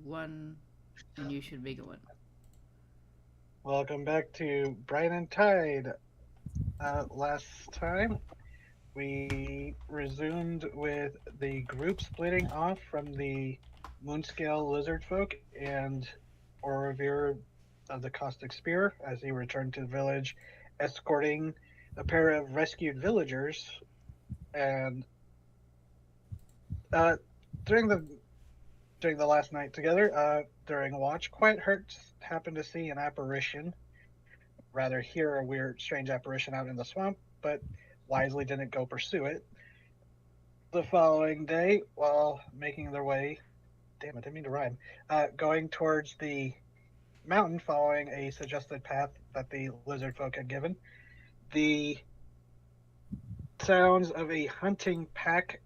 one, and you should be going. Welcome back to Brine and Tide. Last time we resumed with the group splitting off from the Moonscale lizard folk and Orovir of the Caustic Spear as he returned to the village, escorting a pair of rescued villagers. And uh, during the during the last night together, during watch, Quiet Hurts happened to see an apparition, rather hear a weird, strange apparition out in the swamp, but wisely didn't go pursue it. The following day, while making their way, damn, I didn't mean to rhyme, going towards the mountain following a suggested path that the lizard folk had given, the sounds of a hunting pack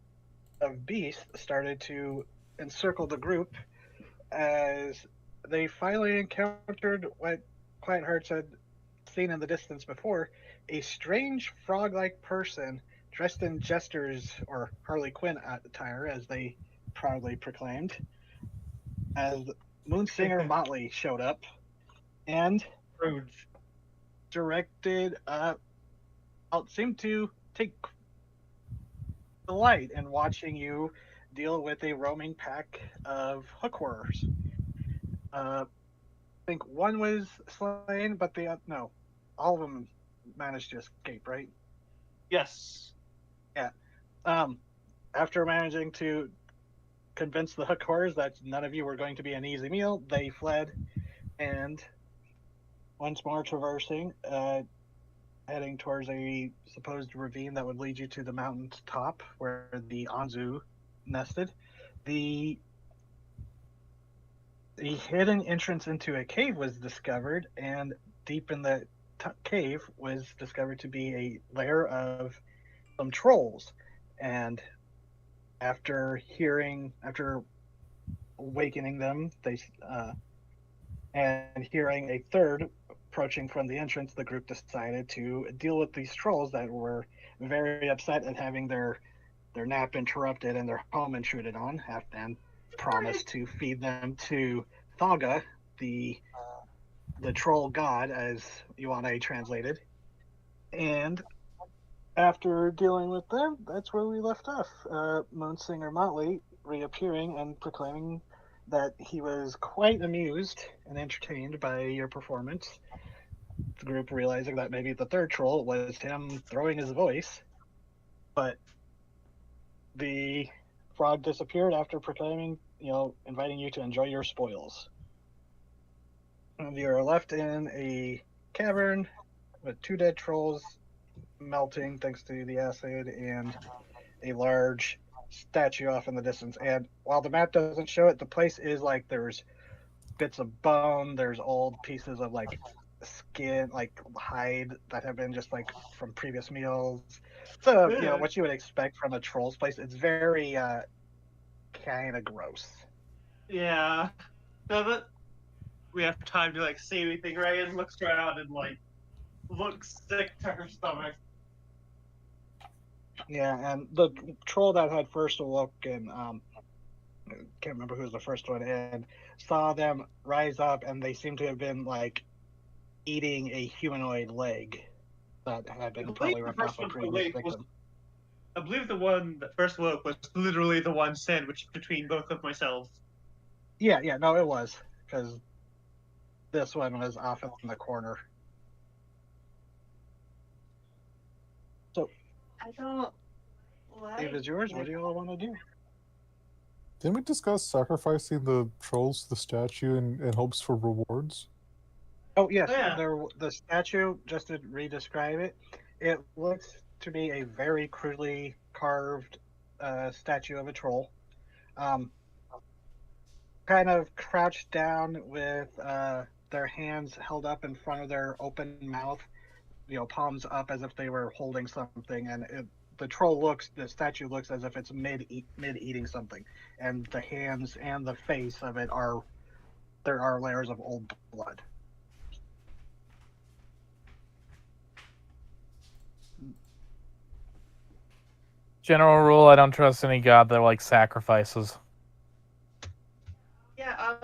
of beasts started to encircle the group as they finally encountered what Quiet Hearts had seen in the distance before, a strange frog like person dressed in Jester's or Harley Quinn attire, as they proudly proclaimed, as Moonsinger Motley showed up and Rouge. directed, seemed to take delight in watching you deal with a roaming pack of hookworms. I think one was slain, but no, all of them managed to escape, right? Yes. Yeah. Um, After managing to convince the hookers that none of you were going to be an easy meal, they fled and once more traversing, heading towards a supposed ravine that would lead you to the mountain's top where the Anzu nested. The the hidden entrance into a cave was discovered, and deep in the cave was discovered to be a lair of some trolls. And after awakening them, and hearing a third approaching from the entrance, the group decided to deal with these trolls that were very upset at having their nap interrupted and their home intruded on, and promised to feed them to Thaga, the the troll god, as Yuane translated. And after dealing with them, that's where we left off. Moonsinger Motley reappearing and proclaiming that he was quite amused and entertained by your performance. The group realizing that maybe the third troll was him throwing his voice, but the frog disappeared after proclaiming, inviting you to enjoy your spoils. And you are left in a cavern with two dead trolls melting thanks to the acid and a large statue off in the distance. And while the map doesn't show it, the place is like there's bits of bone, there's old pieces of like skin, like hide that have been just like from previous meals. So, Yeah. what you would expect from a troll's place. It's very kind of gross. Yeah. Now that we have time to like see anything, Ryan looks around and like looks sick to her stomach. Yeah, and the troll that had first awoken, can't remember who was the first one, and saw them rise up, and they seem to have been like eating a humanoid leg that had I been believe probably the ripped first off a one to previous awake was. victim. I believe the one that first woke was literally the one sandwiched between both of myself. Yeah, no, it was because this one was off in the corner. So, I don't Dave like. is yours. What do you all want to do? Didn't we discuss sacrificing the trolls to the statue in hopes for rewards? Oh Oh yes, yeah. the statue. Just to re-describe it, it looks to be a very crudely carved statue of a troll. Um, Kind of crouched down with their hands held up in front of their open mouth, palms up as if they were holding something, and the statue looks as if it's mid eating something, and the hands and the face of it are there are layers of old blood. General rule: I don't trust any god that like sacrifices. Yeah,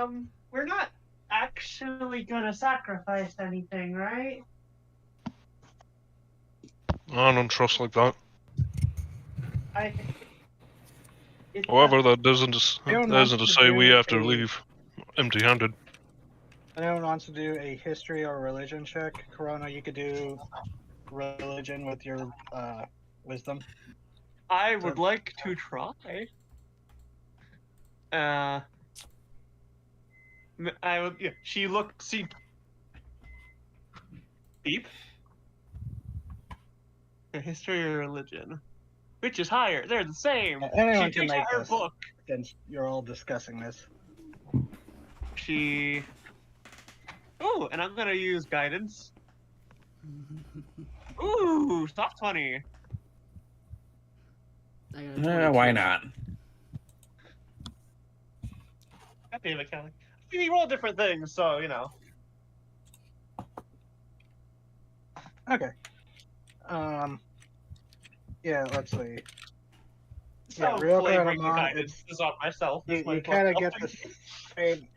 we're not actually gonna sacrifice anything, right? I don't trust like that. I. It However, doesn't. Anyone that isn't to wants to say we do have to a- leave empty-handed. Anyone wants to do a history or religion check? Corona, you could do religion with your wisdom. I would like to try. I would. Yeah, she looks. She deep. A history or religion, which is higher? They're the same. Anyone She can takes make out her this book. since you're all discussing this. She. Oh, and I'm gonna use guidance. Ooh, soft 20. I got a Why 22. not? God damn it, Kelly. We roll different things, so you know. Okay. Yeah, let's see. Yeah, So real flavoring the Paramount, guidance is on myself. You kind of get the same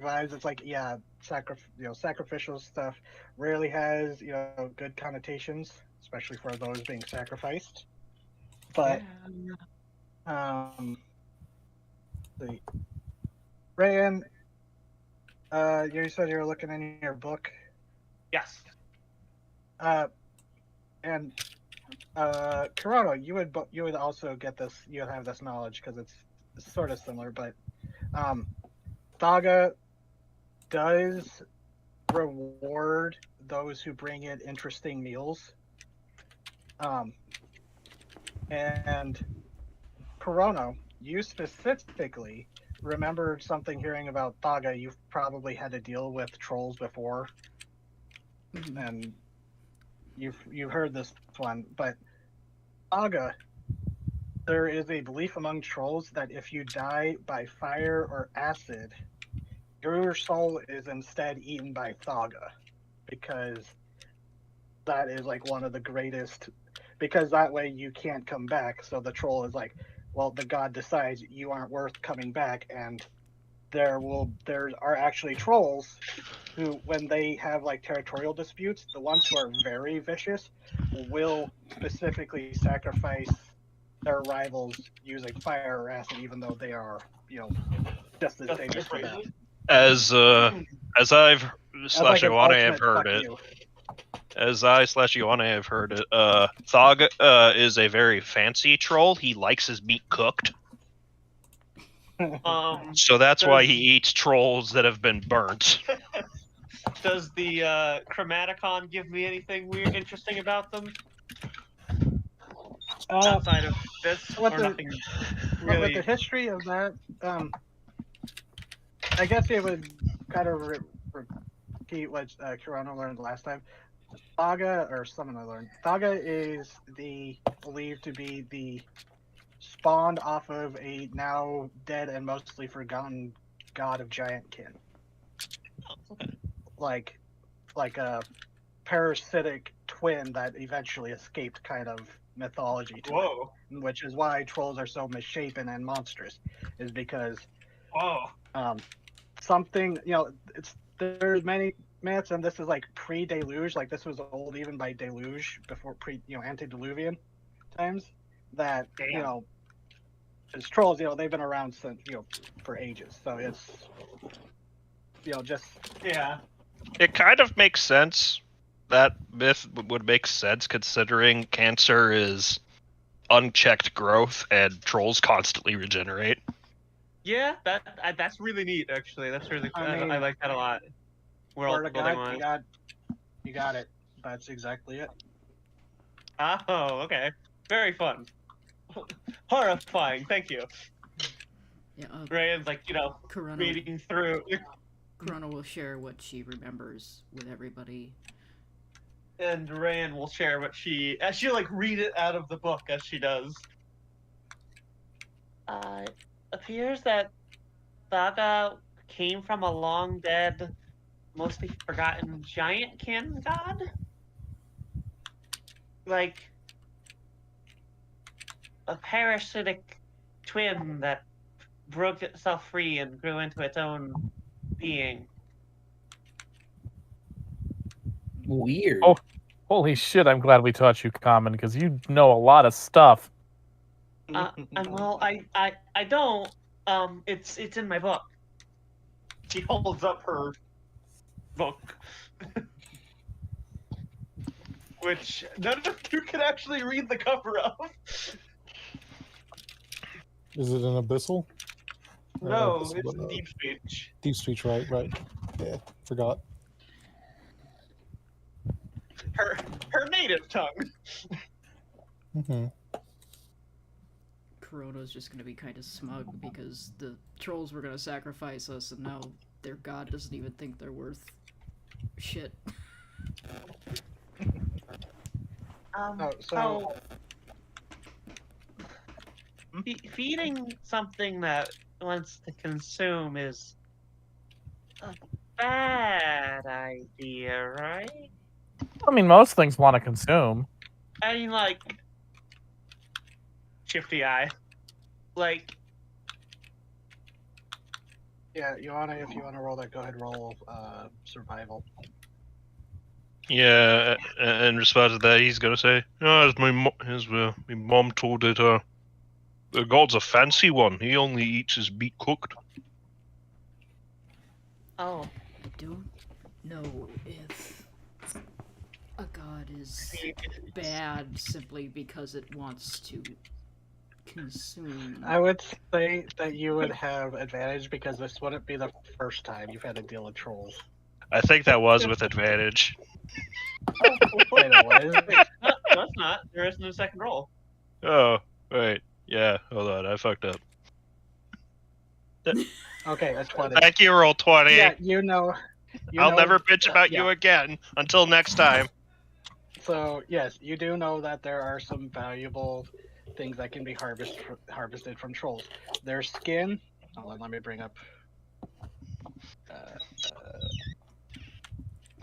vibes. It's like, yeah, sacrificial stuff rarely has good connotations, especially for those being sacrificed. But the Rayan, you said you were looking in your book. Yes. And Corrado, you would also get this. You would have this knowledge because it's sort of similar, but Thaga does reward those who bring in interesting meals. And Corona, you specifically remembered something hearing about Thaga. You've probably had to deal with trolls before, and you've heard this one, but Thaga, there is a belief among trolls that if you die by fire or acid, your soul is instead eaten by Thaga, because that is like one of the greatest, because that way you can't come back. So the troll is like, well, the god decides you aren't worth coming back, and there are actually trolls who, when they have like territorial disputes, the ones who are very vicious will specifically sacrifice their rivals using fire or acid, even though they are, just as dangerous to them. As I've slash like an Ioane have ultimate heard fuck it. you. As I slash Ioane have heard it, Thog is a very fancy troll. He likes his meat cooked. So that's why he eats trolls that have been burnt. Does the Chromaticon give me anything weird, interesting about them? Outside of this, or nothing really? With the history of that, I guess it would kind of repeat what Kirano learned last time. Thaga, or someone I learned, Thaga is believed to be the spawned off of a now dead and mostly forgotten god of giant kin. Like a parasitic twin that eventually escaped kind of mythology to it, which is why trolls are so misshapen and monstrous, is because something, there's many myths, and this is like pre-deluge, like this was old even by deluge, before antediluvian times, that as trolls, they've been around since, for ages, so it's just It kind of makes sense. That myth would make sense considering cancer is unchecked growth and trolls constantly regenerate. Yeah, that's really neat. Actually, that's really. I like that a lot. Word of God, you got it. That's exactly it. Oh, okay. Very fun. Horrifying. Thank you. Yeah, Ryan's like, reading through. Corona will share what she remembers with everybody. And Ryan will share what she'll like read it out of the book as she does. Appears that Thaga came from a long dead, mostly forgotten giant kin god? Like a parasitic twin that broke itself free and grew into its own being. Weird. Oh. Holy shit, I'm glad we taught you Common, because you know a lot of stuff. Well, I don't. It's in my book. She holds up her book, which none of you can actually read the cover of. Is it an abyssal? No, Abyssal, it's but, deep speech. Deep speech, right? Yeah, forgot. Her native tongue. Mm-hmm. Corona's just gonna be kind of smug because the trolls were gonna sacrifice us, and now their god doesn't even think they're worth shit. So Feeding something that wants to consume is a bad idea, right? I mean, most things want to consume. I mean, like, shifty eye. Like, yeah, if you wanna roll that, go ahead and roll survival. Yeah, in response to that, he's gonna say, "Oh, as my mom told it, the god's a fancy one. He only eats his meat cooked." oh, I don't know if a god is bad simply because it wants to consume. I would say that you would have advantage because this wouldn't be the first time you've had to deal with trolls. I think that was with advantage. Wait, it was? no, that's not. There isn't a second roll. Oh, right. Yeah, hold on, I fucked up. Okay, that's 20. Thank you, roll 20. Yeah, you know. I'll never bitch about you again until next time. So yes, you do know that there are some valuable things that can be harvested from trolls. Their skin. Hold on, let me bring up.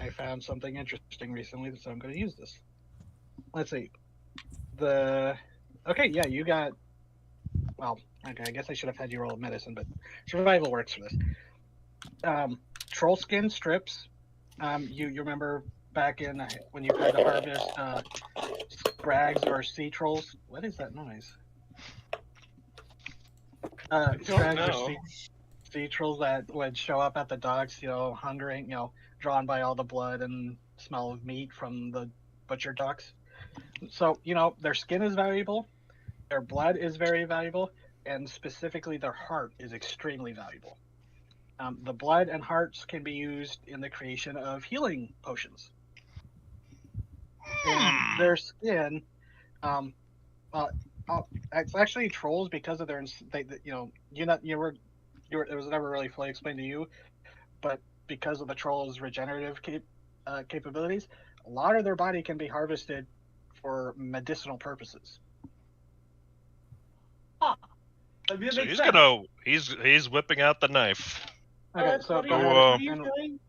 I found something interesting recently, so I'm going to use this. Let's see. Okay, yeah, you got. Well, okay, I guess I should have had you roll medicine, but survival works for this. Troll skin strips. You remember back in when you had to harvest scrags or sea trolls? What is that noise? Scrags or sea trolls that would show up at the docks, hungering, drawn by all the blood and smell of meat from the butcher docks. So, their skin is valuable, their blood is very valuable, and specifically their heart is extremely valuable. The blood and hearts can be used in the creation of healing potions. And their skin, it's actually trolls because of their, it was never really fully explained to you, but because of the trolls' regenerative capabilities, a lot of their body can be harvested for medicinal purposes. Huh. So he's whipping out the knife. Okay, so what go are ahead you and doing?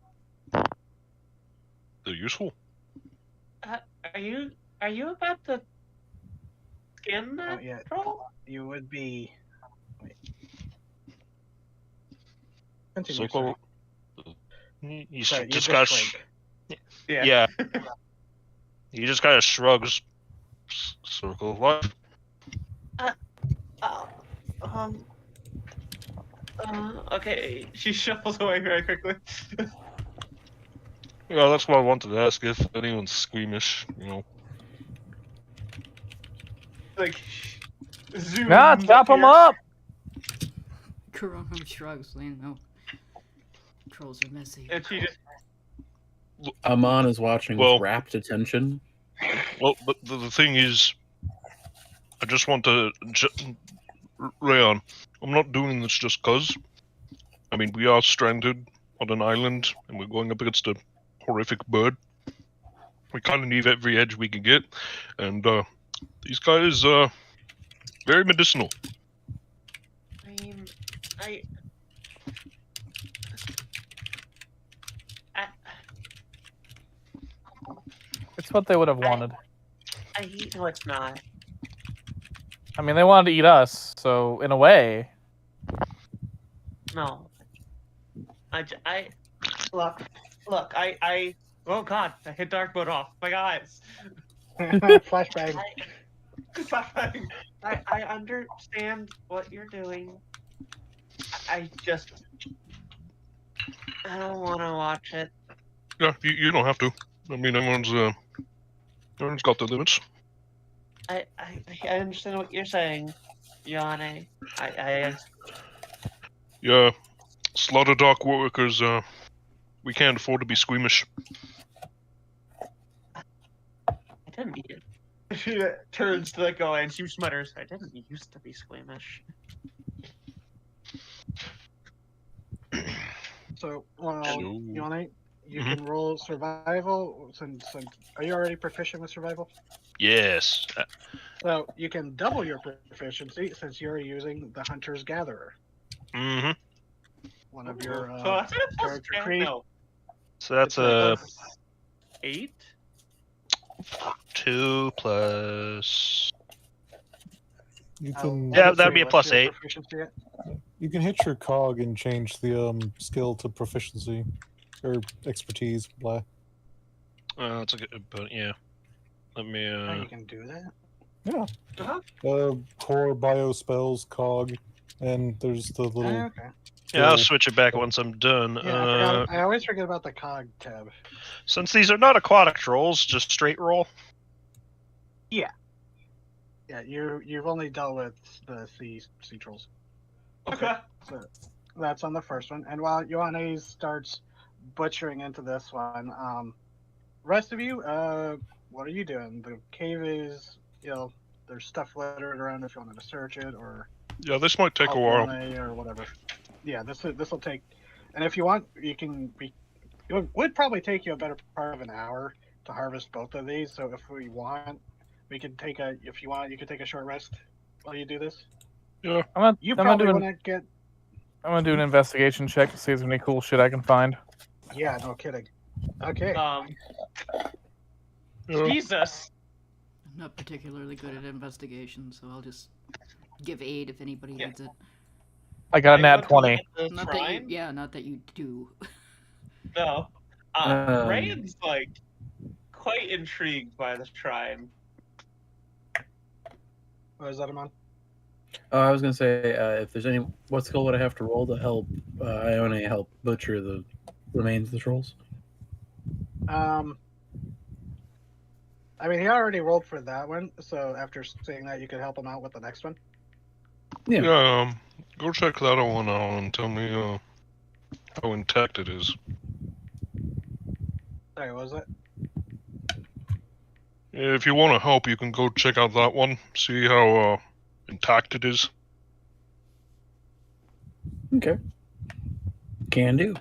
They're useful. Are you about to skin that yeah, troll? you would be. Wait. Continue, So sir. he Sorry, you just got. shrank. Yeah. He just kind of shrugs. Circle of life. Okay, she shuffles away very quickly. Yeah, that's what I wanted to ask, if anyone's squeamish, Like, zoom. Nah, chop them up! Corona shrugs, no. Trolls are messy. And she just Amon is watching Well- with rapt attention. Well, but the thing is, I just want to... Rayon, I'm not doing this just cause. I mean, we are stranded on an island, and we're going up against a horrific bird. We kind of need every edge we can get, and these guys are very medicinal. I mean, It's what they would have wanted. no, it's not. I mean, they wanted to eat us, so in a way. No. Look, oh god, I hit dark mode off. My eyes. Flashbang. I understand what you're doing. I don't want to watch it. Yeah, you don't have to. I mean, everyone's got their limits. I understand what you're saying, Yane. I Yeah, slaughter dock workers. We can't afford to be squeamish. didn't mean. She turns to go and she smutters. I didn't used to be squeamish. So, well, So- Yone, you Mhm. can roll survival. Since are you already proficient with survival? Yes. So you can double your proficiency since you're using the Hunter's Gatherer, Mm-hmm. one of your So that's a plus character 10? creed. No, So that's It's a- a plus 8? 2 plus. You Oh, can Yeah, what's that'd be a what's plus your 8. proficiency at? you can hit your cog and change the skill to proficiency or expertise. Blah. That's a good, but yeah. Let me. Oh, you can do that. Yeah. Uh-huh. Core bio spells cog, and there's the little. Oh, okay. Yeah, I'll skill. switch it back once I'm done. Yeah, I forgot. I always forget about the cog tab. Since these are not aquatic trolls, just straight roll. Yeah, you've only dealt with the sea trolls. Okay. So that's on the first one. And while Ioannes starts butchering into this one, rest of you, what are you doing? The cave is, there's stuff littered around if you wanted to search it or Yeah, this might take a help while. Ioannes or whatever. Yeah, this will take, and if you want, you can be. It would probably take you a better part of an hour to harvest both of these. So if we want, we could take a. If you want, you could take a short rest while you do this. Yeah. I'm You gonna probably do want an, to get. I'm gonna do an investigation check to see if there's any cool shit I can find. Yeah, no kidding. Okay. Um, Yeah. Jesus. I'm not particularly good at investigation, so I'll just give aid if anybody Yeah. needs it. I got a nat want to look 20. at the Not that you, shrine? yeah, not that you do. No. Um, Ryan's like quite intrigued by the shrine. What is that, Amon? I was gonna say, if there's any, what skill would I have to roll to help Ione help butcher the remains of the trolls? I mean, he already rolled for that one, so after seeing that, you could help him out with the next one. Yeah. Yeah, go check that one out and tell me how intact it is. Sorry, what was it? If you want to help, you can go check out that one. See how intact it is. Okay. Can do.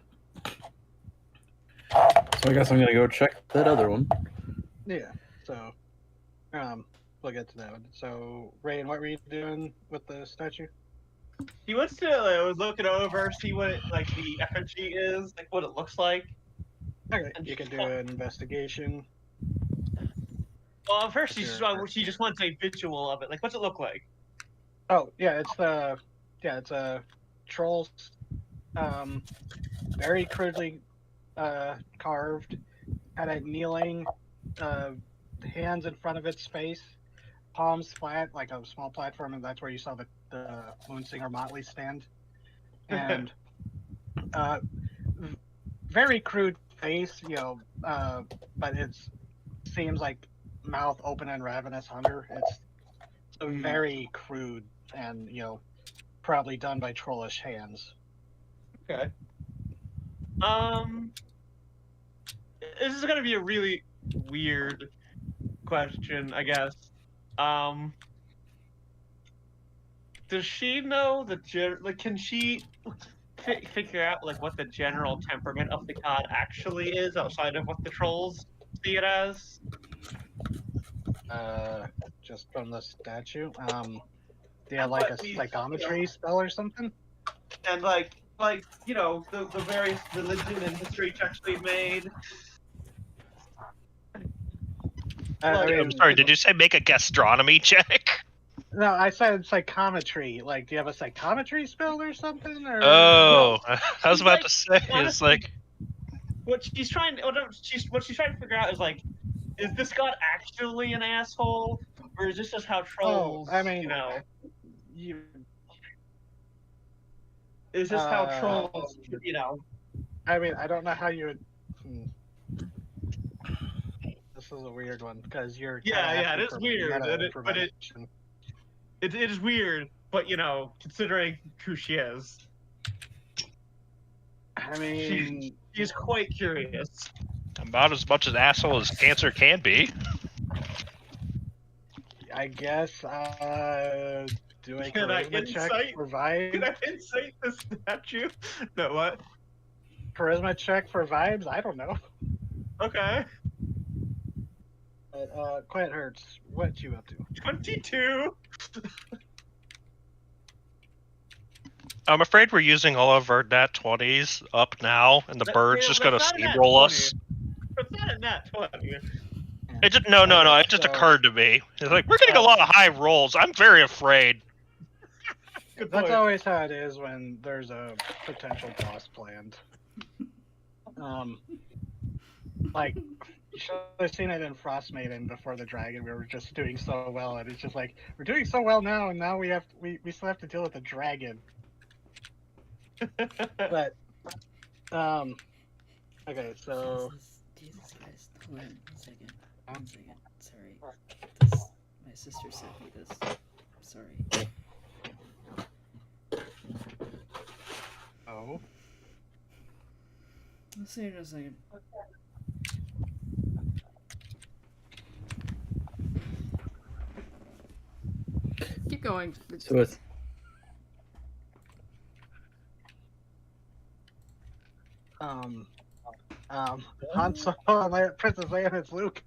So I guess I'm gonna go check that other one. Yeah. So, we'll get to that one. So, Rain, what were you doing with the statue? He wants to was looking over, see what it, like the effigy is, like what it looks like. Okay, you can do an investigation. Well, first she Sure. she just wants a visual of it. Like, what's it look like? Oh, yeah, it's a troll, very crudely carved, had a kneeling, hands in front of its face, palms flat, like a small platform, and that's where you saw the Moonsinger Motley stand. And very crude face, but it seems like mouth open and ravenous hunger. It's very crude and probably done by trollish hands. Okay. This is gonna be a really weird question, I guess. Does she know can she figure out like what the general temperament of the god actually is outside of what the trolls see it as? Just from the statue. Do you have like a But we- psychometry spell or something? And the various religion and history checks we've made. I Like, mean, I'm sorry, did you say make a gastronomy check? No, I said psychometry. Like, do you have a psychometry spell or something? Or Oh, I was He's about like, to say, it's honestly, like, what she's trying to figure out is like, is this god actually an asshole, or is this just how trolls? I mean, you know, you. is this how trolls? You know, I mean, I don't know how you would. This is a weird one because you're Yeah, kinda yeah, it asking is for weird, meta but information. it is weird. But you know, considering who she is, I mean, she's quite curious. about as much an asshole as cancer can be. I guess do a Can I charisma check insight? for Can vibes? I insight the statue? No, what? Charisma check for vibes? I don't know. Okay, But Quiet Hurts, what you up to? 22. I'm afraid we're using all of our nat 20s up now, and the bird's just gonna That's not a nat steamroll 20. us. It's not a nat 20. It just, no, Okay, it just so- occurred to me. It's like, we're getting a lot of high rolls. I'm very afraid. Good That's point. always how it is when there's a potential boss planned. Like, you should have seen it in Frost Maiden before the dragon. We were just doing so well, and it's just like, we're doing so well now, and now we still have to deal with the dragon. But, okay, so Jesus Christ. Hold on 1 second. 1 second. Sorry. This, my sister sent me this. Sorry. oh, I'll see you in a second. Keep going. So it's Han Solo, Princess Leia, and it's Luke.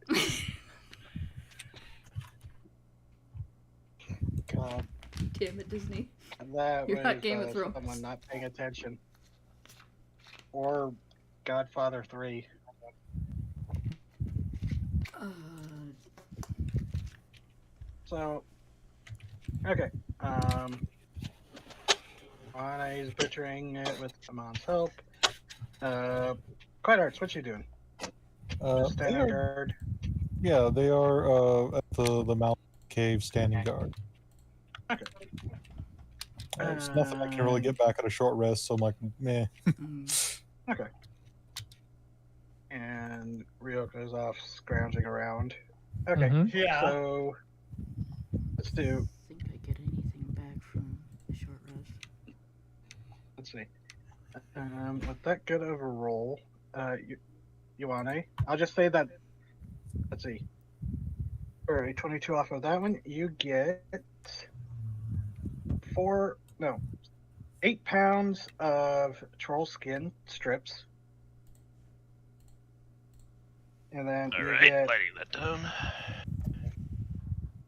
God, Damn it, Disney. that You're was not Game of Thrones. someone not paying attention. Or Godfather 3. So, okay. Anna's butchering it with Amon's help. Quiet Arts, what you doing? Just They standing are, guard. yeah, they are at the mountain cave standing guard. Okay. There's nothing I can really get back at a short rest, so I'm like, meh. Okay. And Ryoko's off scrounging around. Okay. Mhm. Yeah. So let's do. I think I get anything back from the short rest. Let's see. With that good of a roll, Ioane, I'll just say that. Let's see. For a 22 off of that one, you get 8 pounds of troll skin strips. And then All you right, get writing that down.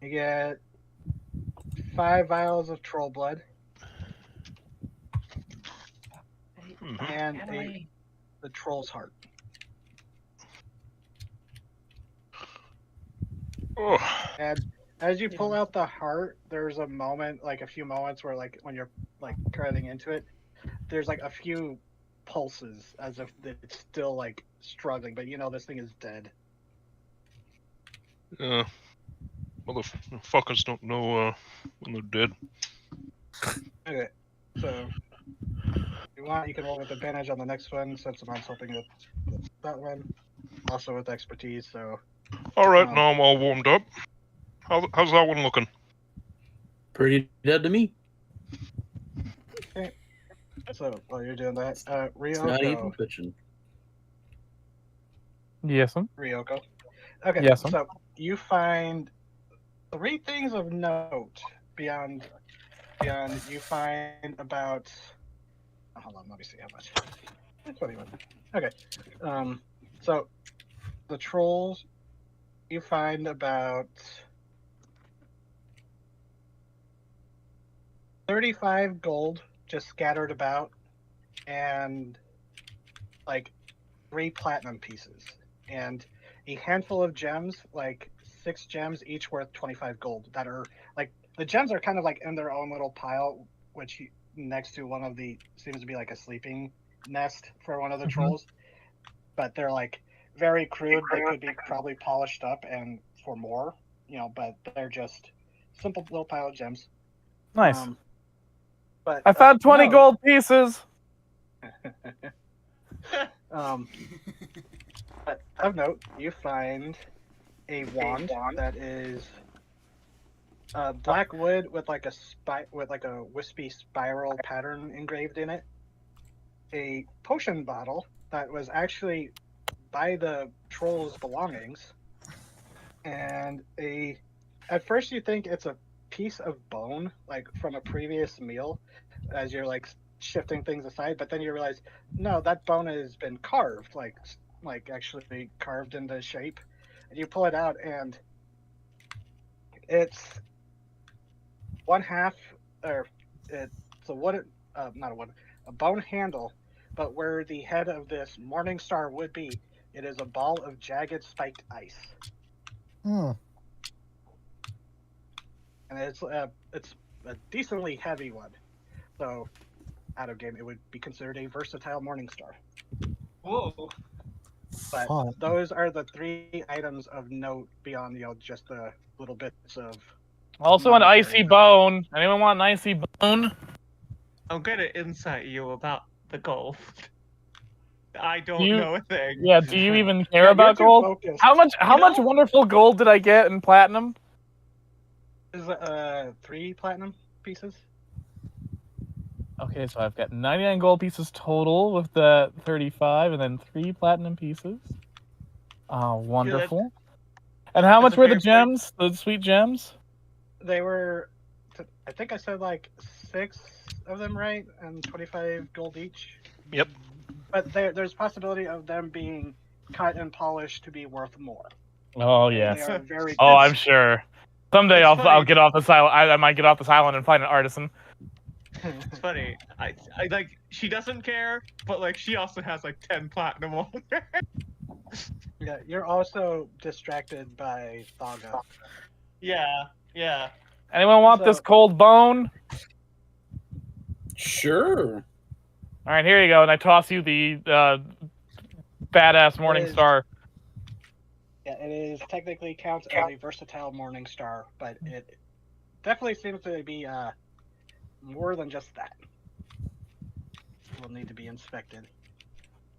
you get 5 vials of troll blood Mhm. and the troll's heart. Oh, And as you pull out the heart, there's a moment, like a few moments where, like, when you're like cutting into it, there's like a few pulses as if it's still like struggling, but you know this thing is dead. yeah. Motherfuckers don't know when they're dead. Okay, so if you want, you can roll with advantage on the next one since I'm helping with that one. Also with expertise, so All right, now I'm all warmed up. How's that one looking? pretty dead to me. so while you're doing that, It's not even Ryoko. twitching. Yes, Ryoko. Okay, Yes, so you find 3 things of note beyond you find about hold on, let me see how much. 21. Okay. So the trolls you find about 35 gold just scattered about and like 3 platinum pieces and a handful of gems, like 6 gems each worth 25 gold that are like the gems are kind of like in their own little pile, which next to one of the seems to be like a sleeping nest for one of the trolls. But they're like very crude. They could be probably polished up and for more, but they're just simple little pile of gems. Nice. But I found 20 no. gold pieces. But of note, you find a wand that is black wood with like a wispy spiral pattern engraved in it. A potion bottle that was actually by the troll's belongings, and at first you think it's a piece of bone, like from a previous meal, as you're like shifting things aside, but then you realize, no, that bone has been carved, like actually carved into shape, and you pull it out, and it's one half, or it's a bone handle, but where the head of this morning star would be, it is a ball of jagged spiked ice. Hmm. And it's a decently heavy one. So out of game, it would be considered a versatile morning star. Whoa. But Fun. those are the 3 items of note beyond just the little bits of. Also an monetary icy value. bone. Anyone want an icy bone? I'm gonna insight you about the gold. I don't You- know a thing. Yeah, do you even care Yeah, about you're too gold? focused. How much know? wonderful gold did I get in platinum? Is 3 platinum pieces? Okay, so I've got 99 gold pieces total with the 35, and then 3 platinum pieces. Oh, wonderful. And how That's much a were the fair gems? The sweet gems? They were, I think I said like 6 of them, right? And 25 gold each. Yep. But there's possibility of them being cut and polished to be worth more. Oh, They yes. are very Oh, good. I'm sure. Someday It's I'll funny. get off this island. I might get off this island and find an artisan. It's funny. I like she doesn't care, but like she also has like 10 platinum on her. Yeah, you're also distracted by Thaga. Yeah. Anyone want this So- cold bone? Sure. All right, here you go, and I toss you the badass morning is- star. Yeah, it is technically counts as a versatile morning star, but it definitely seems to be more than just that. It will need to be inspected.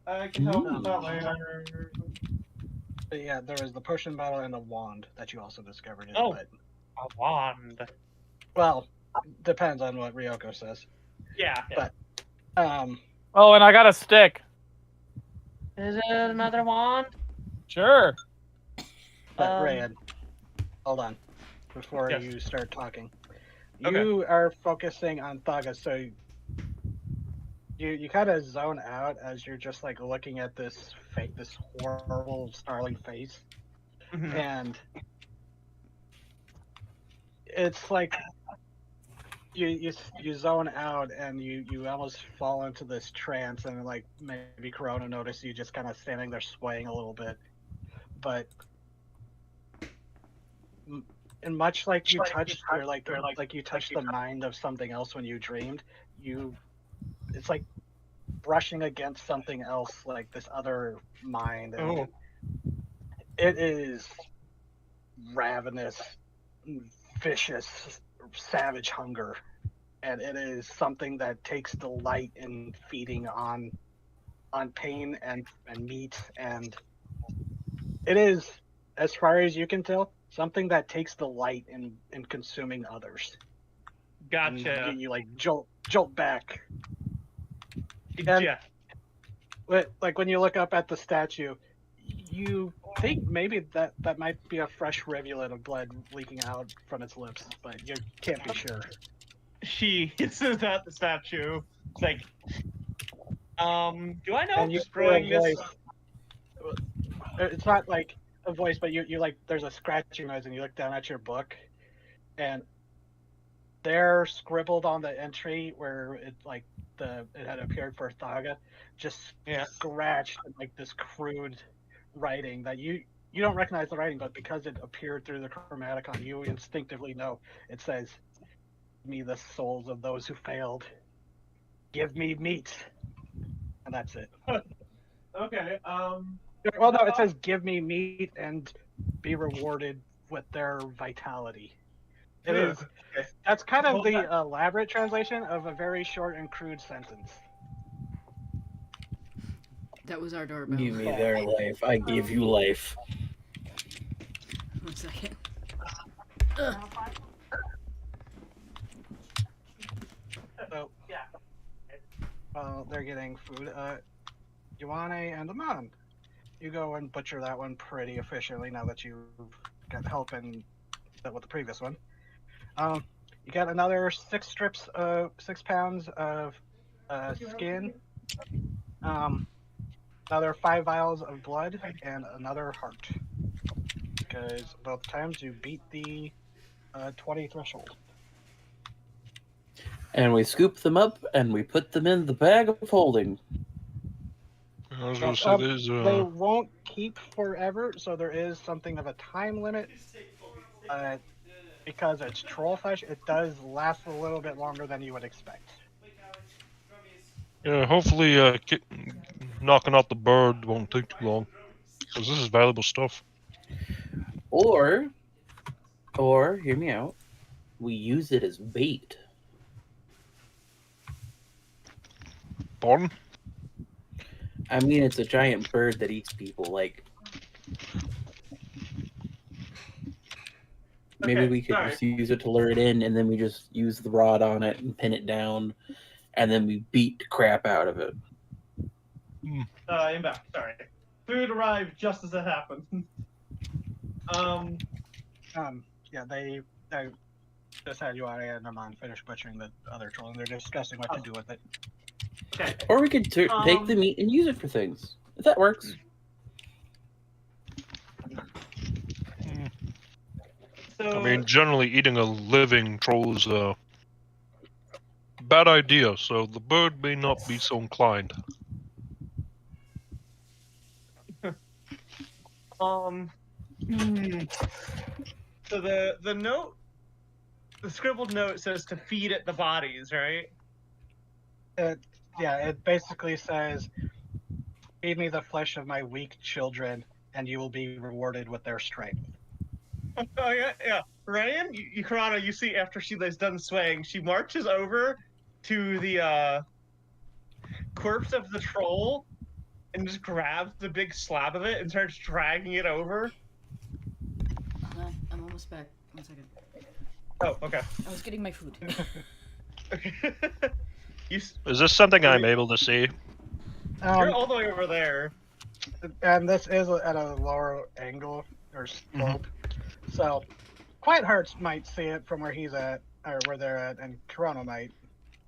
I can help with that later. But yeah, there was the potion bottle and a wand that you also discovered. Oh. But, A wand. well, depends on what Ryoko says. Yeah. But- Oh, and I got a stick. Is it another wand? Sure. But Rayad, hold on, before Yes. you start talking. Okay. You are focusing on Thaga, so you kind of zone out as you're just like looking at this horrible snarling face, Mhm. and it's like you zone out and you almost fall into this trance, and like maybe Corona noticed you just kind of standing there swaying a little bit, but and much like you touched you touched the mind of something else when you dreamed, it's like brushing against something else, like this other mind, and Oh. it is ravenous, vicious, savage hunger, and it is something that takes delight in feeding on pain and meat, and it is, as far as you can tell, something that takes delight in consuming others. Gotcha. And you like jolt back. Yeah. But like when you look up at the statue, you think maybe that might be a fresh rivulet of blood leaking out from its lips, but you can't be sure. She hisses at the statue. It's like, do I know And you if hear a spraying this? voice. It's not like a voice, but you like there's a scratching noise, and you look down at your book, and there scribbled on the entry where it like it had appeared for Thaga, just Yeah. scratched in like this crude writing that you don't recognize the writing, but because it appeared through the Chromaticon, you instinctively know it says me the souls of those who failed. Give me meat. And that's it. Okay. Well, no, it says give me meat and be rewarded with their vitality. It is. Okay. That's kind of Hold the elaborate translation of a very short and crude sentence. That was our doorbell. Give me their life. I give you life. 1 second. So, they're getting food. Yuane and Aman, you go and butcher that one pretty efficiently now that you've got help and with the previous one. You got another 6 pounds of skin, another 5 vials of blood, and another heart. Because both times you beat the 20 threshold. And we scoop them up and we put them in the bag of holding. I was gonna say They won't keep forever, so there is something of a time limit. Because it's troll flesh, it does last a little bit longer than you would expect. Yeah, hopefully knocking out the bird won't take too long. Because this is valuable stuff. Or, hear me out, we use it as bait. Pardon? I mean, it's a giant bird that eats people. Like, maybe we could just use it to lure it in, and then we just use the rod on it and pin it down, and then we beat the crap out of it. I'm back. Sorry. Food arrived just as it happened. Yeah, they just had Yuari and Aman finish butchering the other troll, and they're discussing what to do with it. Okay. Or we could take the meat and use it for things. If that works. So, I mean, generally eating a living troll is a bad idea, so the bird may not be so inclined. So the note, the scribbled note says to feed it the bodies, right? Yeah, it basically says, "Feed me the flesh of my weak children, and you will be rewarded with their strength." Oh yeah. Ryan, Karana, you see after she is done swaying, she marches over to the corpse of the troll and just grabs the big slab of it and starts dragging it over. I'm almost back. 1 second. Oh, okay. I was getting my food. Is this something I'm able to see? You're all the way over there. And this is at a lower angle or slope, so Quiet Hearts might see it from where he's at, or where they're at, and Toronto might,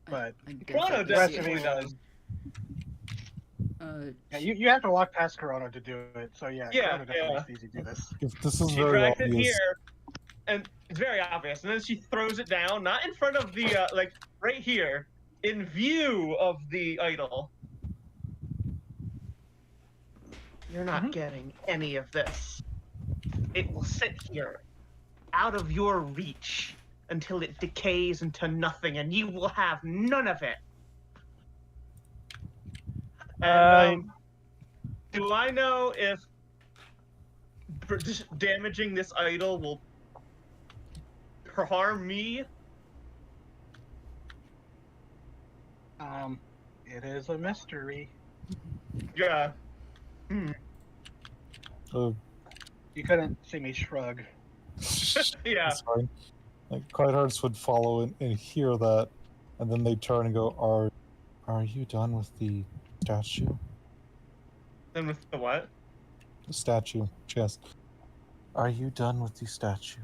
but Toronto the rest of definitely you does. Yeah, you have to walk past Corona to do it, so yeah, Corona definitely sees you do this. If this is She very drags it obvious. here, and it's very obvious. And then she throws it down, not in front of the like right here, in view of the idol. You're not getting any of this. It will sit here, out of your reach, until it decays into nothing, and you will have none of it. And, do I know if just damaging this idol will harm me? It is a mystery. Yeah. You couldn't see me shrug. Yeah. That's fine. Like, Quiet Hearts would follow and hear that, and then they turn and go, Are you done with the statue? Then with the what? The statue. Chest. Are you done with the statue?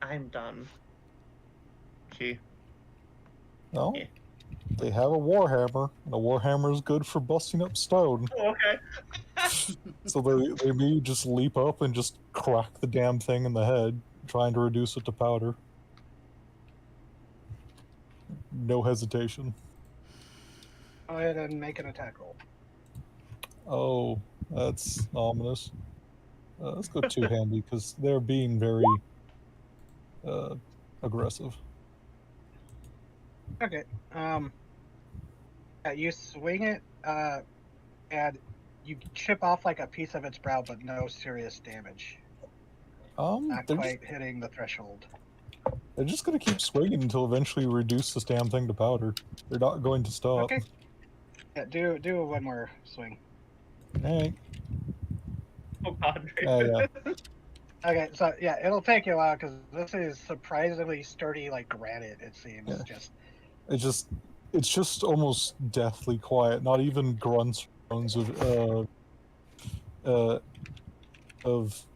I'm done. Gee. No? Yeah. They have a warhammer, and a warhammer is good for busting up stone. Oh, okay. So they may just leap up and just crack the damn thing in the head, trying to reduce it to powder. No hesitation. Go ahead and make an attack roll. Oh, that's ominous. Let's go two-handy, because they're being very aggressive. Okay. You swing it, and you chip off like a piece of its brow, but no serious damage. Not quite hitting the threshold. They're just gonna keep swinging until eventually we reduce this damn thing to powder. They're not going to stop. Okay. Yeah, do one more swing. Alright. Oh God. Yeah. Okay, so yeah, it'll take you a while because this is surprisingly sturdy, like granite. It seems. Yeah. It's just almost deathly quiet. Not even grunts or moans of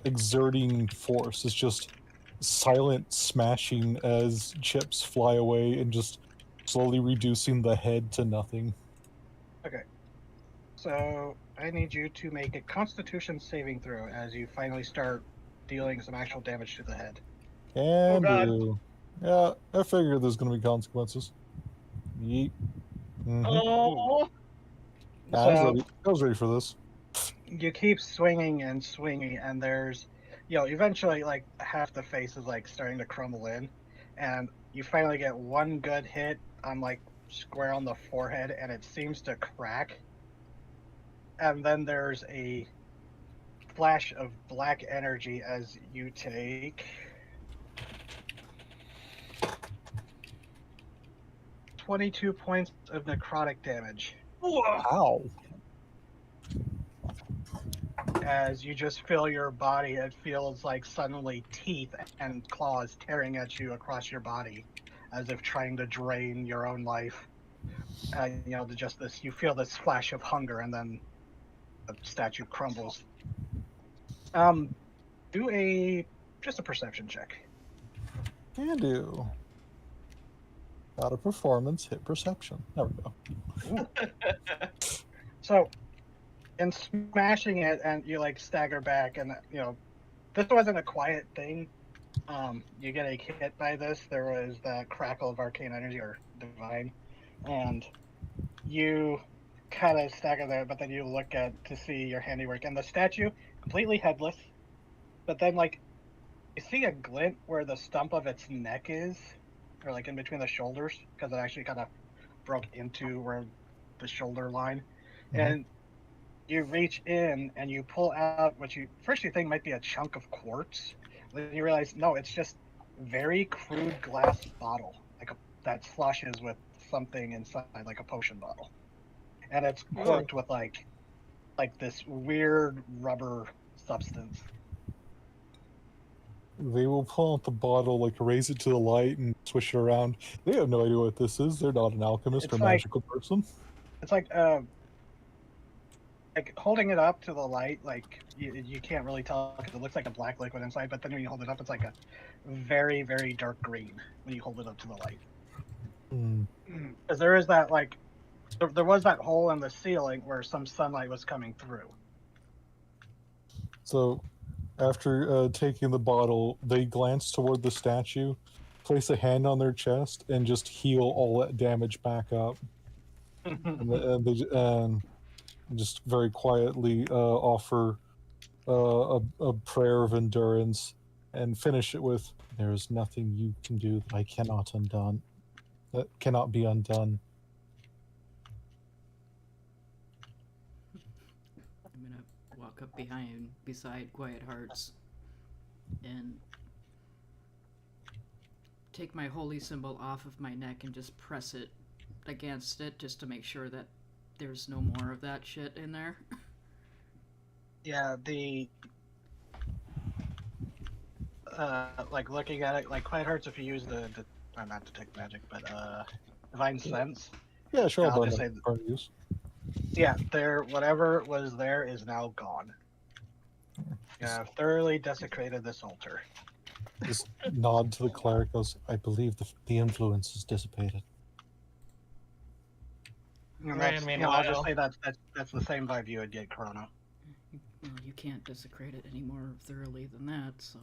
exerting force. It's just silent smashing as chips fly away and just slowly reducing the head to nothing. Okay. So I need you to make a Constitution saving throw as you finally start dealing some actual damage to the head. Can God. do. Yeah, I figured there's gonna be consequences. Yeet. Oh. I was ready for this. You keep swinging and swinging, and there's, eventually like half the face is like starting to crumble in, and you finally get one good hit on like square on the forehead, and it seems to crack. And then there's a flash of black energy as you take 22 points of necrotic damage. Ow. As you just feel your body, it feels like suddenly teeth and claws tearing at you across your body, as if trying to drain your own life. Just this, you feel this flash of hunger, and then the statue crumbles. Do just a perception check. Can do. Got a performance, hit perception. There we go. So, in smashing it, and you like stagger back, and this wasn't a quiet thing. You get a hit by this. There was that crackle of arcane energy or divine, and you kind of stagger there. But then you look to see your handiwork, and the statue completely headless. But then you see a glint where the stump of its neck is, or like in between the shoulders, because it actually kind of broke into where the shoulder line, and you reach in and you pull out what you first you think might be a chunk of quartz. Then you realize no, it's just very crude glass bottle, that slushes with something inside, like a potion bottle, and it's corked with like this weird rubber substance. They will pull out the bottle, raise it to the light and swish it around. They have no idea what this is. They're not an alchemist or magical person. It's like holding it up to the light, you can't really tell because it looks like a black liquid inside, but then when you hold it up, it's like a very, very dark green when you hold it up to the light. Because there is that there was that hole in the ceiling where some sunlight was coming through. So, after taking the bottle, they glance toward the statue, place a hand on their chest, and just heal all that damage back up. and they just very quietly offer a prayer of endurance and finish it with, "There is nothing you can do that I cannot undone. That cannot be undone." I'm gonna walk up beside Quiet Hearts and take my holy symbol off of my neck and just press it against it just to make sure that there's no more of that shit in there. Yeah, looking at it, Quiet Hearts, if you use the not detect magic, but divine sense. Yeah, sure. I'll just say use. Yeah, whatever was there is now gone. Yeah, thoroughly desecrated this altar. Just nod to the cleric, goes, "I believe the influence is dissipated." And I'll just say that's the same vibe you would get, Chrono. Well, you can't desecrate it any more thoroughly than that, so.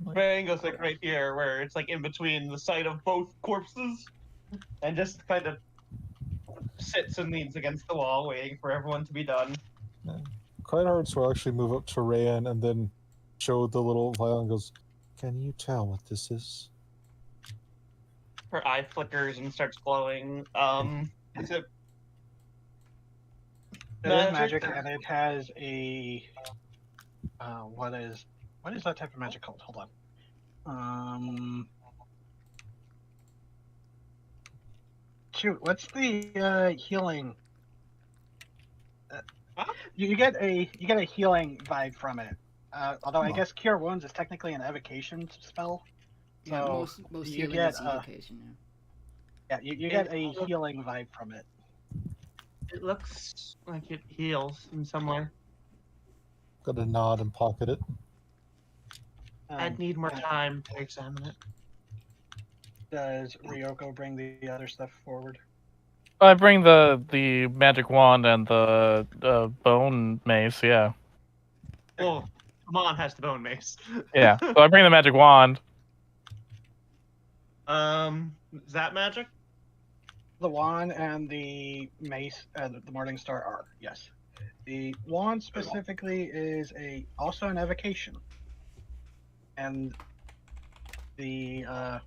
Brine goes right here, where it's in between the sight of both corpses, and just kind of sits and leans against the wall, waiting for everyone to be done. Quiet Hearts will actually move up to Rayan and then show the little vial and goes, "Can you tell what this is?" Her eye flickers and starts glowing. Is it It is magic, and it has a what is that type of magic called? Hold on. Shoot, what's the healing? You get a healing vibe from it. Although I guess Cure Wounds is technically an evocation spell. Yeah, So most you healing get is evocation. you get a healing vibe from it. It looks like it heals in some way. Got a nod and pocket it. I'd need more time to examine it. Does Ryoko bring the other stuff forward? I bring the magic wand and the bone mace. Yeah, Well, Amon has the bone mace. yeah. So I bring the magic wand. Is that magic? The wand and the mace, the Morning Star are, yes. The wand specifically is also an evocation, and the I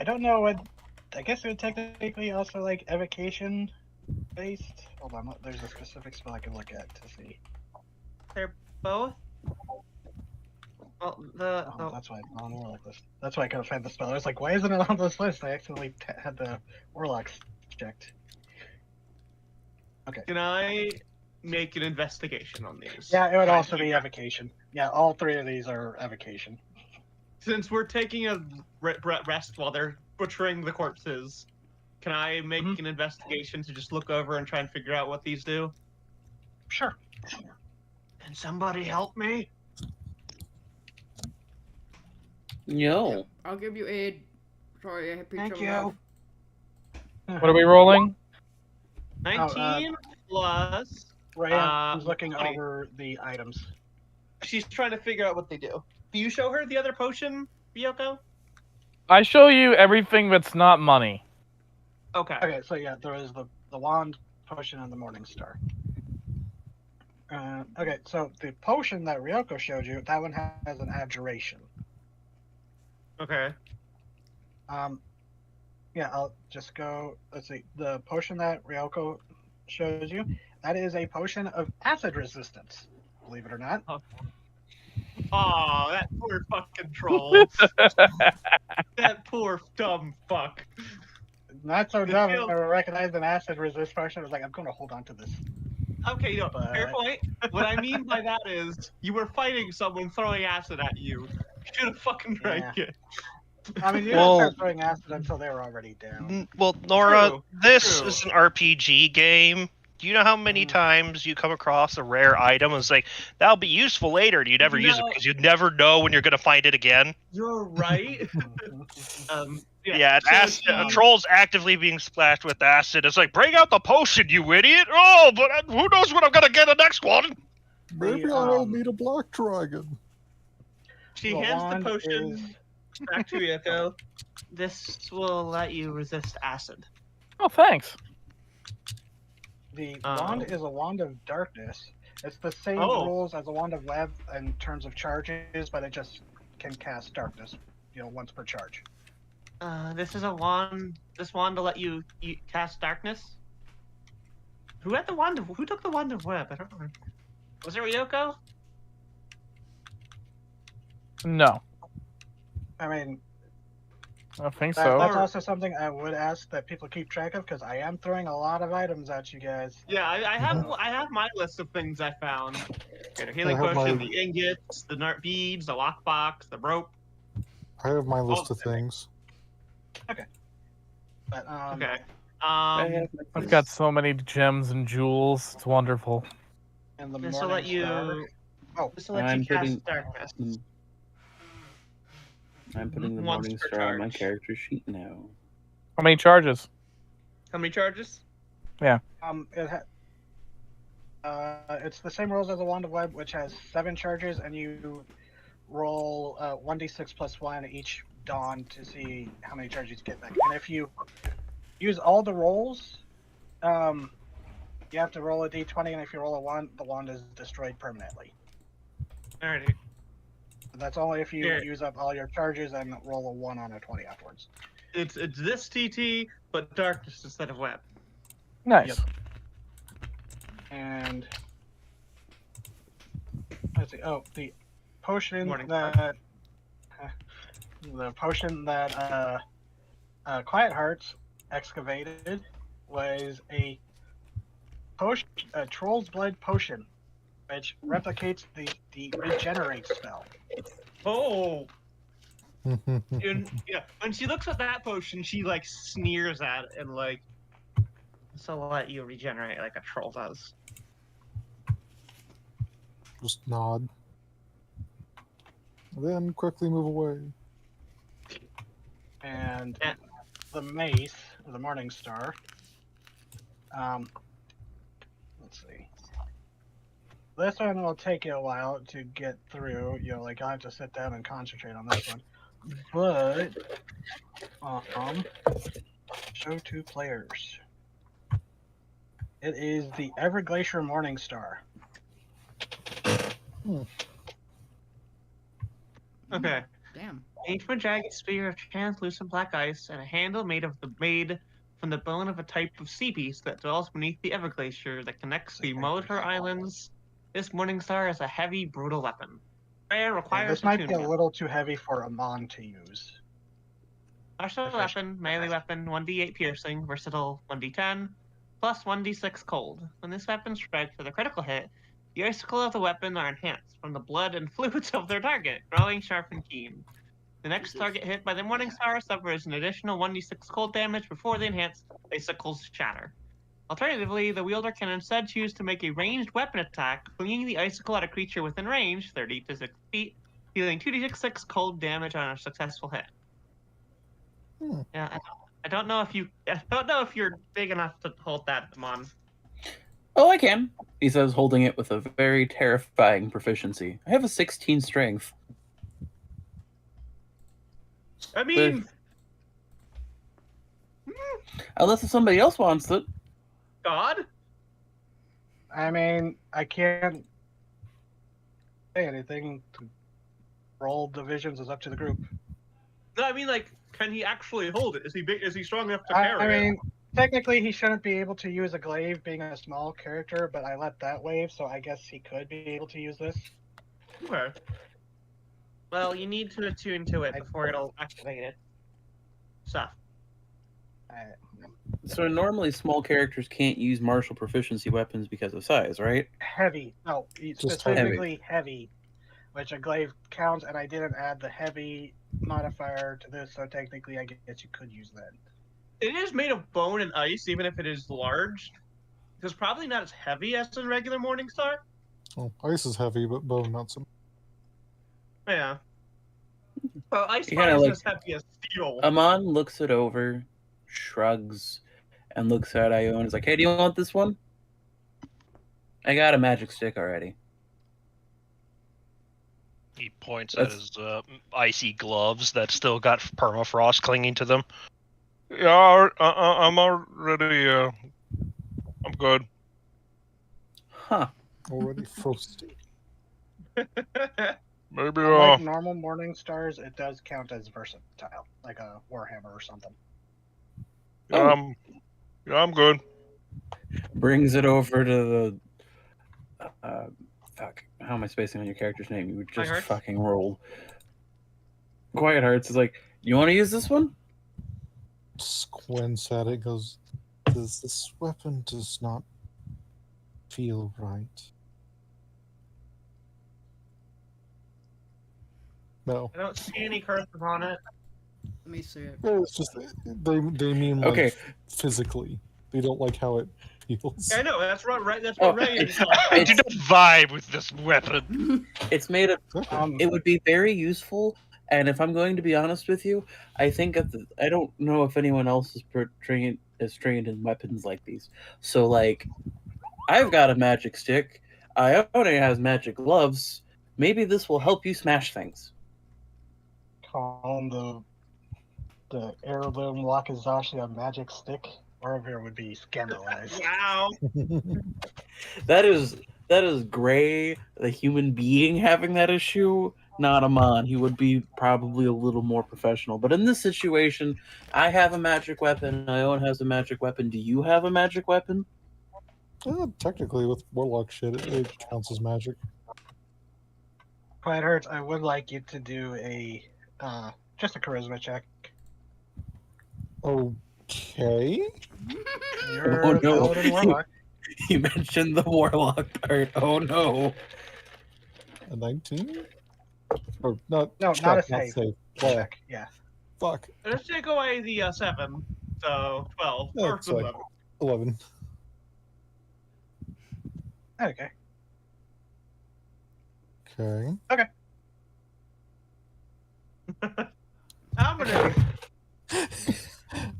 don't know what. I guess it would technically also like evocation based. Hold on, there's a specific spell I can look at to see. They're both. Well, Oh, that's why it's on Warlock list. That's why I couldn't find the spell. I was like, why isn't it on this list? I accidentally had the Warlocks checked. Okay. Can I make an investigation on these? Yeah, it would also be evocation. Yeah, all three of these are evocation. Since we're taking a rest while they're butchering the corpses, can I make an investigation to just look over and try and figure out what these do? Sure. Can somebody help me? No. I'll give you aid. Sorry, I have Thank you. What are we rolling? 19 plus. Raya is looking 20. over the items. She's trying to figure out what they do. Do you show her the other potion, Ryoko? I show you everything that's not money. Okay. Okay, so yeah, there is the wand, potion, and the Morning Star. Okay, so the potion that Ryoko showed you, that one has an abjuration. Okay. Yeah, I'll just go. Let's see. The potion that Ryoko shows you, that is a potion of acid resistance. Believe it or not. Oh, that poor fucking troll. That poor dumb fuck. Not so dumb. I recognized an acid resist potion. I was like, I'm going to hold on to this. Okay, no, fair point. What I mean by that is, you were fighting someone throwing acid at you. You should have fucking drank it. I mean, you didn't start throwing acid until they were already down. Well, Nora, True, this true. is an RPG game. Do you know how many times you come across a rare item and it's like, that'll be useful later, and you never use it because you never know when you're going to find it again? You're right. Yeah, a troll's actively being splashed with acid. It's like, bring out the potion, you idiot! Oh, but who knows when I'm going to get the next one? Maybe I'll meet a black dragon. She hands the potion back to Ryoko. This will let you resist acid. Oh, thanks. The wand is a wand of darkness. It's the same rules as a wand of web in terms of charges, but it just can cast darkness, once per charge. This is a wand. This wand will let you cast darkness. Who had the wand? Who took the wand of web? I don't remember. Was it Ryoko? No. I mean, I think so. That's also something I would ask that people keep track of, because I am throwing a lot of items at you guys. Yeah, I have my list of things I found. Okay, the healing potion, the ingots, the beads, the lockbox, the rope. I have my list of things. Okay. But, okay. I've got so many gems and jewels. It's wonderful. And the This will let you. This will let you cast darkness. I'm putting the Morning Star on my character sheet now. How many charges? How many charges? Yeah. It's the same rules as the Wand of Web, which has 7 charges, and you roll 1d6 plus 1 each dawn to see how many charges you get back. And if you use all the rolls, you have to roll a d20, and if you roll a 1, the wand is destroyed permanently. Alrighty. That's only if you Here. use up all your charges and roll a 1 on a 20 afterwards. It's this TT, but darkness instead of web. Nice. Yep. And let's see. Oh, the potion that Quiet Hearts excavated was a potion, a Troll's Blood potion, which replicates the regenerate spell. Oh. Yeah, when she looks at that potion, she like sneers at it and like, "So will let you regenerate like a troll does." Just nod. Then quickly move away. And the mace, the Morning Star. Let's see. This one will take you a while to get through. You know, like I have to sit down and concentrate on this one. But show 2 players. It is the Everglacier Morning Star. Okay. Damn. Each from a jagged spear of translucent black ice and a handle made from the bone of a type of sea beast that dwells beneath the Everglacier that connects the Molitor Islands. This Morning Star is a heavy, brutal weapon. Prayer requires This might be a attunement. little too heavy for Amon to use. Martial weapon, melee weapon, 1d8 piercing, versatile 1d10, plus 1d6 cold. When this weapon strikes with a critical hit, the icicles of the weapon are enhanced from the blood and fluids of their target, growing sharp and keen. The next target hit by the Morning Star suffers an additional 1d6 cold damage before the enhanced icicles shatter. Alternatively, the wielder can instead choose to make a ranged weapon attack, flinging the icicle at a creature within range, 30 to 6 feet, dealing 2d6 cold damage on a successful hit. Yeah, I don't know if you're big enough to hold that, Amon. Oh, I can. He says, holding it with a very terrifying proficiency. I have a 16 strength. I mean, unless if somebody else wants it. God? I mean, I can't say anything. Roll divisions is up to the group. No, I mean, like, can he actually hold it? Is he big? Is he strong enough to I carry it? mean, technically he shouldn't be able to use a glaive being a small character, but I let that wave, so I guess he could be able to use this. Okay. Well, you need to attune to it before it'll activate it. Stuff. So normally small characters can't use martial proficiency weapons because of size, right? Heavy. No, specifically heavy, which a glaive counts, and I didn't add the heavy modifier to this, so technically I guess you could use that. It is made of bone and ice, even if it is large. It's probably not as heavy as a regular Morning Star. Oh, ice is heavy, but bone not so. Yeah. Well, ice You kinda is like- as heavy as steel. Amon looks it over, shrugs, and looks at Io and is like, hey, do you want this one? I got a magic stick already. He points at his icy gloves that still got permafrost clinging to them. Yeah, I'm already. I'm good. Huh. Already frosty. Maybe. Like normal Morning Stars, it does count as versatile, like a Warhammer or something. Yeah, I'm good. Brings it over to the. Fuck. How am I spacing on your character's name? You just Hearts? fucking rolled. Quiet Hearts is like, you want to use this one? Squints at it, goes, this weapon does not feel right. No. I don't see any curses on it. Let me see it. It's just they mean like Okay. physically. They don't like how it feels. I know, that's right. That's what Ray is. I do not vibe with this weapon. It's made of. Um, It would be very useful, and if I'm going to be honest with you, I think I don't know if anyone else is trained in weapons like these. So like, I've got a magic stick. Ione has magic gloves. Maybe this will help you smash things. call him the heirloom Wakizashi a magic stick. Wherever would be scandalized. Wow. That is that is Gray, the human being, having that issue, not Amon. He would be probably a little more professional. But in this situation, I have a magic weapon. Ione has a magic weapon. Do you have a magic weapon? Technically, with warlock shit, it counts as magic. Quiet Hurts, I would like you to do a just a charisma check. Okay. You're Oh, no. Paladin Warlock. You mentioned the warlock part. Oh no. A 19? Or not? No, check, not a save. Yeah. Check. Yeah. Fuck. Let's take away the 7, so 12 or That's fine. 11. 11. Okay. Okay. I'm gonna.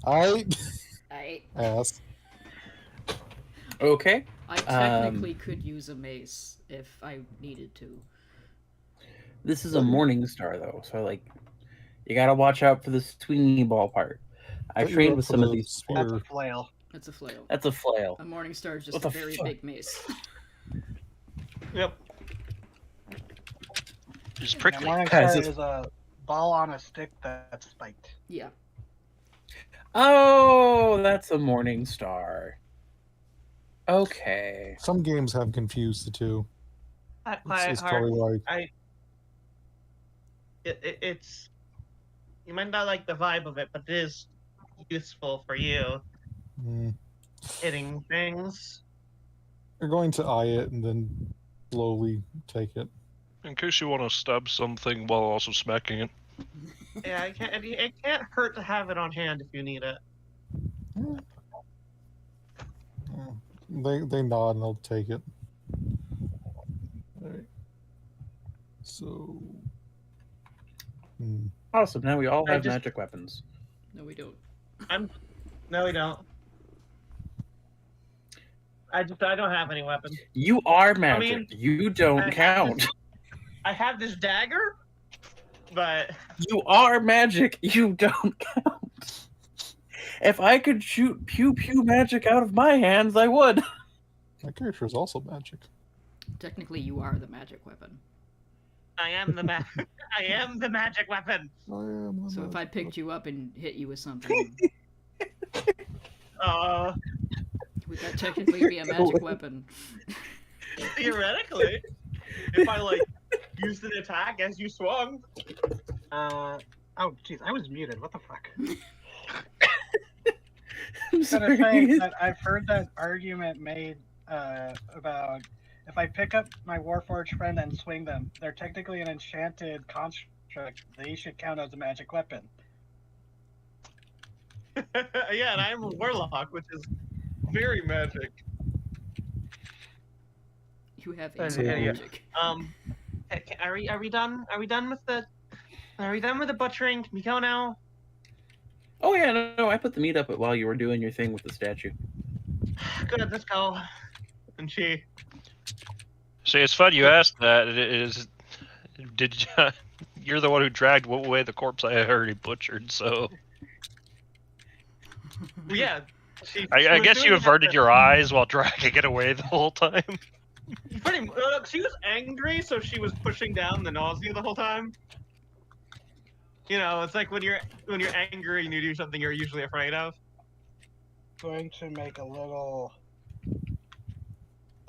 I I ass. Okay. I technically could use a mace if I needed to. This is a morning star though, so like you gotta watch out for the swingy ball part. I But you're trained up with for some of the these. spear. That's a flail. That's a flail. That's a flail. A morning star is just What a the very fuck? big mace. Yep. It's The prickly. Morning Guys, Star it's- is a ball on a stick that's spiked. Yeah. Oh, that's a morning star. Okay. Some games have confused the two. It's probably why. It's you might not like the vibe of it, but it is useful for you Mm. hitting things. You're going to eye it and then slowly take it. In case you want to stab something while also smacking it. Yeah, it can't hurt to have it on hand if you need it. They nod and they'll take it. Alright. So. Awesome. Now we all I have just- magic weapons. No, we don't. No, we don't. I don't have any weapons. You are magic. mean, you don't I have count. I have this dagger, but You are magic. You don't count. If I could shoot pew pew magic out of my hands, I would. My character is also magic. Technically, you are the magic weapon. I am the I am the magic weapon. So if I picked you up and hit you with something, would that technically be a magic weapon? Theoretically, if I like used an attack as you swung. Oh, jeez, I was muted. What the fuck? I'm I sorry. was saying that I've heard that argument made about if I pick up my Warforged friend and swing them, they're technically an enchanted construct. They should count as a magic weapon. Yeah, and I am a warlock, which is very magic. You have Yeah. magic. Are we done? Are we done with the? Are we done with the butchering? Can we go now? Oh yeah, no, I put the meat up while you were doing your thing with the statue. Good, let's go. And she. See, it's fun you asked that. Did you, you're the one who dragged away the corpse I had already butchered, so Yeah. She I was guess doing you averted that- your eyes while dragging it away the whole time. She was angry, so she was pushing down the nausea the whole time. You know, it's like when you're angry and you do something you're usually afraid of. Going to make a little.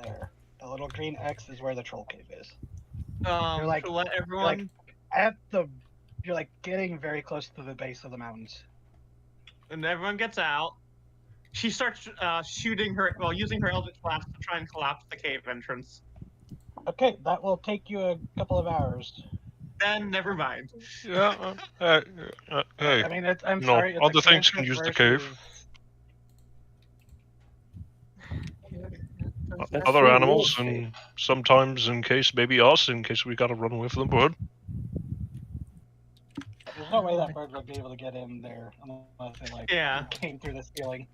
There. A little green X is where the troll cave is. You're like- to let You're everyone. you're like getting very close to the base of the mountains. And everyone gets out. She starts using her Eldritch Blast to try and collapse the cave entrance. Okay, that will take you a couple of hours. Then never mind. Yeah. Hey. I mean, I'm No, sorry. It's a other things can cantrip use the versus- cave. That's Other true, animals, we'll and sometimes in case maybe us, in case we gotta run with the bird. There's no way that bird would be able to get in there unless it like Yeah. came through the ceiling.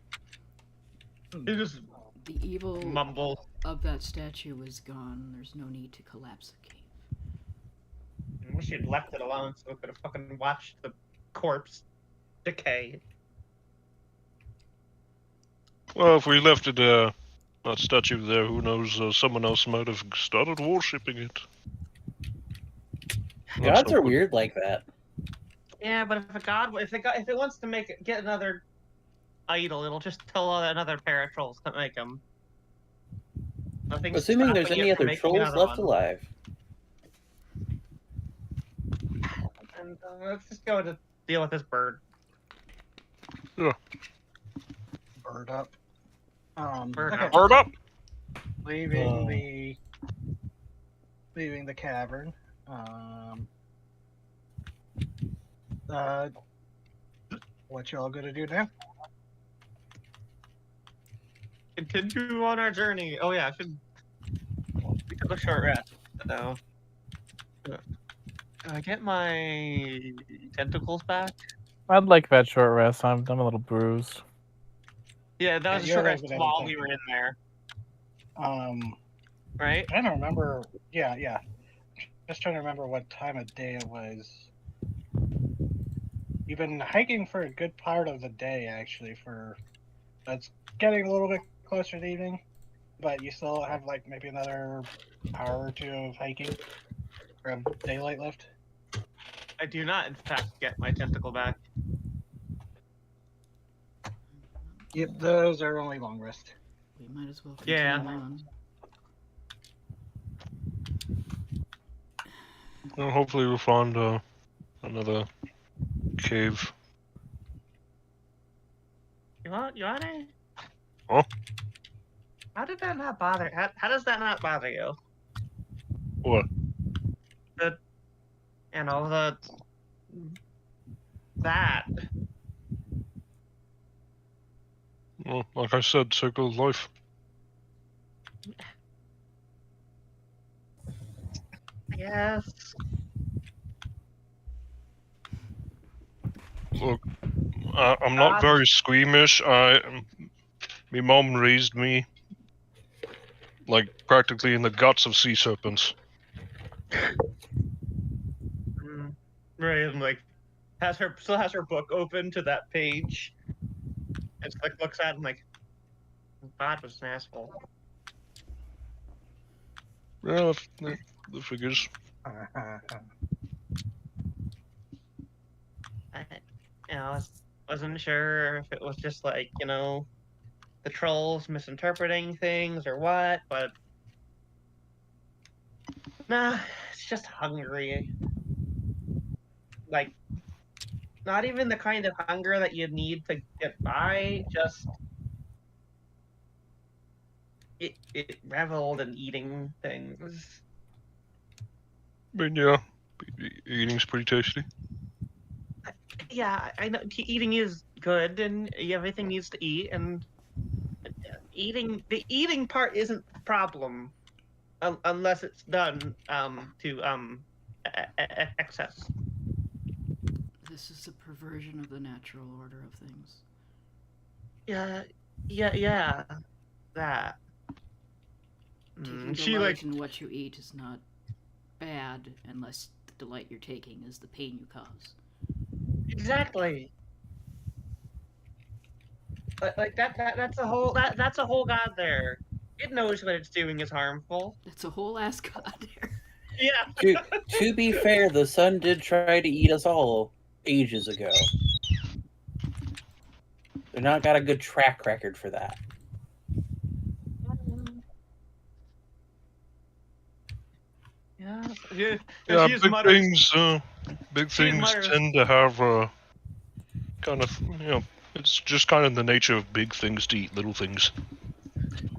You just The evil mumble. of that statue is gone. There's no need to collapse the cave. I wish you'd left it alone so we could have fucking watched the corpse decay. Well, if we left it That statue there, who knows, someone else might have started worshipping it. Gods are weird like that. Yeah, but if it wants to get another idol, it'll just tell another pair of trolls to make them. Assuming there's any other trolls left alive. And let's just go to deal with this bird. Yeah. Bird up. Bird okay. up. Bird up! Leaving the cavern. What y'all gonna do now? Continue on our journey. Oh yeah, we took a short rest. So, do I get my tentacles back? I'd like that short rest. I'm a little bruised. Yeah, that was a Yeah, short you're rest over there, while thank we were you. in there, right? I don't remember. Yeah. Just trying to remember what time of day it was. You've been hiking for a good part of the day, actually. It's getting a little bit closer to evening, but you still have like maybe another hour or two of hiking or of daylight left. I do not, in fact, get my tentacle back. Yep, those are only long rest. We might as well continue Yeah. on. Well, hopefully we'll find another cave. You want it? Huh? How did that not bother? How does that not bother you? What? That. Well, like I said, circle of life. Yes. Look, I'm not very squeamish. My mom raised me like practically in the guts of sea serpents. Right, and like still has her book open to that page. And she like looks at it and like, God was an asshole. Yeah, the figures. I wasn't sure if it was just like, the trolls misinterpreting things or what, but nah, it's just hungry. Like, not even the kind of hunger that you need to get by, just it reveled in eating things. I mean, yeah, eating's pretty tasty. Yeah, I know eating is good, and everything needs to eat, and the eating part isn't the problem, unless it's done to excess. This is a perversion of the natural order of things. Yeah, that. Taking She delight in what you eat is not bad unless the delight you're taking is the pain you cause. Exactly. Like that's a whole god there. It knows what it's doing is harmful. That's a whole ass god there. Yeah. To be fair, the sun did try to eat us all ages ago. They're not got a good track record for that. Yeah, big things tend to have kind of, it's just kind of the nature of big things to eat little things.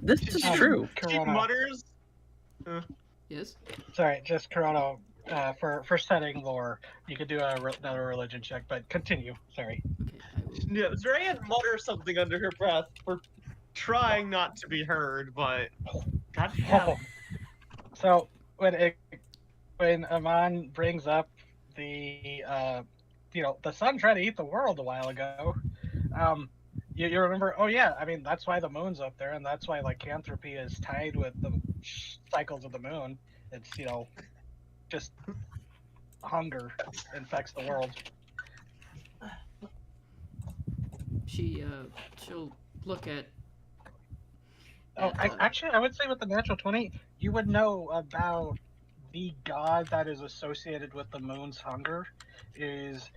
This is true. She mutters. Yes? Sorry, just Corona, for setting lore, you could do another religion check, but continue. Sorry. Okay, I will. Yeah, Zrayan mutters something under her breath for trying not to be heard, but goddamn. So when Amon brings up the the sun tried to eat the world a while ago, you remember? Oh yeah, I mean that's why the moon's up there, and that's why lycanthropy is tied with the cycles of the moon. It's just hunger infects the world. She'll look at Oh, actually, I would say with the natural 20, you would know about the god that is associated with the moon's hunger is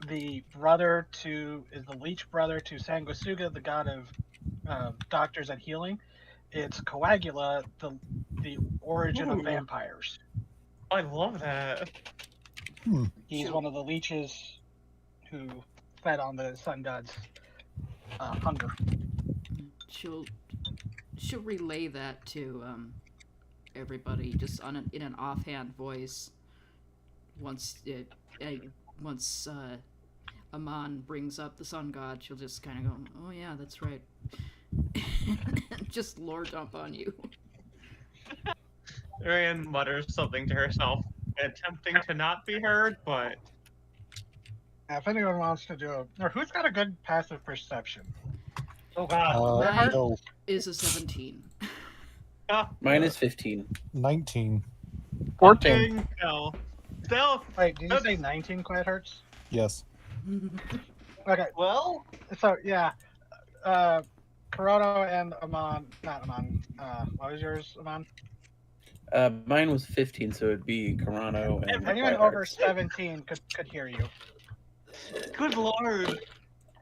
the leech brother to Sanguisuga, the god of doctors and healing. It's Coagula, the origin of Ooh. vampires. I love that. He's one of the leeches who fed on the sun god's hunger. She'll relay that to everybody just in an offhand voice. Once Amon brings up the sun god, she'll just kind of go, "Oh yeah, that's right." Just lore dump on you. Ryan mutters something to herself, attempting to not be heard, but If anyone wants to do it, or who's got a good passive perception? oh god, Mine No, is a 17. Mine is 15. 19. 14. No. Still, Wait, did you say 19, Quiet Hearts? Yes. Okay, well, so yeah, Corrado and Amon, not Amon. What was yours, Amon? Mine was 15, so it'd be Carano and Anyone Quiet over Hearts. 17 could hear you. good lord.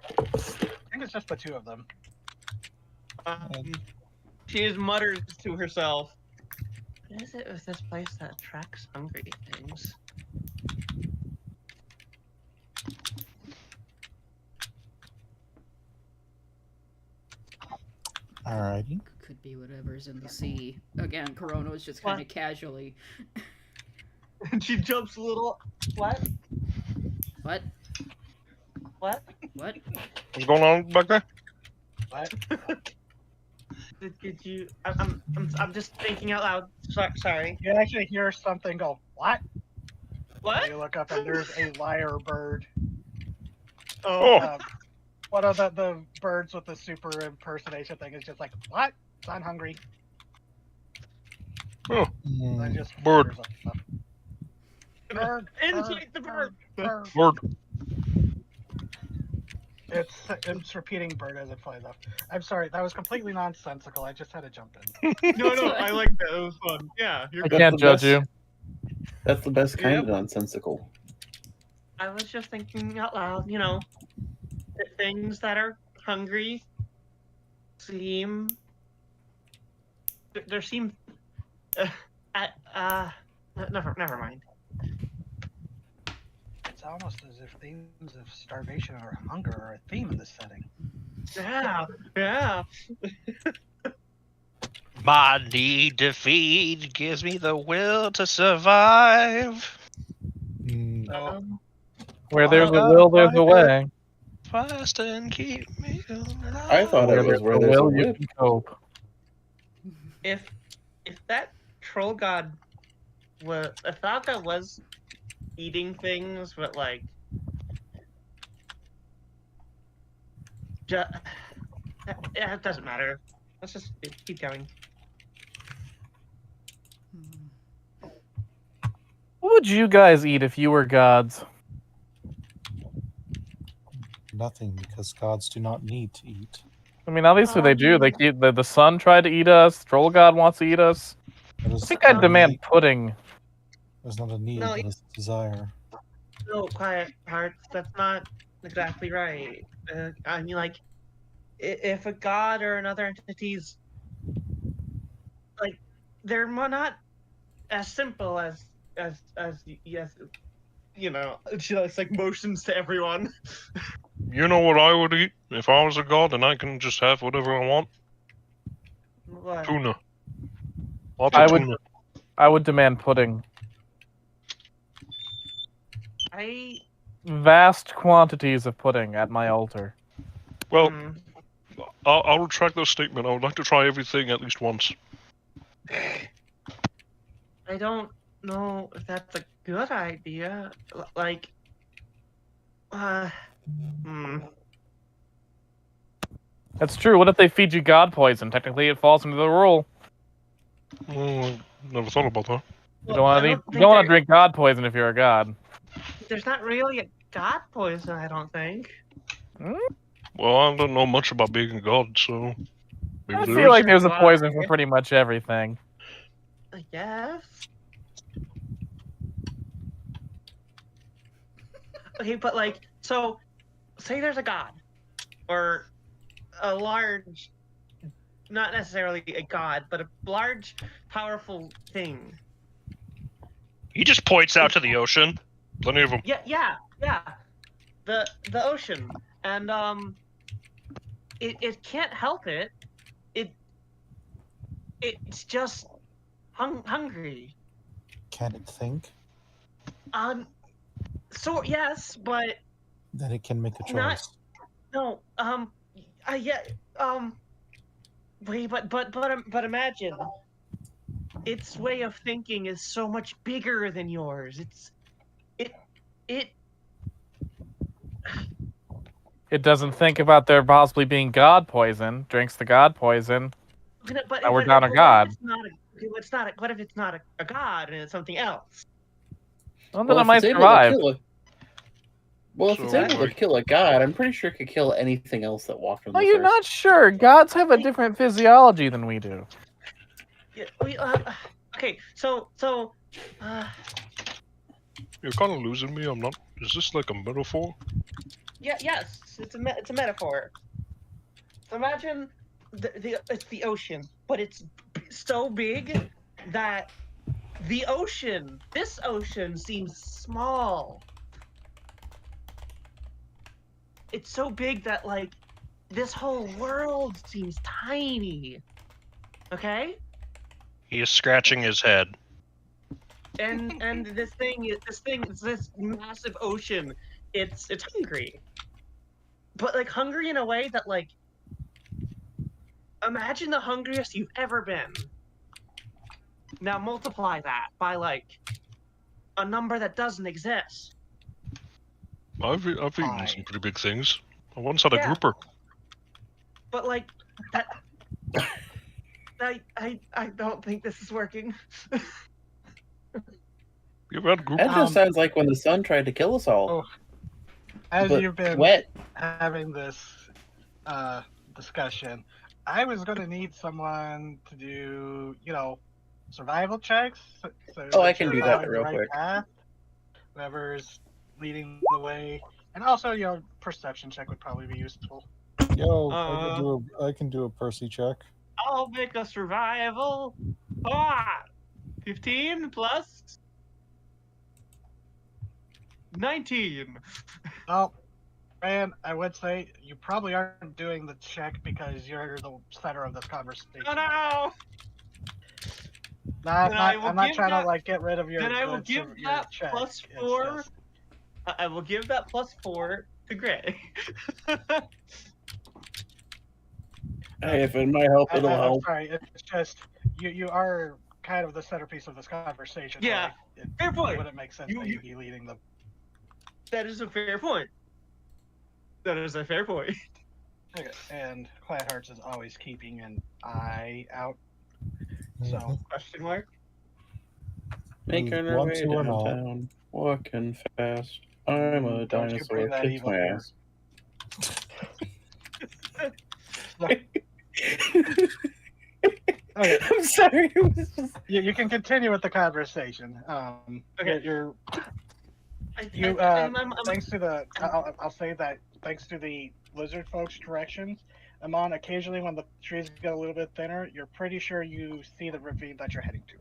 I think it's just the two of them. She mutters to herself. What is it with this place that attracts hungry things? Alrighty. Could be whatever's in the sea. Again, Corona is just kind of casually. And she jumps a little. What? What? What? What? What's going on back there? What? Did you? I'm just thinking out loud. Sorry. You actually hear something go, what? What? You look up and there's a lyre bird. Oh. One of the birds with the super impersonation thing is just like, what? I'm hungry. Oh, And just bird. flitters off. Bird. Inside the bird. Bird. Bird. It's repeating bird as it flies off. I'm sorry, that was completely nonsensical. I just had to jump in. No, I like that. It was fun. Yeah, you're I good. can't judge you. That's the best kind Yep. of nonsensical. I was just thinking out loud. You know, the things that are hungry seem. There seem. Never mind. It's almost as if themes of starvation or hunger are a theme in this setting. Yeah. My need to feed gives me the will to survive. Where there's a will, there's a way. Fast and keep me alive. I thought it was where there's a will, you whip. can cope. If that troll god was, if that guy was eating things, but yeah, it doesn't matter. Let's just keep going. What would you guys eat if you were gods? Nothing, because gods do not need to eat. I mean, obviously they do. They keep the sun tried to eat us. Troll god wants to eat us. I think I'd demand pudding. There's not a need, No, but it's a desire. No, Quiet Hearts, that's not exactly right. I mean, if a god or another entity's, they're not as simple as yes, you know, she motions to everyone. You know what I would eat if I was a god and I can just have whatever I want? What? Tuna. Lots of tuna. I would demand pudding. Vast quantities of pudding at my altar. Well, I'll retract that statement. I would like to try everything at least once. I don't know if that's a good idea. That's true. What if they feed you god poison? Technically, it falls into the rule. I never thought about that. You don't want to drink god poison if you're a god. There's not really a god poison, I don't think. Well, I don't know much about being a god, so... I feel like there's a poison for pretty much everything. I guess. Okay, but like, so, say there's a god, or a large, not necessarily a god, but a large, powerful thing. He just points out to the ocean. Plenty of them. Yeah. The ocean, and it can't help it. It's just hungry. Can it think? So yes, but Then it can make a choice. no. Wait, but imagine, its way of thinking is so much bigger than yours. It doesn't think about there possibly being god poison, drinks the god poison. But Now we're down a god. What if it's not a god and it's something else? Well, then it might survive. Well, if it's able to kill a god, I'm pretty sure it could kill anything else that walked on the Well, you're earth. not sure. Gods have a different physiology than we do. Yeah, okay, so You're kind of losing me. I'm not. Is this like a metaphor? yes, it's a metaphor. So imagine it's the ocean, but it's so big that this ocean seems small. It's so big that like this whole world seems tiny. Okay? He is scratching his head. And this massive ocean, it's hungry. But like hungry in a way that like, imagine the hungriest you've ever been. Now multiply that by like a number that doesn't exist. I've eaten some pretty big things. I once had a grouper. But like that, I don't think this is working. You've had grouper. That just sounds like when the sun tried to kill us all. As But you've been wet. having this discussion, I was going to need someone to do, survival checks. So I can do that real quick. Path, whoever's leading the way, and also, perception check would probably be useful. I can do a Percy check. I'll make a survival. 15 plus 19. Oh, man, I would say you probably aren't doing the check because you're the center of this conversation. Oh no! I'm not trying to get rid of your. Then I will give that check. plus 4. I will give that plus 4 to Gray. Hey, if it might help, it'll help. Sorry, it's just you are kind of the centerpiece of this conversation. Yeah, fair point. It wouldn't make sense that you'd be leading the. That is a fair point. Okay, and Quiet Hearts is always keeping an eye out. So, question mark? Making our way downtown, walking fast. I'm a dinosaur, kicks my ass. Okay. I'm sorry. It was just... You can continue with the conversation. Okay. Thanks to the, I'll say that thanks to the lizard folks' directions, Amon, occasionally when the trees get a little bit thinner, you're pretty sure you see the ravine that you're heading to.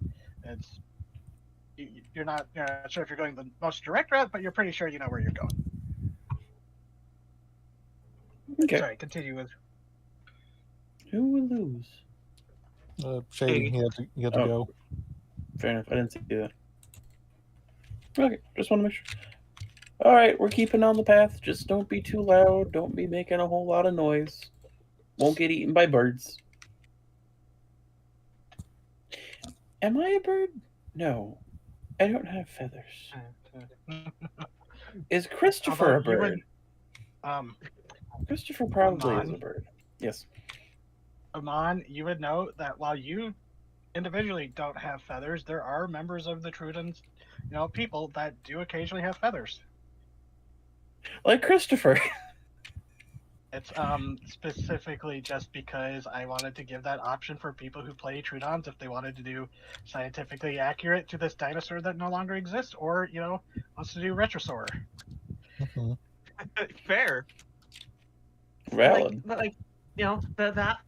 You're not sure if you're going the most direct route, but you're pretty sure you know where you're going. Okay. Sorry, continue with. Who would lose? Shady, he had to go. Fair enough. I didn't see that. Okay, just want to make sure. All right, we're keeping on the path. Just don't be too loud. Don't be making a whole lot of noise. Won't get eaten by birds. Am I a bird? No, I don't have feathers. Is Christopher a bird? Christopher probably is a bird. Yes. Amon, you would know that while you individually don't have feathers, there are members of the Trudens, people that do occasionally have feathers. Like Christopher. It's specifically just because I wanted to give that option for people who play Trudons if they wanted to do scientifically accurate to this dinosaur that no longer exists, or wants to do Retrosaur. Mhm. Fair. Valid. But that.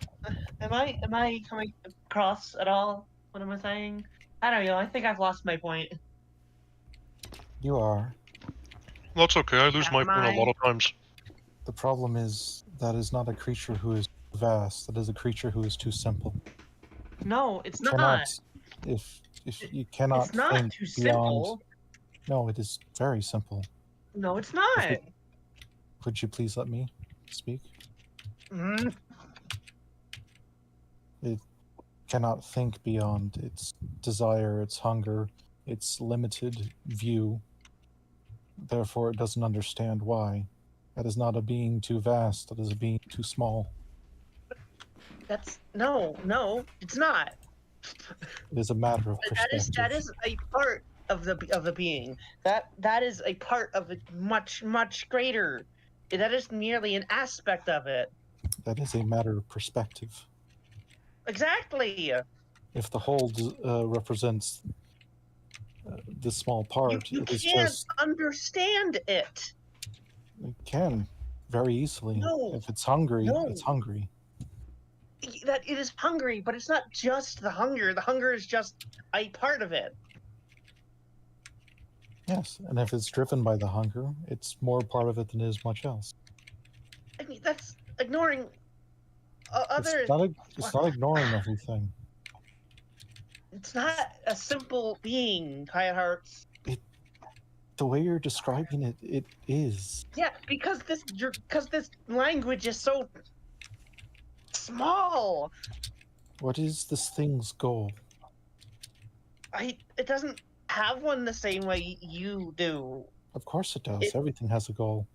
Am I coming across at all? What am I saying? I don't know. I think I've lost my point. You are. That's okay. I lose my Am point a lot of times. The problem is that is not a creature who is vast. That is a creature who is too simple. No, it's You not. cannot, if you cannot It's not think too beyond. simple. No, it is very simple. No, it's not. Could you please let me speak? Mm. It cannot think beyond its desire, its hunger, its limited view. Therefore, it doesn't understand why. That is not a being too vast. That is a being too small. That's no, it's not. It is a matter of perspective. That is a part of the being. That is a part of it much greater. That is merely an aspect of it. That is a matter of perspective. Exactly. If the whole represents the small part, You it is can't just. understand it. It can very easily. No. If it's hungry, No. it's hungry. That it is hungry, but it's not just the hunger. The hunger is just a part of it. Yes, and if it's driven by the hunger, it's more part of it than it is much else. I mean, that's ignoring other. It's not ignoring everything. It's not a simple being, Hyatt Hearts. The way you're describing it, it is. Yeah, because this language is so small. What is this thing's goal? It doesn't have one the same way you do. Of course it does. Everything has a goal.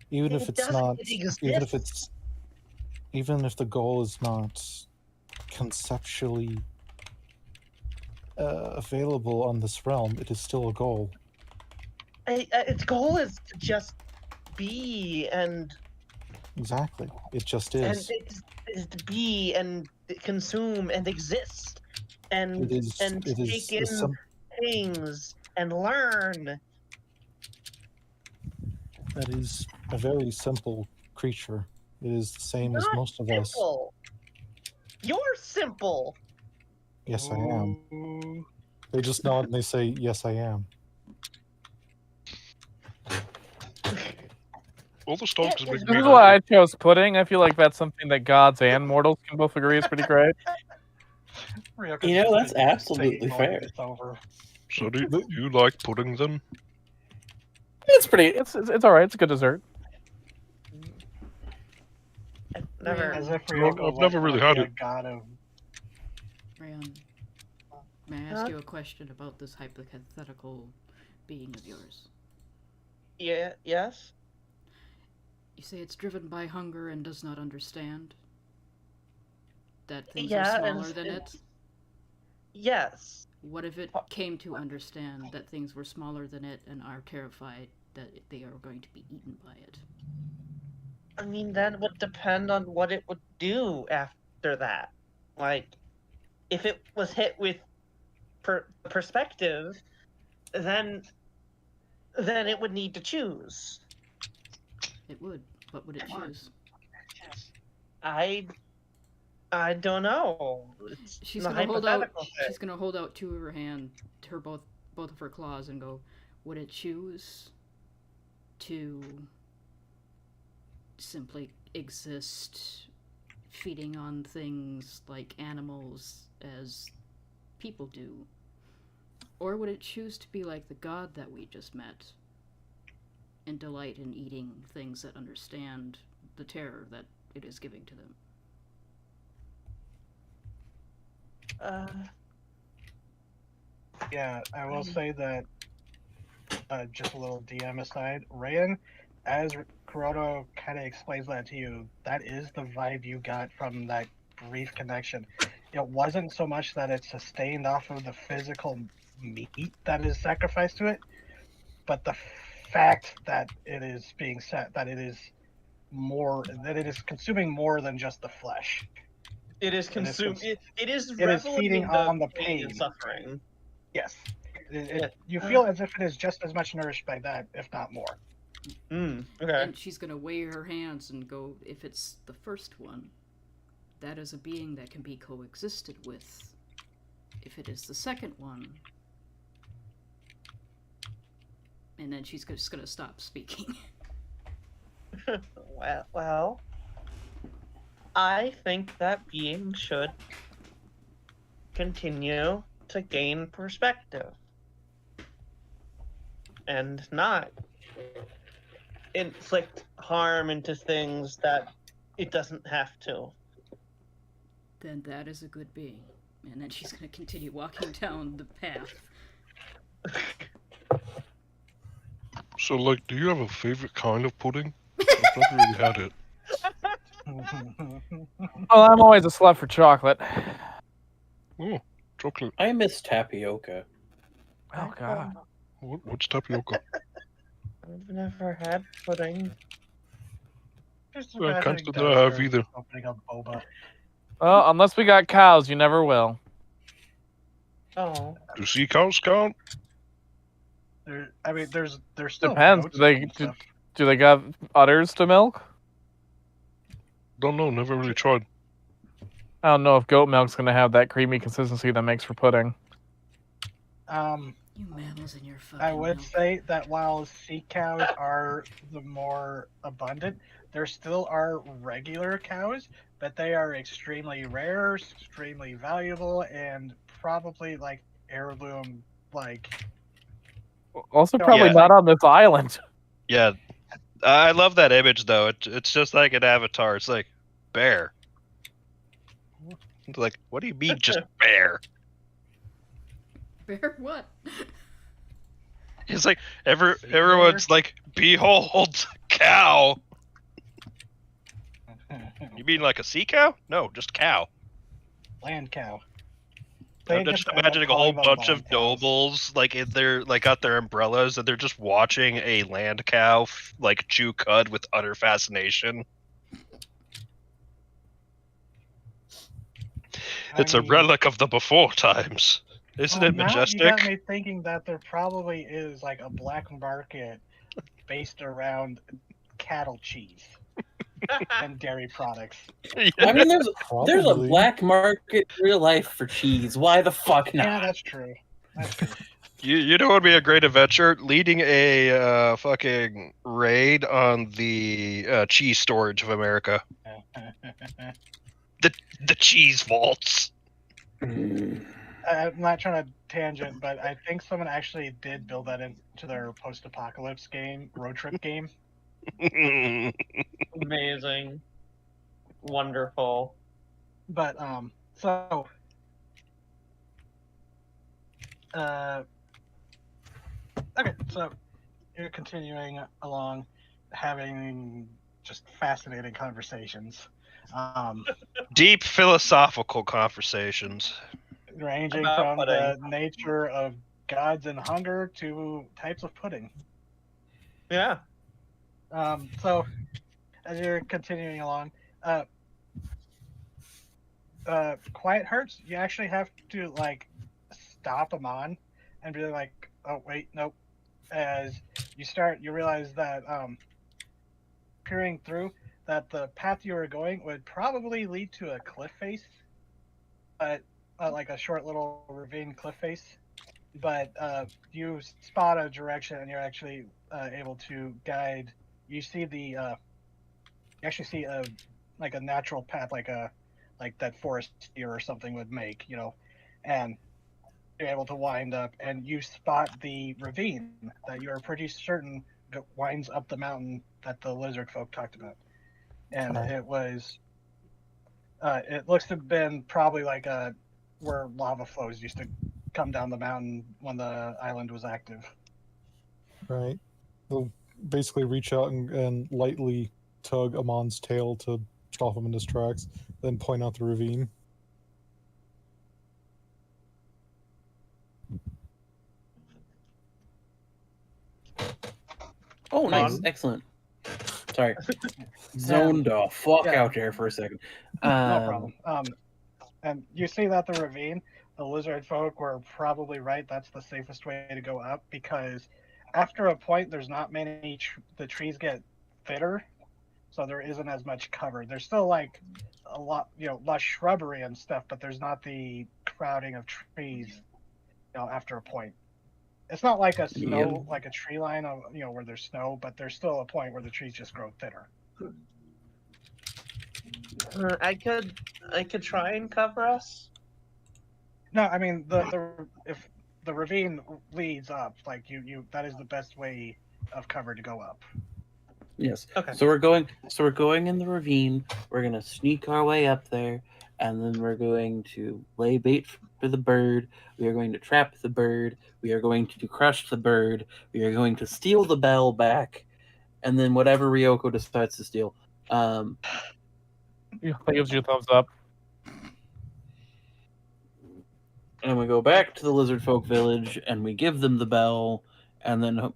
Even if it's not, even if the goal is not conceptually available on this realm, it is still a goal. Its goal is to just be and. Exactly. It just is. And it is to be and consume and exist and take in things and learn. That is a very simple creature. It is the same as most of us. You're simple. Yes, I am. They just nod and they say, "Yes, I am." All the dogs This is why I chose pudding. I feel like that's something that gods and mortals can both agree is pretty great. That's absolutely fair. So do you like pudding then? It's pretty. It's all right. It's a good dessert. I've never really had it. Rayon, may I ask you a question about this hypothetical being of yours? Yeah. Yes. You say it's driven by hunger and does not understand that things are smaller than it? Yes. What if it came to understand that things were smaller than it and are terrified that they are going to be eaten by it? I mean, that would depend on what it would do after that. Like, if it was hit with perspective, then it would need to choose. It would. What would it choose? I don't know. She's gonna hold out. She's gonna hold out two of her hand, both of her claws, and go. Would it choose to simply exist, feeding on things like animals as people do, or would it choose to be like the god that we just met? And delight in eating things that understand the terror that it is giving to them. Yeah, I will say that, just a little DM aside, Rayan, as Kuroto kind of explains that to you, that is the vibe you got from that brief connection. It wasn't so much that it's sustained off of the physical meat that is sacrificed to it, but the fact that it is being set, that it is consuming more than just the flesh. It is consumed. It is It is feeding reveling on the pain pain. and suffering. Yes. You feel as if it is just as much nourished by that, if not more. Okay. And she's gonna weigh her hands and go, if it's the first one, that is a being that can be coexisted with. If it is the second one, and then she's just gonna stop speaking. Well, I think that being should continue to gain perspective and not inflict harm into things that it doesn't have to. Then that is a good being. And then she's gonna continue walking down the path. So, like, do you have a favorite kind of pudding? I've never really had it. Well, I'm always a slut for chocolate. Oh, chocolate. I miss tapioca. Oh, God. What's tapioca? I've never had pudding. I can't say that I have either. Well, unless we got cows, you never will. Oh. Do sea cows count? There's still Depends. goats Do they got udders to milk? Don't know. Never really tried. I don't know if goat milk's gonna have that creamy consistency that makes for pudding. You mammals and your fucking I would milk. say that while sea cows are the more abundant, there still are regular cows, but they are extremely rare, extremely valuable, and probably like heirloom. Also, probably not on this island. Yeah, I love that image though. It's just like an avatar. It's like bear. It's like, what do you mean just bear? Bear what? It's like everyone's like, behold, cow. You mean like a sea cow? No, just cow. Land cow. I'm just imagining a whole bunch of nobles like in their got their umbrellas and they're just watching a land cow like chew cud with utter fascination. It's a relic of the before times. Isn't it majestic? Now you got me thinking that there probably is like a black market based around cattle cheese and dairy products. Yeah. I mean, there's a black market in real life for cheese. Why the fuck not? Yeah, that's true. You know what would be a great adventure? Leading a fucking raid on the cheese storage of America. The cheese vaults. I'm not trying to tangent, but I think someone actually did build that into their post-apocalypse game, road trip game. Amazing. Wonderful. But okay, so you're continuing along, having just fascinating conversations. Deep philosophical conversations. Ranging About from pudding. the nature of gods and hunger to types of pudding. Yeah. So, as you're continuing along, quiet hurts. You actually have to stop them on, and be like, "Oh wait, nope." As you realize that peering through that the path you were going would probably lead to a cliff face, but like a short little ravine cliff face. But you spot a direction, and you're actually able to guide. You see you actually see a natural path, like that forest deer or something would make, and you're able to wind up, and you spot the ravine that you're pretty certain winds up the mountain that the lizard folk talked about. And it looks to have been probably where lava flows used to come down the mountain when the island was active. Right. They'll basically reach out and lightly tug Amon's tail to stop him in his tracks, then point out the ravine. Oh, nice. Excellent. Sorry. Zoned off. Fuck Yeah. out there for a second. No problem. And you see that the ravine, the lizard folk were probably right. That's the safest way to go up because after a point, there's not many. The trees get thinner, so there isn't as much cover. There's still like a lot, less shrubbery and stuff, but there's not the crowding of trees, after a point. It's not like a snow, like a tree line, where there's snow, but there's still a point where the trees just grow thinner. I could try and cover us. No, I mean if the ravine leads up, like that is the best way of cover to go up. Yes. Okay. So we're going in the ravine. We're gonna sneak our way up there, and then we're going to lay bait for the bird. We are going to trap the bird. We are going to crush the bird. We are going to steal the bell back, and then whatever Ryoko decides to steal. He gives you a thumbs up. And we go back to the lizard folk village, and we give them the bell, and then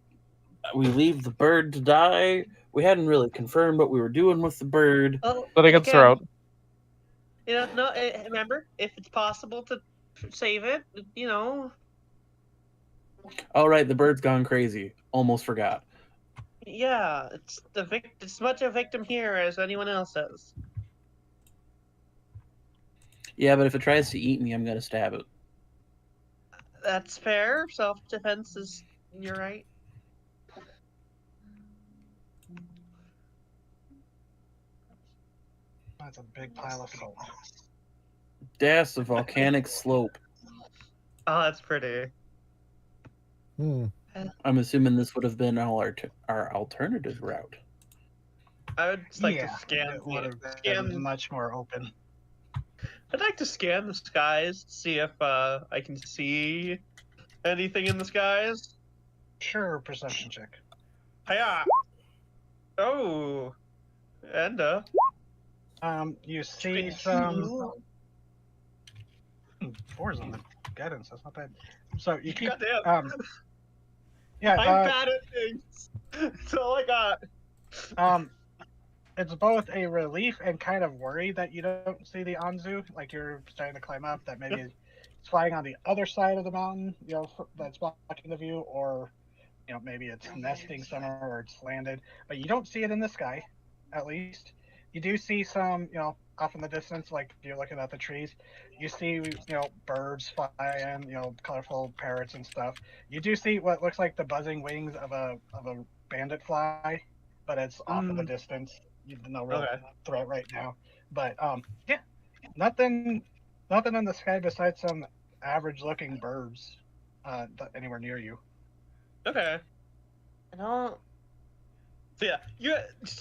we leave the bird to die. We hadn't really confirmed what we were doing with the bird. Oh, But it gets again, thrown. Remember, if it's possible to save it, All right, the bird's gone crazy. Almost forgot. Yeah, it's as much a victim here as anyone else is. Yeah, but if it tries to eat me, I'm gonna stab it. That's fair. Self-defense is. You're right. That's a big pile of salt. That's a volcanic slope. Oh, that's pretty. I'm assuming this would have been our alternative route. I would just like Yeah, to scan. it would have been much more open. I'd like to scan the skies, see if I can see anything in the skies. Sure, perception check. Hiya! Oh, and You see some 4s on the guidance. That's not bad. So you keep Goddamn. yeah. I'm bad at things. That's all I got. It's both a relief and kind of worry that you don't see the Anzu. Like you're starting to climb up, that maybe it's flying on the other side of the mountain. That's blocking the view, or maybe it's nesting somewhere or it's landed. But you don't see it in the sky, at least. You do see some, off in the distance, like you're looking at the trees. You see, birds flying, colorful parrots and stuff. You do see what looks like the buzzing wings of a bandit fly, but it's off in the distance. No real threat right now. But yeah, nothing in the sky besides some average-looking birds anywhere near you. Okay. So yeah,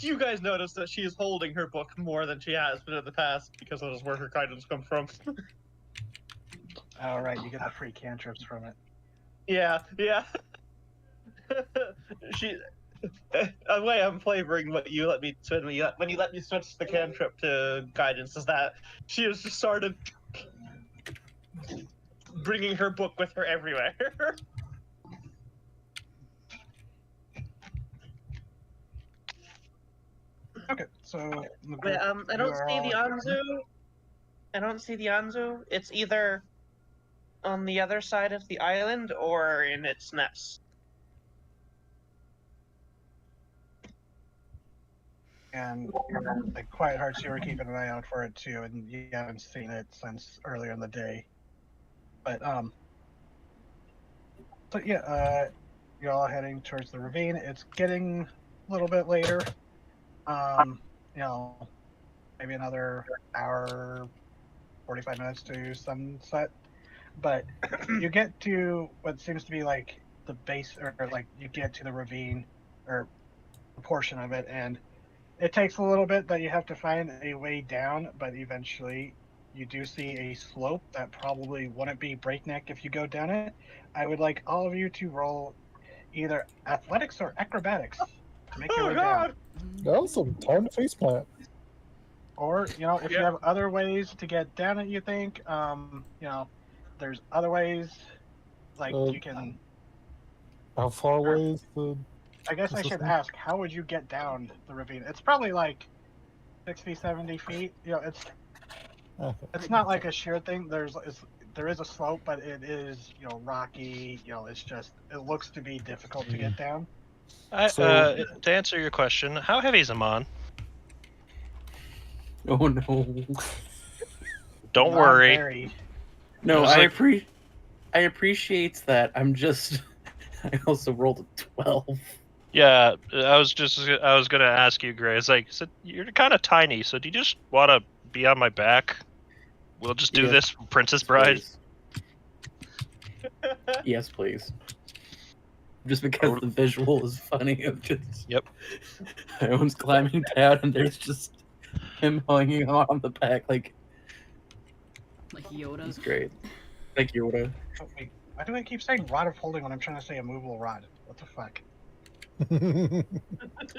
you guys notice that she is holding her book more than she has been in the past because that is where her guidance comes from. All right, you get the free cantrips from it. Yeah. The way I'm flavoring what you let me when you let me switch the cantrip to guidance is that she has just started bringing her book with her everywhere. Okay, so I don't see the Anzu. I don't see the Anzu. It's either on the other side of the island or in its nest. And like Quiet Hearts, you were keeping an eye out for it too, and you haven't seen it since earlier in the day. But yeah, you're all heading towards the ravine. It's getting a little bit later. Maybe another hour, 45 minutes to sunset. But you get to what seems to be like the base, or like you get to the ravine, or a portion of it, and it takes a little bit that you have to find a way down, but eventually you do see a slope that probably wouldn't be breakneck if you go down it. I would like all of you to roll either athletics or acrobatics to make your way down. That was some time to faceplant. Or, if you have other ways to get down it, you think, there's other ways, like you can... How far away is the I guess I should ask, how would you get down the ravine? It's probably like 60, 70 feet. You know, it's not like a sheer thing. There is a slope, but it is, you know, rocky. You know, it's just, it looks to be difficult to get down. To answer your question, how heavy is Amon? Oh no. Don't Not worry. very. No, I was like- I appreciate that. I'm just I also rolled a 12. Yeah, I was gonna ask you, Gray. It's like, so you're kind of tiny, so do you just want to be on my back? We'll just do Yes, this, Princess Bride. Please. Yes, please. Just because the visual is funny of just Yep. everyone's climbing down and there's just him hanging on the back like Yoda. he's great. Like Yoda. Oh, wait, why do I keep saying rod of holding when I'm trying to say immovable rod? What the fuck?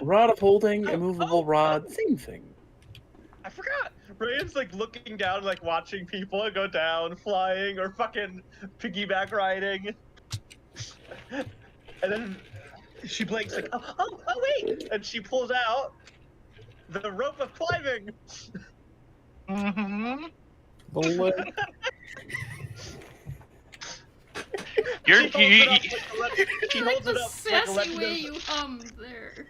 Rod of holding, immovable rod, same thing. I forgot. Ryan's like looking down, like watching people go down, flying, or fucking piggyback riding. And then she blinks like, oh wait! And she pulls out the rope of climbing. Mm-hmm. She holds it The up sassy way you hummed there.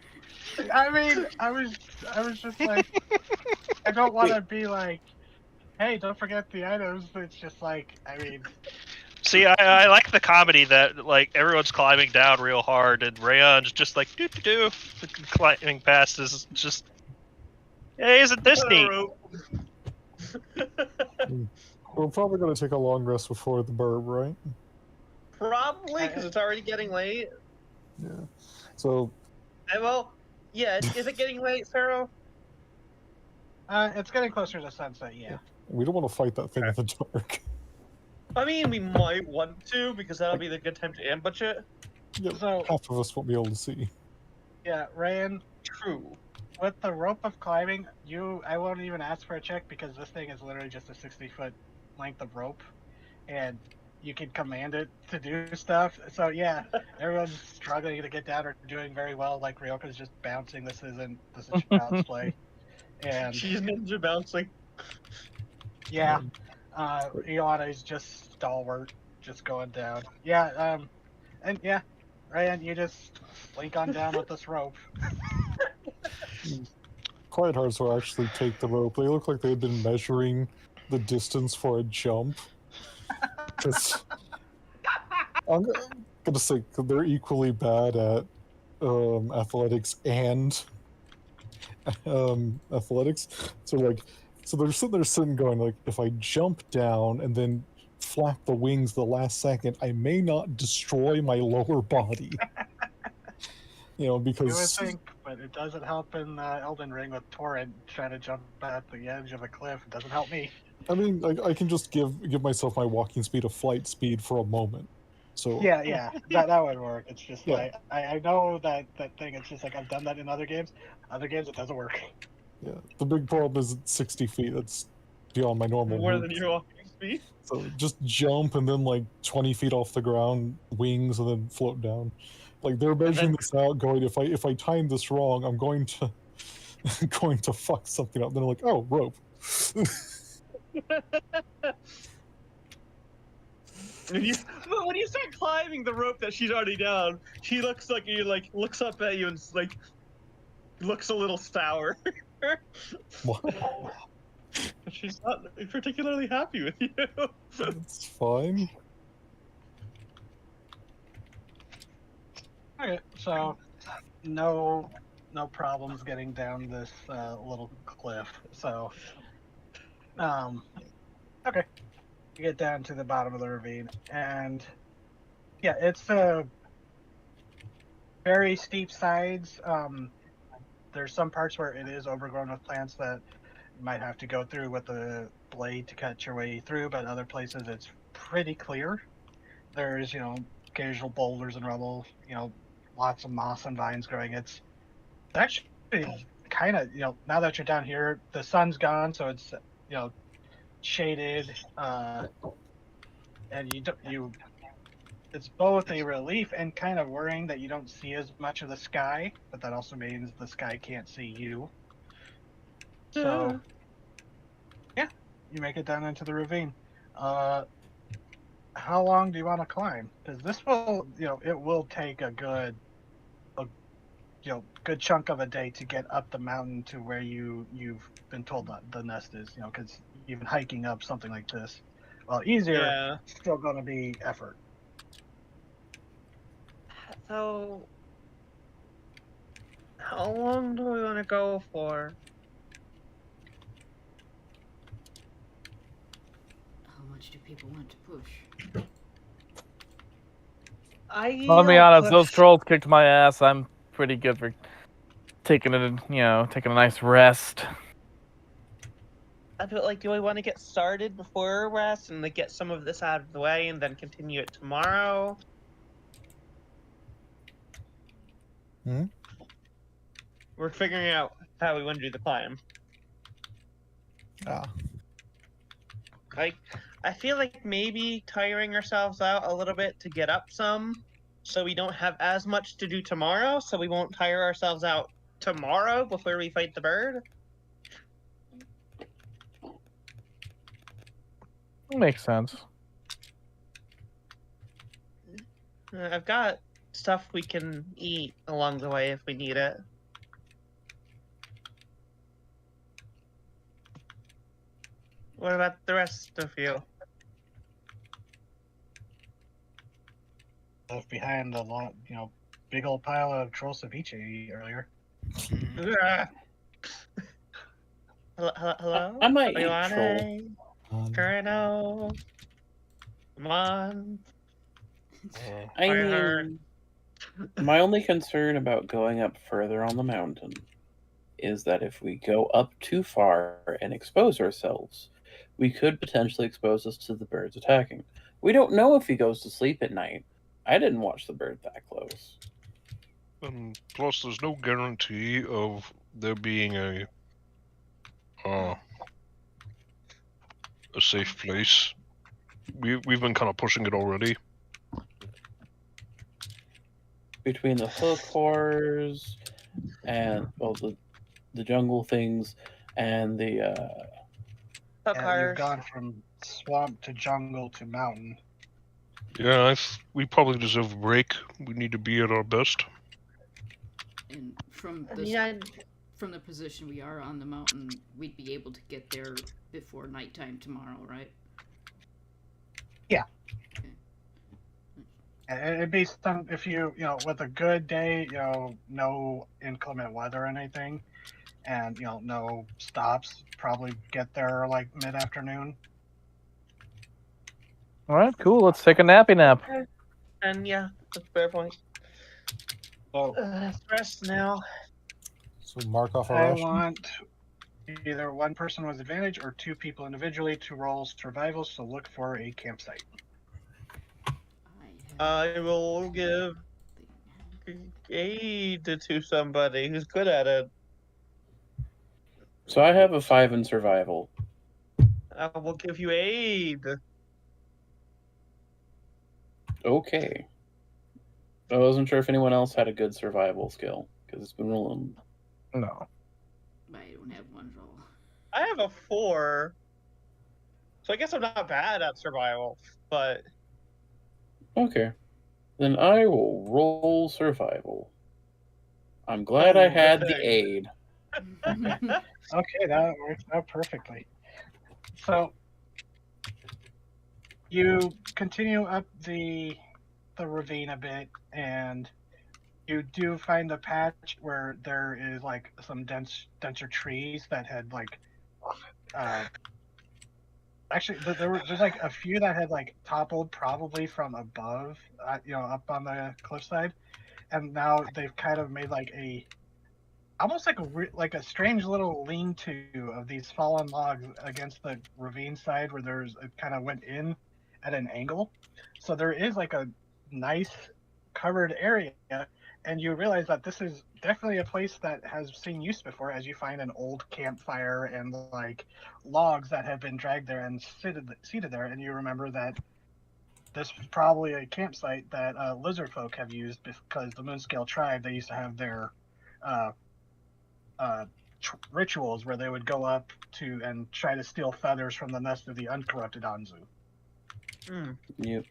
I mean, I was just like, I don't want to be like, hey, don't forget the items. It's just like, I mean. See, I like the comedy that like everyone's climbing down real hard, and Rayon's just like doo doo doo, climbing past is just. Hey, isn't this neat? We're probably going to take a long rest before the burb, right? Probably, because it's already getting late. Yeah. So. Well, yeah. Is it getting late, Pharaoh? It's getting closer to sunset. Yeah. We don't want to fight that thing in the dark. I mean, we might want to, because that'll be the good time to ambush it. Yeah, So half of us won't be able to see. yeah, Ryan. True. With the rope of climbing, I won't even ask for a check because this thing is literally just a 60-foot length of rope, and you can command it to do stuff. So yeah, everyone's struggling to get down or doing very well. Like Ryoka's just bouncing. This is child's play, and She's ninja bouncing. yeah, Iana's just stalwart, just going down. Yeah, and yeah, Ryan, you just blink on down with this rope. Quiet Hearts will actually take the rope. They look like they've been measuring the distance for a jump. Because I'm gonna say they're equally bad at athletics and athletics. So they're sitting going like, if I jump down and then flap the wings the last second, I may not destroy my lower body. You know, because You would think, but it doesn't help in Elden Ring with Torrent trying to jump at the edge of a cliff. It doesn't help me. I mean, I can just give myself my walking speed a flight speed for a moment. So Yeah, that would work. It's just Yeah. like I know that thing. It's just like I've done that in other games. Other games it doesn't work. yeah, the big problem is it's 60 feet. That's beyond my normal. More route. than your walking speed. So just jump and then like 20 feet off the ground, wings, and then float down. Like they're measuring this out, going if I time this wrong, I'm going to going to fuck something up. Then I'm like, oh, rope. When you start climbing the rope that she's already down, she looks up at you and like looks a little sour. What? She's not particularly happy with you. It's fine. Okay, so no problems getting down this little cliff. So, okay, you get down to the bottom of the ravine, and yeah, it's very steep sides. There's some parts where it is overgrown with plants that you might have to go through with a blade to cut your way through, but other places it's pretty clear. There's, occasional boulders and rubble, lots of moss and vines growing. It's actually kind of, now that you're down here, the sun's gone, so it's, shaded, and it's both a relief and kind of worrying that you don't see as much of the sky, but that also means the sky can't see you. So, yeah, you make it down into the ravine. How long do you want to climb? Because this will, it will take a good good chunk of a day to get up the mountain to where you've been told that the nest is, because even hiking up something like this, well, easier, Yeah. still going to be effort. So, how long do we want to go for? How much do people want to push? I'll be honest, those trolls kicked my ass. I'm pretty good for taking taking a nice rest. I feel like, do we want to get started before rest and like get some of this out of the way and then continue it tomorrow? Hmm? We're figuring out how we want to do the climb. Ah. Like, I feel like maybe tiring ourselves out a little bit to get up some, so we don't have as much to do tomorrow, so we won't tire ourselves out tomorrow before we fight the bird. Makes sense. I've got stuff we can eat along the way if we need it. What about the rest of you? Left behind a lot, big old pile of troll ceviche earlier. Hello? I might Are you eat on troll. it? Colonel? Come on. I I heard. mean, my only concern about going up further on the mountain is that if we go up too far and expose ourselves, we could potentially expose us to the birds attacking. We don't know if he goes to sleep at night. I didn't watch the bird that close. Plus, there's no guarantee of there being a safe place. We've been kind of pushing it already. Between the hook horrors and the jungle things and the You've gone from swamp to jungle to mountain. Yeah, we probably deserve a break. We need to be at our best. And from the position we are on the mountain, we'd be able to get there before nighttime tomorrow, right? Yeah. Okay. It'd be if you with a good day, no inclement weather or anything, and no stops, probably get there like mid-afternoon. All right, cool. Let's take a nappy nap. And yeah, that's a fair point. So let's rest now. So mark off our I ration. want either one person with advantage or two people individually to roll survival. So look for a campsite. I will give aid to somebody who's good at it. So I have a 5 in survival. I will give you aid. Okay. I wasn't sure if anyone else had a good survival skill, because it's been rolling. No. I don't have one at all. I have a 4. So I guess I'm not bad at survival, but... Okay. Then I will roll survival. I'm glad I had the aid. Okay, that works out perfectly. So you continue up the ravine a bit, and you do find a patch where there is like some denser trees that had like actually there's like a few that had like toppled probably from above, up on the cliffside, and now they've kind of made like almost like a strange little lean-to of these fallen logs against the ravine side where it kind of went in at an angle. So there is like a nice covered area, and you realize that this is definitely a place that has seen use before, as you find an old campfire and like logs that have been dragged there and seated there, and you remember that this was probably a campsite that lizard folk have used because the Moonscale tribe, they used to have their uh, rituals where they would go up to and try to steal feathers from the nest of the uncorrupted Anzu. Yep.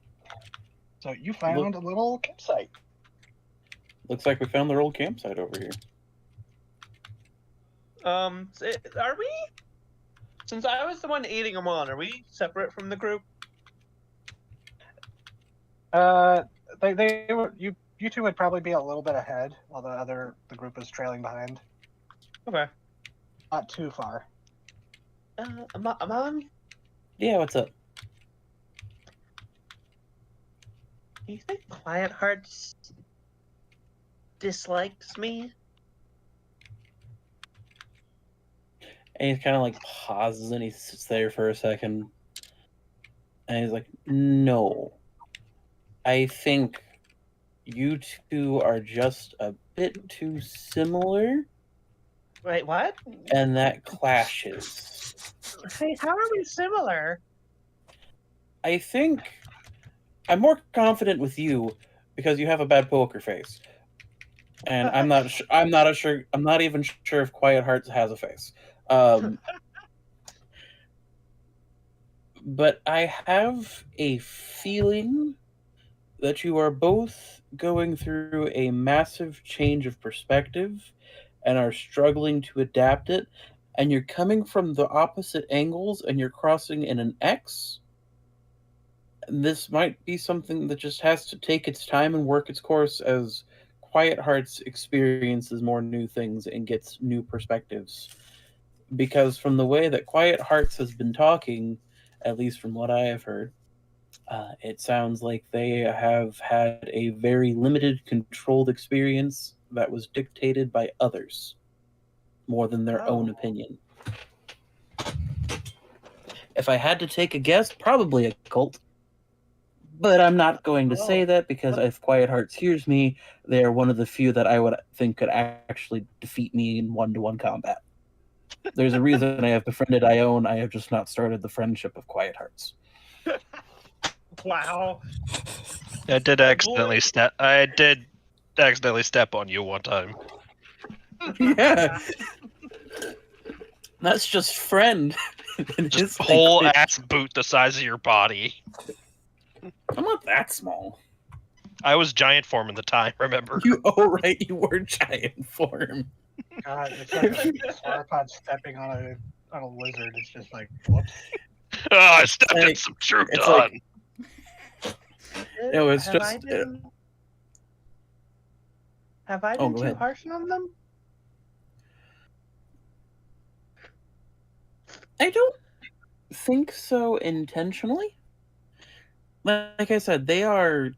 So you found a little campsite. Looks like we found their old campsite over here. Are we? Since I was the one eating them on, are we separate from the group? They were you two would probably be a little bit ahead, while the group is trailing behind. Okay. Not too far. Amon? Yeah, what's up? Do you think Quiet Hearts dislikes me? And he kind of like pauses and he sits there for a second. And he's like, no. I think you two are just a bit too similar. Wait, what? And that clashes. Hey, how are we similar? I think I'm more confident with you because you have a bad poker face. And I'm not even sure if Quiet Hearts has a face. But I have a feeling that you are both going through a massive change of perspective and are struggling to adapt it, and you're coming from the opposite angles and you're crossing in an X. This might be something that just has to take its time and work its course as Quiet Hearts experiences more new things and gets new perspectives. Because from the way that Quiet Hearts has been talking, at least from what I have heard, it sounds like they have had a very limited, controlled experience that was dictated by others more than their own opinion. If I had to take a guess, probably a cult. But I'm not going to say that because if Quiet Hearts hears me, they are one of the few that I would think could actually defeat me in one-to-one combat. There's a reason I have befriended Ione. I have just not started the friendship of Quiet Hearts. Wow. I did accidentally step on you one time. Yeah. That's just friend. Just whole ass boot the size of your body. I'm not that small. I was giant form at the time, remember? You right, you were giant form. God, it's like a sauropod stepping on a lizard. It's just like, whoops. Oh, I stepped in some true done. No, it's have just. Have I been too harsh on them? I don't think so intentionally. Like I said, they are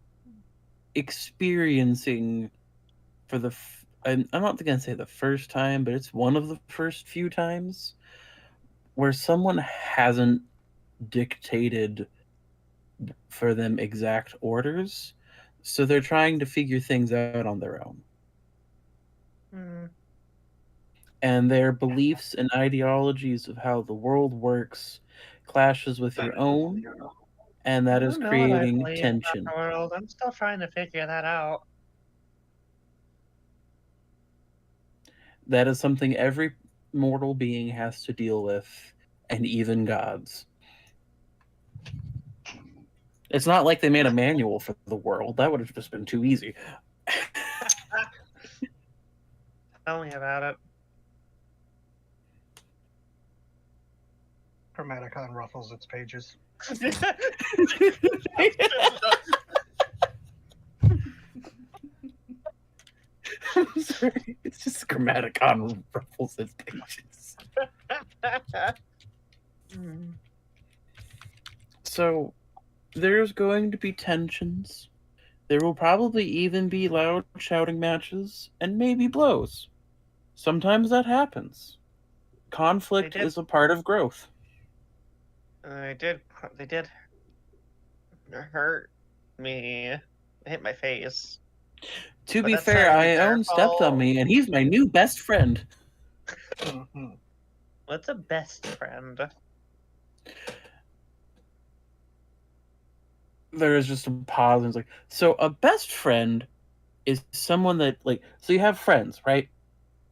experiencing for the. I'm not going to say the first time, but it's one of the first few times where someone hasn't dictated for them exact orders, so they're trying to figure things out on their own. And their beliefs and ideologies of how the world works clashes with your own, and that is creating tension. World. I'm still trying to figure that out. That is something every mortal being has to deal with, and even gods. It's not like they made a manual for the world. That would have just been too easy. Tell me about it. Chromaticon ruffles its pages. I'm sorry. It's just Chromaticon ruffles its pages. So, there's going to be tensions. There will probably even be loud shouting matches and maybe blows. Sometimes that happens. Conflict is a part of growth. They did hurt me. Hit my face. To be fair, Ione stepped on me, and he's my new best friend. What's a best friend? there is just a pause, and it's like, so a best friend is someone that, like, so you have friends, right?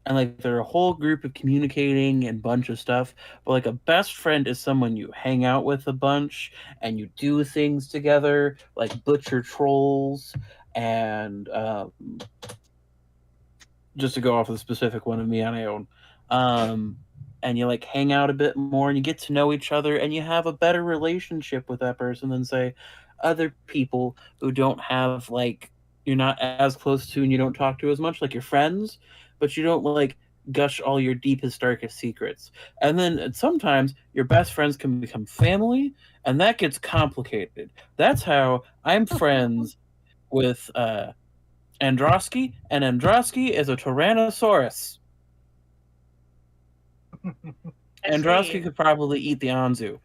And like they're a whole group of communicating and bunch of stuff, but like a best friend is someone you hang out with a bunch and you do things together, like butcher trolls and just to go off of the specific one of me on my own. And you like hang out a bit more and you get to know each other and you have a better relationship with that person than say other people who don't have, like, you're not as close to and you don't talk to as much, like your friends, but you don't like gush all your deepest darkest secrets. And then sometimes your best friends can become family, and that gets complicated. That's how I'm friends with Androsky, and Androsky is a Tyrannosaurus. Androsky could probably eat the Anzu.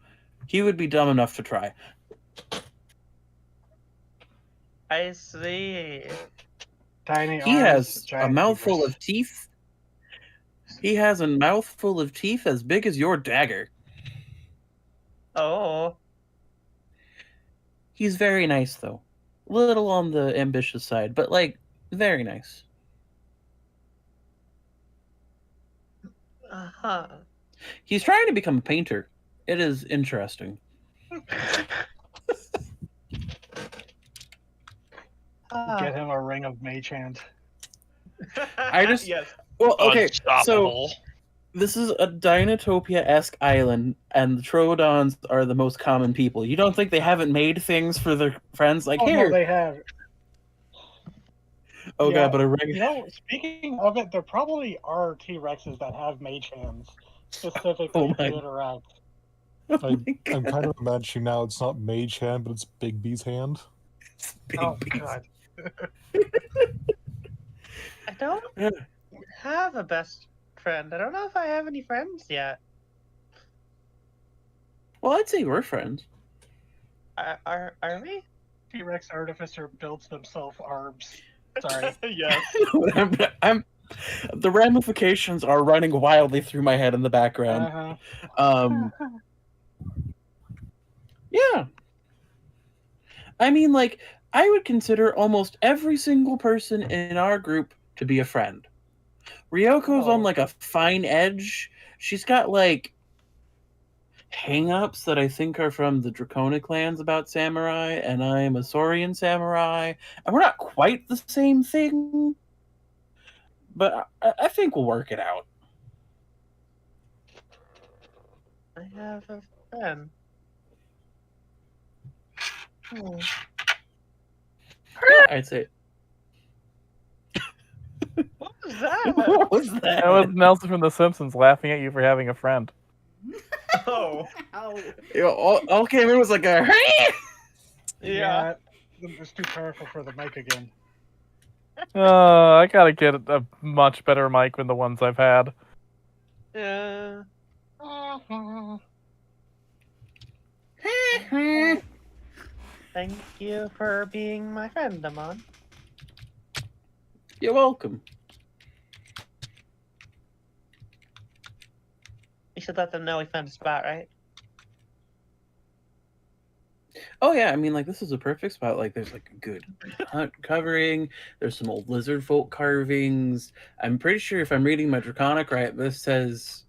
He would be dumb enough to try. I see. Tiny He arms, has a giant mouthful fingers. of teeth. He has a mouthful of teeth as big as your dagger. Oh. He's very nice, though. Little on the ambitious side, but, like, very nice. Uh-huh. He's trying to become a painter. It is interesting. Get him a ring of mage hand. I just- yes. Well, okay, so Unstoppable. this is a Dinotopia-esque island, and the Troodons are the most common people. You don't think they haven't made things for their friends? Like, Oh here. no, they have. Oh, Yeah, God, but a ring. You know, speaking of it, there probably are T-Rexes that have mage hands specifically Oh my- to interact. Oh I'm my God. kind of imagining now it's not Mage hand, but it's Big B's hand. Big Oh beast. god. I don't have a best friend. I don't know if I have any friends yet. Well, I'd say we're friends. Are we? T-Rex artificer builds themselves arms. Sorry. Yes. The ramifications are running wildly through my head in the background. Uh-huh. Yeah. I mean, like, I would consider almost every single person in our group to be a friend. Ryoko's on, like, a fine edge. She's got, like, hang-ups that I think are from the Draconic lands about samurai, and I'm a Saurian samurai, and we're not quite the same thing, but I think we'll work it out. I have a friend. Hmm. Yeah, I'd say. What was that? What was that? That was Nelson from The Simpsons laughing at you for having a friend. Oh. Ow. All came in was like a. Yeah. It's too powerful for the mic again. I gotta get a much better mic than the ones I've had. Yeah. Thank you for being my friend, Amon. You're welcome. You should let them know we found a spot, right? Oh yeah, I mean, like, this is a perfect spot. Like, there's like a good hunt covering. There's some old lizard folk carvings. I'm pretty sure if I'm reading my Draconic right, this says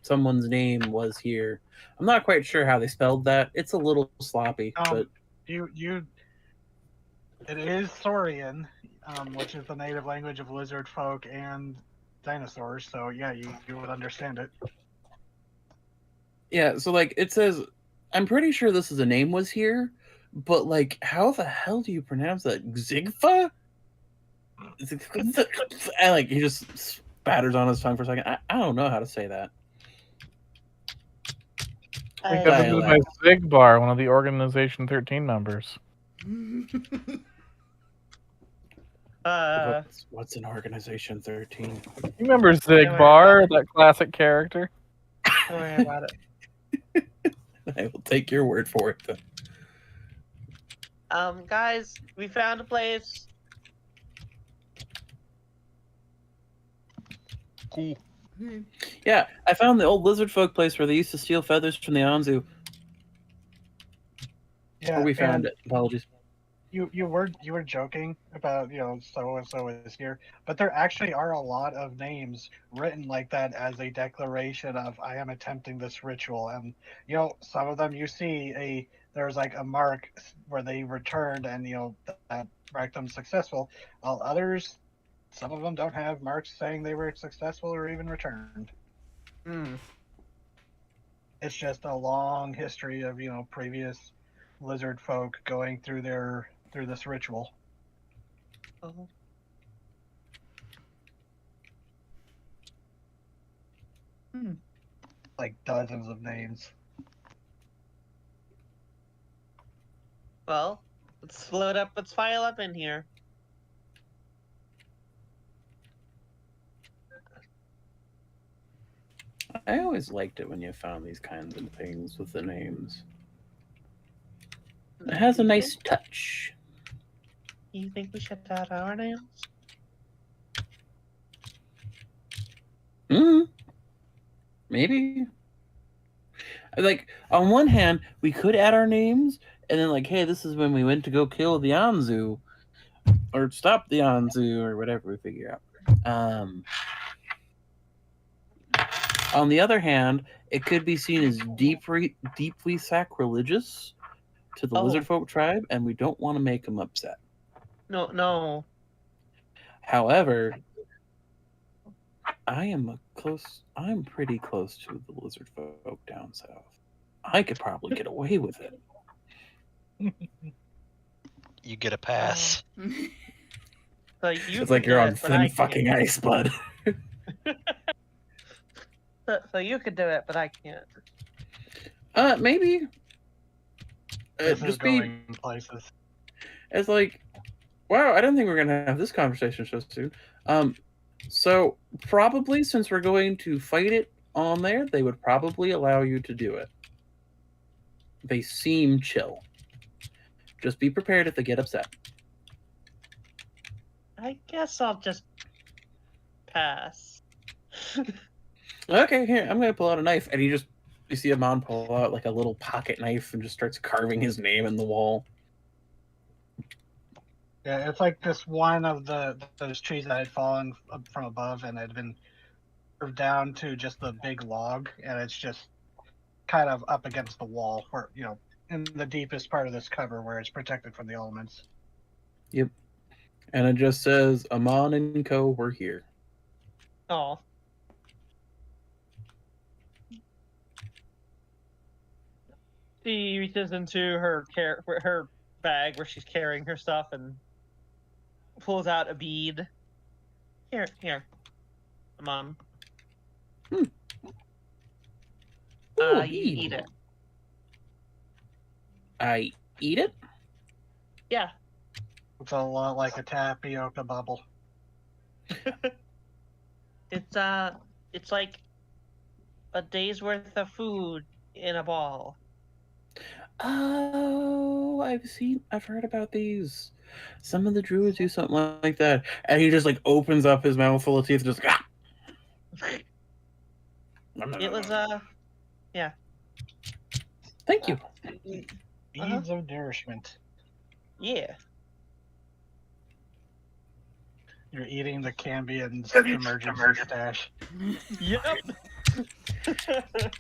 someone's name was here. I'm not quite sure how they spelled that. It's a little sloppy, but It is Saurian, which is the native language of lizard folk and dinosaurs. So yeah, you would understand it. yeah. So like, it says, I'm pretty sure this is a name was here, but like, how the hell do you pronounce that? Zigfa? And like, he just spatters on his tongue for a second. I don't know how to say that. Because this is by Zigbar, one of the Organization 13 members. What's an Organization 13? You remember Zigbar, that classic character? Don't worry about it. I will take your word for it. Guys, we found a place. Cool. Yeah, I found the old lizard folk place where they used to steal feathers from the Anzu. Yeah, Or we found and it. Apologies. you were joking about so and so is here, but there actually are a lot of names written like that as a declaration of I am attempting this ritual, and some of them you see there's like a mark where they returned, and that marked them successful, while others, some of them don't have marks saying they were successful or even returned. Hmm. It's just a long history of previous lizard folk going through this ritual. Oh. Hmm. Like dozens of names. Well, let's float up. Let's file up in here. I always liked it when you found these kinds of things with the names. It has a nice touch. You think we should add our names? Maybe. Like, on one hand, we could add our names, and then like, hey, this is when we went to go kill the Anzu, or stop the Anzu, or whatever we figure out. On the other hand, it could be seen as deeply sacrilegious to the lizard folk tribe, and we don't want to make them upset. No. However, I'm pretty close to the lizard folk down south. I could probably get away with it. You get a pass. So It's like you're on thin fucking ice, bud. So you could do it, but I can't. Maybe. This is Just going places. It's like, wow, I didn't think we were gonna have this conversation so soon. So probably since we're going to fight it on there, they would probably allow you to do it. They seem chill. Just be prepared if they get upset. I guess I'll just pass. Okay, here, I'm gonna pull out a knife, and you see Amon pull out like a little pocket knife and just starts carving his name in the wall. Yeah, it's like this one of those trees that had fallen from above and had been curved down to just the big log, and it's just kind of up against the wall where in the deepest part of this cover where it's protected from the elements. Yep. And it just says, Amon and Co. We're here. Oh. She reaches into her bag where she's carrying her stuff and pulls out a bead. Here, Mom. Ooh, You eat it. I eat it? Yeah. It's a lot like a tapioca bubble. It's like a day's worth of food in a ball. Oh, I've heard about these. Some of the druids do something like that. And he just like opens up his mouth full of teeth and just It was yeah. Thank you. Beads of nourishment. Yeah. You're eating the Cambian's emergency stash. Yep.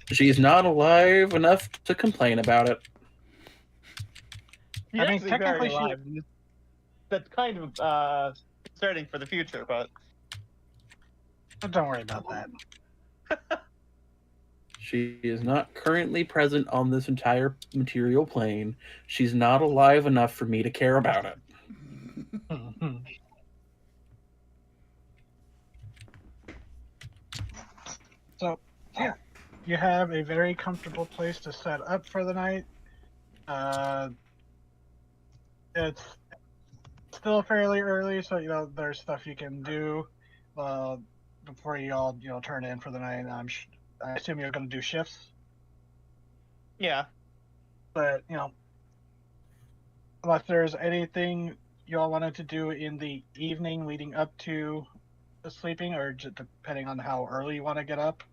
She's not alive enough to complain about it. She's I mean, actually technically very alive. That's kind of concerning for the future, but don't worry about that. She is not currently present on this entire material plane. She's not alive enough for me to care about it. So, yeah, you have a very comfortable place to set up for the night. It's still fairly early, so there's stuff you can do before you all turn in for the night. I assume you're going to do shifts. yeah. But unless there's anything you all wanted to do in the evening leading up to the sleeping, or just depending on how early you want to get up,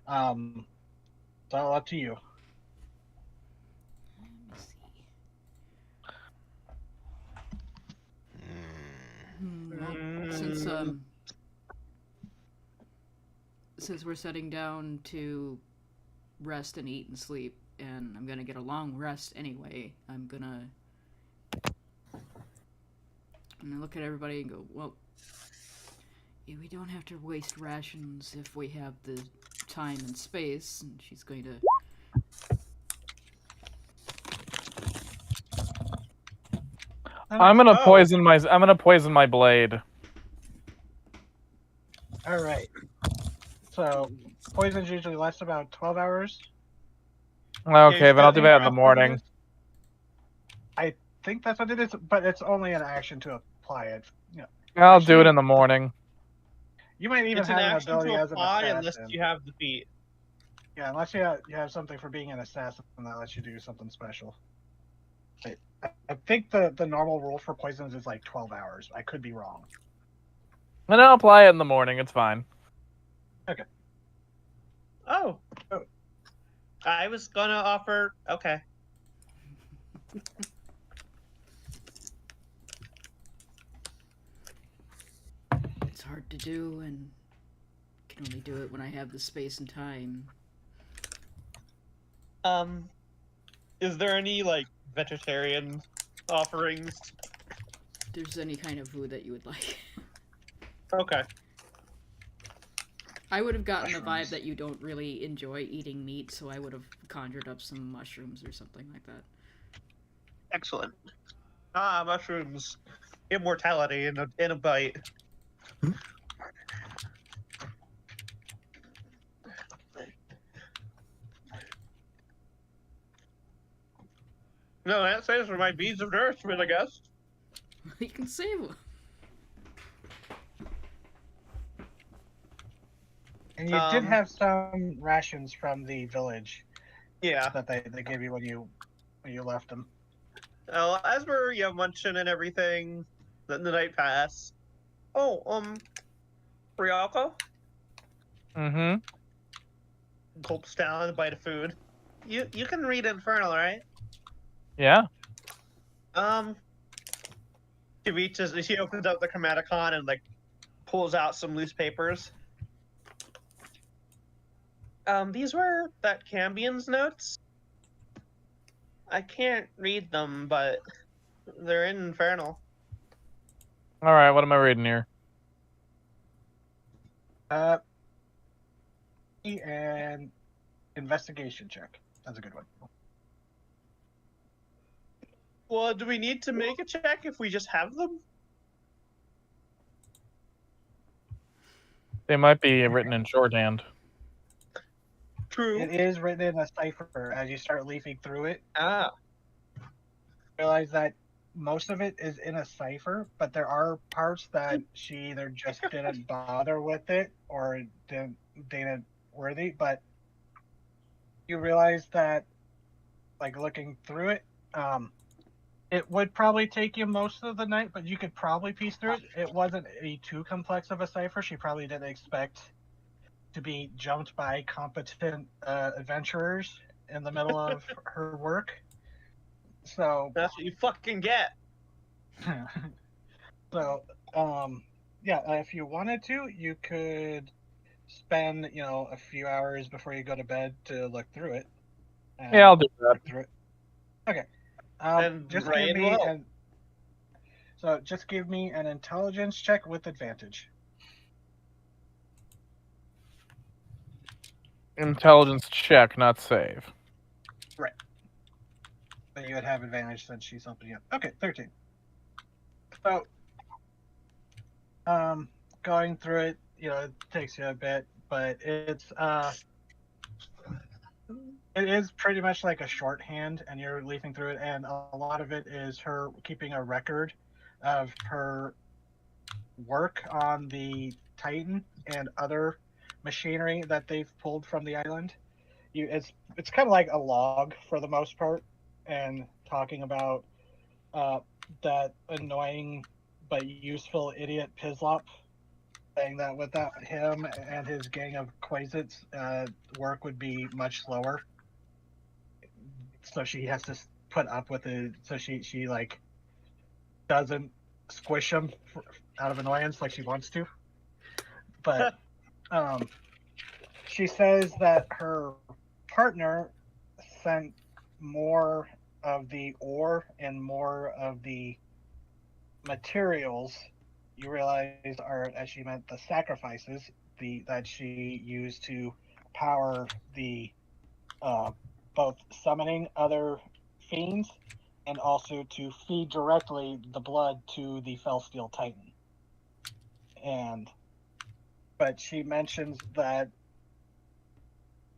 it's all up to you. Let me see. Well, since we're setting down to rest and eat and sleep, and I'm gonna get a long rest anyway, I'm gonna look at everybody and go, well, yeah, we don't have to waste rations if we have the time and space. And she's going to I'm gonna poison my blade. All right. So poisons usually last about 12 hours. Okay, then I'll do that in the morning. I think that's what it is, but it's only an action to apply it. You know, I'll do it in the morning. You might even have an ability as an assassin. Unless you have the feat. Yeah, unless you have something for being an assassin that lets you do something special. I think the normal rule for poisons is like 12 hours. I could be wrong. And I'll apply it in the morning. It's fine. Okay. Oh. I was gonna offer. Okay. It's hard to do, and can only do it when I have the space and time. Is there any like vegetarian offerings? If there's any kind of food that you would like. Okay. I would have gotten the vibe that you don't really enjoy eating meat, so I would have conjured up some mushrooms or something like that. Excellent. Mushrooms. Immortality in a bite. No, that says for my beads of nourishment, I guess. You can save them. And you did have some rations from the village. Yeah. That they gave you when you left them. Well, as we're munching and everything, the night passed. Oh, Ryoko? Mm-hmm. Gulps down a bite of food. You can read Infernal, right? Yeah. She opens up the Chromaticon and like pulls out some loose papers. These were that Cambion's notes. I can't read them, but they're in Infernal. All right, what am I reading here? And investigation check. That's a good one. Well, do we need to make a check if we just have them? They might be written in shorthand. True. It is written in a cipher as you start leafing through it. Ah. Realize that most of it is in a cipher, but there are parts that she either just didn't bother with it or didn't worthy. But you realize that, like looking through it, it would probably take you most of the night, but you could probably piece through it. It wasn't too complex of a cipher. She probably didn't expect to be jumped by competent adventurers in the middle of her work. So that's what you fucking get. So, if you wanted to, you could spend, a few hours before you go to bed to look through it. Yeah, I'll do that. Through it. Okay. Just give me an intelligence check with advantage. Intelligence check, not save. Right. But you would have advantage since she's helping you. Okay, 13. So, going through it, it takes you a bit, but it is pretty much like a shorthand, and you're leafing through it, and a lot of it is her keeping a record of her work on the Titan and other machinery that they've pulled from the island. It's kind of like a log for the most part, and talking about that annoying but useful idiot Pizlop, saying that without him and his gang of Quasits, work would be much slower. So she has to put up with it. So she like doesn't squish him out of annoyance, like she wants to. But she says that her partner sent more of the ore and more of the materials. You realize are, as she meant, the sacrifices that she used to power the both summoning other fiends and also to feed directly the blood to the Felsteel Titan. But she mentions that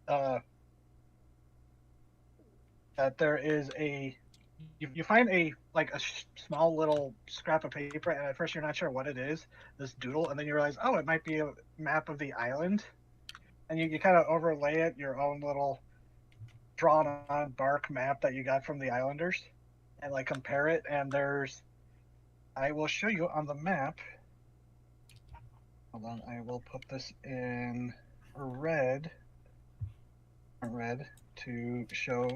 that there is you find a small little scrap of paper, and at first you're not sure what it is, this doodle, and then you realize, oh, it might be a map of the island, and you kind of overlay it your own little drawn on bark map that you got from the islanders, and like compare it, and I will show you on the map. Hold on, I will put this in red to show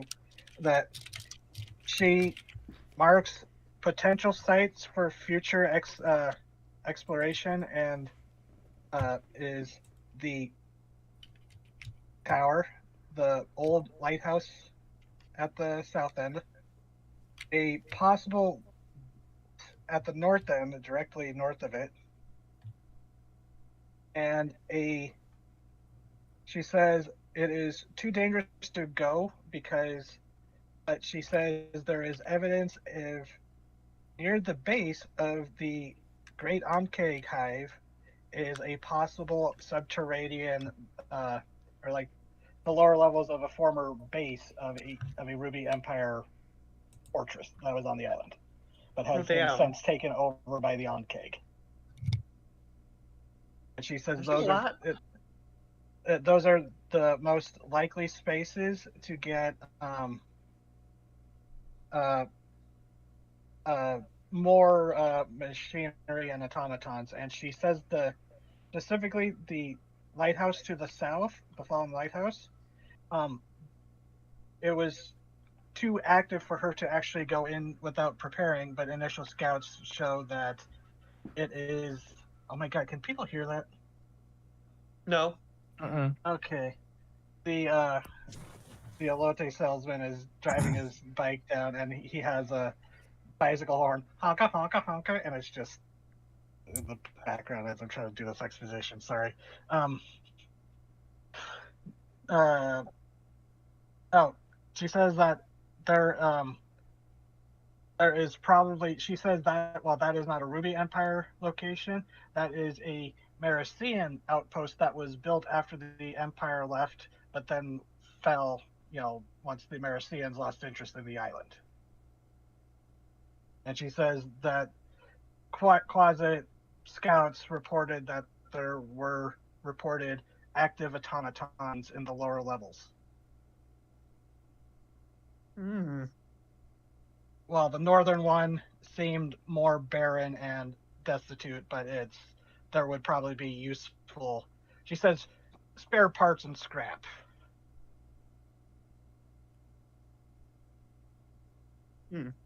that she marks potential sites for future exploration, and is the tower, the old lighthouse at the south end, a possible at the north end, directly north of it, and she says it is too dangerous to go because, but she says there is evidence of near the base of the Great Ankeg Hive is a possible subterranean, or like the lower levels of a former base of a Ruby Empire fortress that was on the island, but has been since taken over by the Ankeg. And she says those are the most likely spaces to get more machinery and automatons. And she says specifically the lighthouse to the south, the fallen lighthouse, it was too active for her to actually go in without preparing, but initial scouts show that it is. Oh my god, can people hear that? No. Okay. The elote salesman is driving his bike down, and he has a bicycle horn, honka honka honka, and it's just in the background as I'm trying to do this exposition. Sorry. She says that there is probably, she says that while that is not a Ruby Empire location, that is a Marician outpost that was built after the Empire left, but then fell, once the Maricians lost interest in the island. And she says that Quasi scouts reported that there were reported active automatons in the lower levels. Well, the northern one seemed more barren and destitute, but there would probably be useful. She says spare parts and scrap.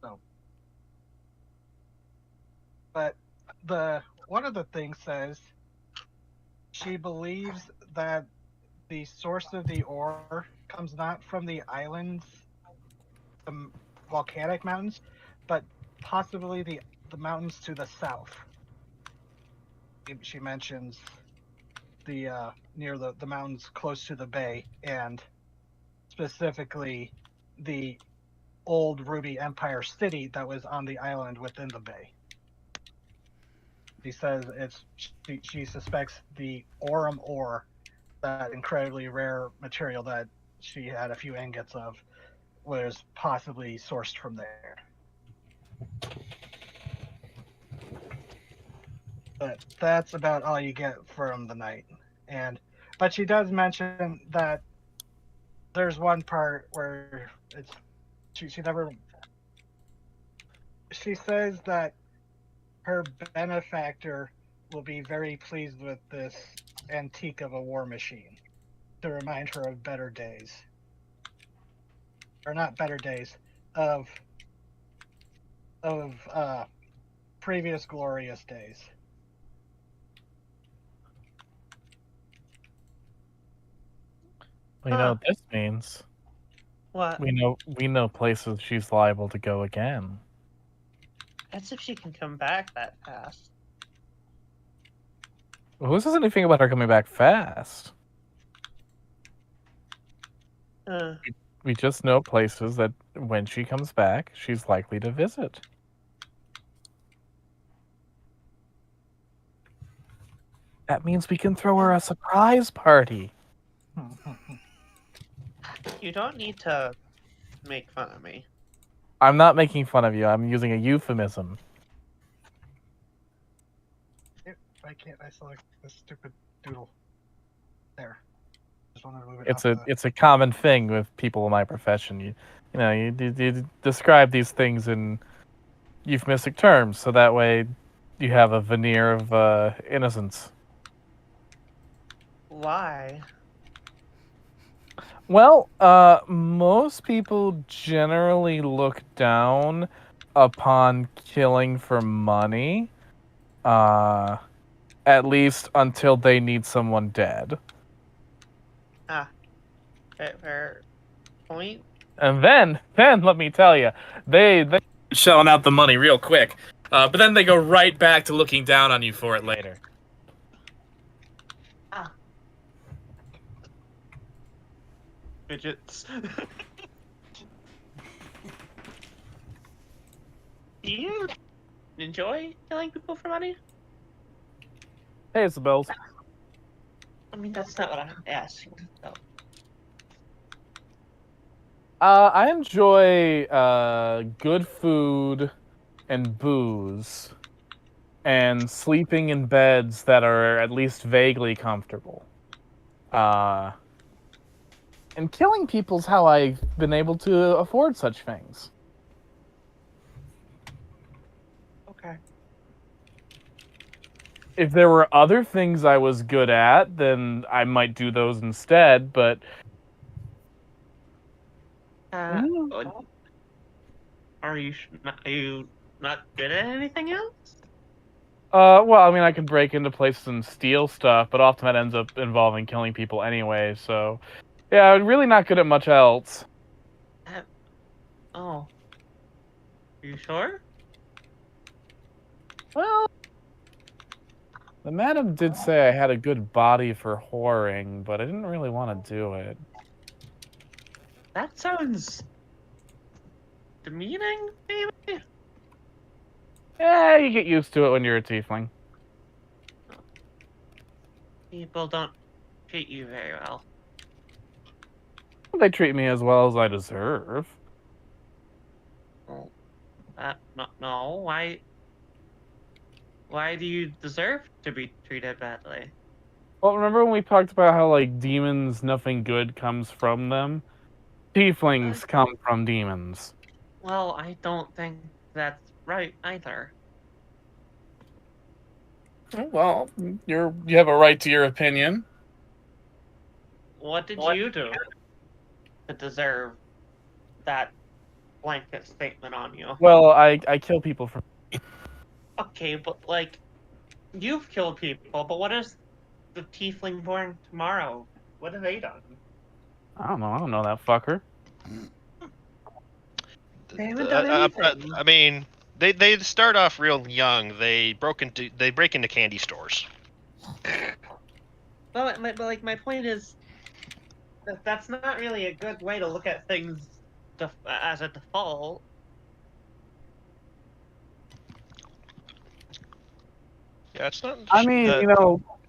So, but one of the things says she believes that the source of the ore comes not from the islands, the volcanic mountains, but possibly the mountains to the south. She mentions the near the mountains close to the bay, and specifically the old Ruby Empire city that was on the island within the bay. She says she suspects the Aurum ore, that incredibly rare material that she had a few ingots of, was possibly sourced from there. But that's about all you get from the night. But she does mention that there's one part where she says that her benefactor will be very pleased with this antique of a war machine to remind her of better days. Or not better days, of previous glorious days. We know what this means. What? We know places she's liable to go again. That's if she can come back that fast. Well, who says anything about her coming back fast? We just know places that when she comes back, she's likely to visit. That means we can throw her a surprise party. You don't need to make fun of me. I'm not making fun of you. I'm using a euphemism. Why can't I select this stupid doodle? There. Just want to move it It's a common thing with people in my profession. You describe these things in euphemistic terms, so that way you have a veneer of innocence. Why? Well, most people generally look down upon killing for money, at least until they need someone dead. Fair point. And then let me tell you, they shelling out the money real quick, but then they go right back to looking down on you for it later. Fidgets. Do you enjoy killing people for money? Hey, Isabel. I mean, that's not what I'm asking. So. I enjoy good food and booze and sleeping in beds that are at least vaguely comfortable. And killing people's how I've been able to afford such things. Okay. If there were other things I was good at, then I might do those instead, but... Are you not good at anything else? Well, I mean, I could break into places and steal stuff, but often that ends up involving killing people anyway, so... Yeah, I'm really not good at much else. Oh. Are you sure? Well... The madam did say I had a good body for whoring, but I didn't really want to do it. That sounds... demeaning, maybe? Yeah, you get used to it when you're a tiefling. People don't treat you very well. They treat me as well as I deserve. Well, no. Why do you deserve to be treated badly? Well, remember when we talked about how, like, demons, nothing good comes from them? Tieflings come from demons. Well, I don't think that's right either. Well, you have a right to your opinion. What did you do to deserve that blanket statement on you? Well, I kill people for... Okay, but, like, you've killed people, but what is the tiefling born tomorrow? What have they done? I don't know that fucker. They haven't done anything. I mean, they start off real young. They break into candy stores. Well, my point is that that's not really a good way to look at things as a default. Yeah, it's not. I mean,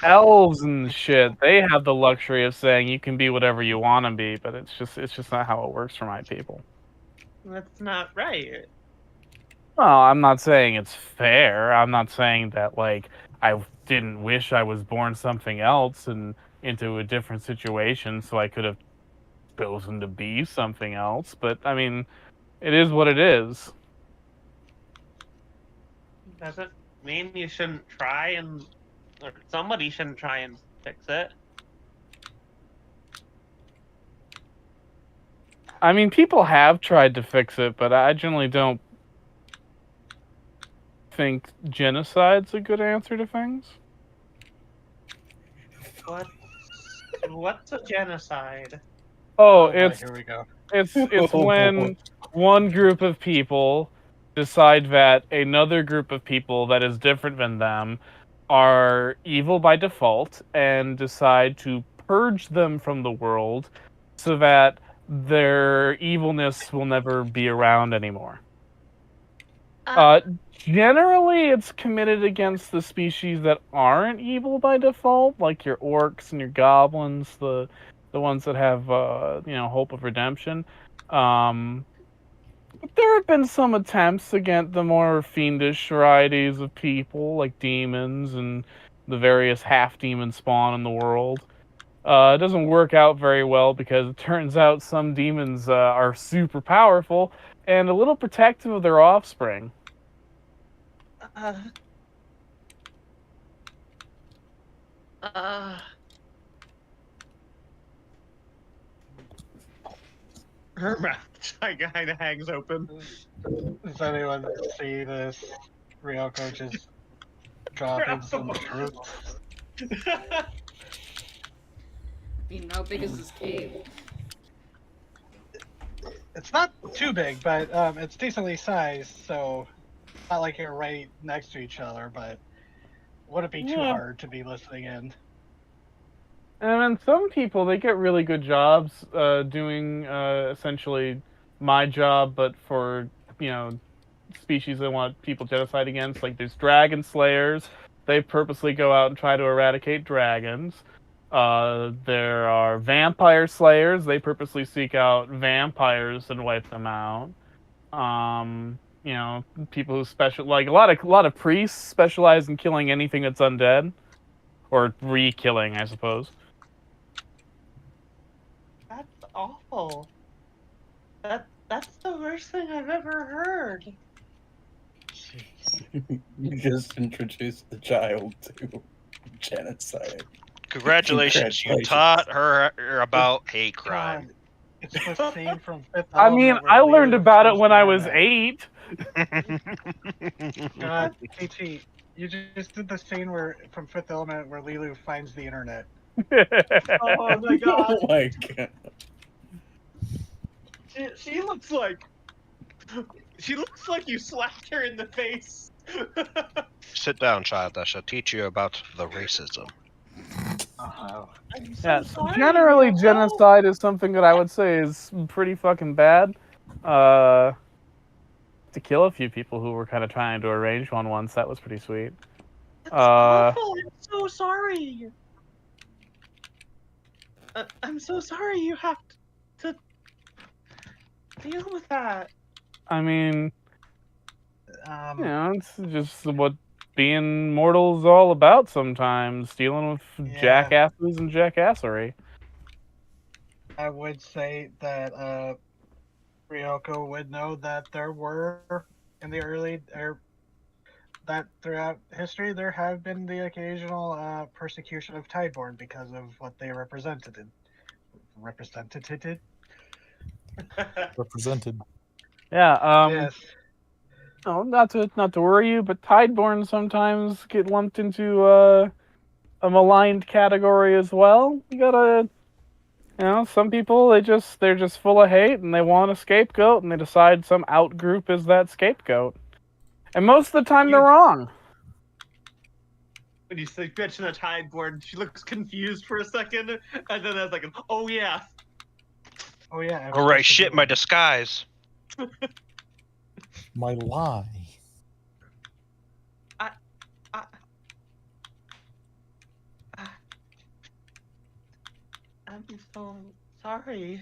elves and shit, they have the luxury of saying you can be whatever you want to be, but it's just not how it works for my people. That's not right. Well, I'm not saying it's fair. I'm not saying that, like, I didn't wish I was born something else and into a different situation so I could have chosen to be something else. But, I mean, it is what it is. Doesn't mean you shouldn't try or somebody shouldn't try and fix it. I mean, people have tried to fix it, but I generally don't think genocide's a good answer to things. What's a genocide? Oh, boy, it's here we go. it's Oh, when one group of people decide that another group of people that is different than them are evil by default and decide to purge them from the world so that their evilness will never be around anymore. Uh, Generally, it's committed against the species that aren't evil by default, like your orcs and your goblins, the ones that have hope of redemption. But there have been some attempts against the more fiendish varieties of people, like demons and the various half demon spawn in the world. It doesn't work out very well because it turns out some demons are super powerful and a little protective of their offspring. Uh, uh, her mouth kind of hangs open. Does anyone see this Ryoko just dropping some truth? I mean, how big is this cave? It's not too big, but it's decently sized, so not like you're right next to each other, but would it be too Yeah. hard to be listening in? And then some people, they get really good jobs doing essentially my job, but for, species they want people genocide against. Like there's dragon slayers. They purposely go out and try to eradicate dragons. There are vampire slayers. They purposely seek out vampires and wipe them out. People who like a lot of priests specialize in killing anything that's undead, or re-killing, I suppose. That's awful. That's the worst thing I've ever heard. You just introduced the child to genocide. Congratulations, you Congratulations. taught her about hate crime. God, it's the scene from Fifth I Element mean, where I learned Leo about it finds when the I was internet. 8. God, KT, you just did the scene where from Fifth Element where Lilu finds the internet. Oh my god. Oh my god. She looks like you slapped her in the face. Sit down, child. I shall teach you about the racism. Oh. I'm so Yeah, sorry, generally Ryoko. genocide is something that I would say is pretty fucking bad. To kill a few people who were kind of trying to arrange one once, that was pretty sweet. That's awful. I'm so sorry. I'm so sorry you have to deal with that. I mean, Um, it's just what being mortal is all about sometimes, dealing with Yeah. jackasses and jackassery. I would say that Ryoko would know that there were in the early that throughout history there have been the occasional persecution of Tideborn because of what they represented. Represented. Yeah, Yes. no, not to worry you, but Tideborn sometimes get lumped into a maligned category as well. You gotta, some people they're just full of hate and they want a scapegoat and they decide some out group is that scapegoat. And most of the time they're wrong. When you say mention the Tideborn, she looks confused for a second, and then I was like, "Oh yeah." Oh yeah. All right, shit, my disguise. My lie. I'm so sorry.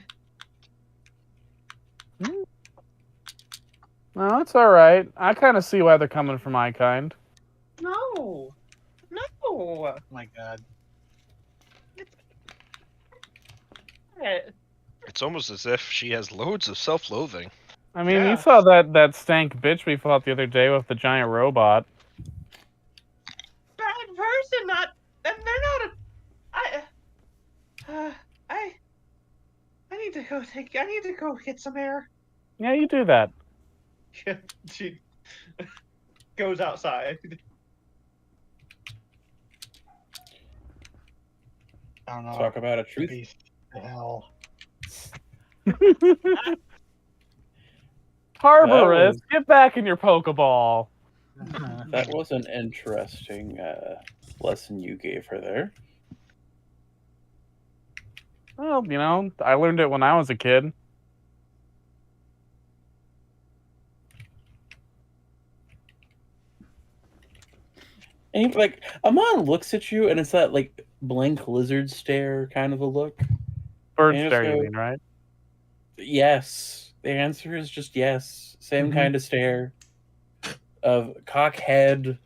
No, it's all right. I kind of see why they're coming for my kind. No. Oh my god. It's almost as if she has loads of self-loathing. I mean, Yeah. you saw that stank bitch we fought the other day with the giant robot. Bad person, not, and they're not a. I need to go I need to go get some air. Yeah, you do that. She goes outside. I don't know. Talk about a truth. Beast to hell. Harborist, get back in your Pokeball. That was an interesting lesson you gave her there. Well, you know, I learned it when I was a kid. And like Amon looks at you, and it's that like blank lizard stare kind of a look. Bird And stare, so- you mean, right? Yes. The answer is just yes. Same Mhm. kind of stare of cock head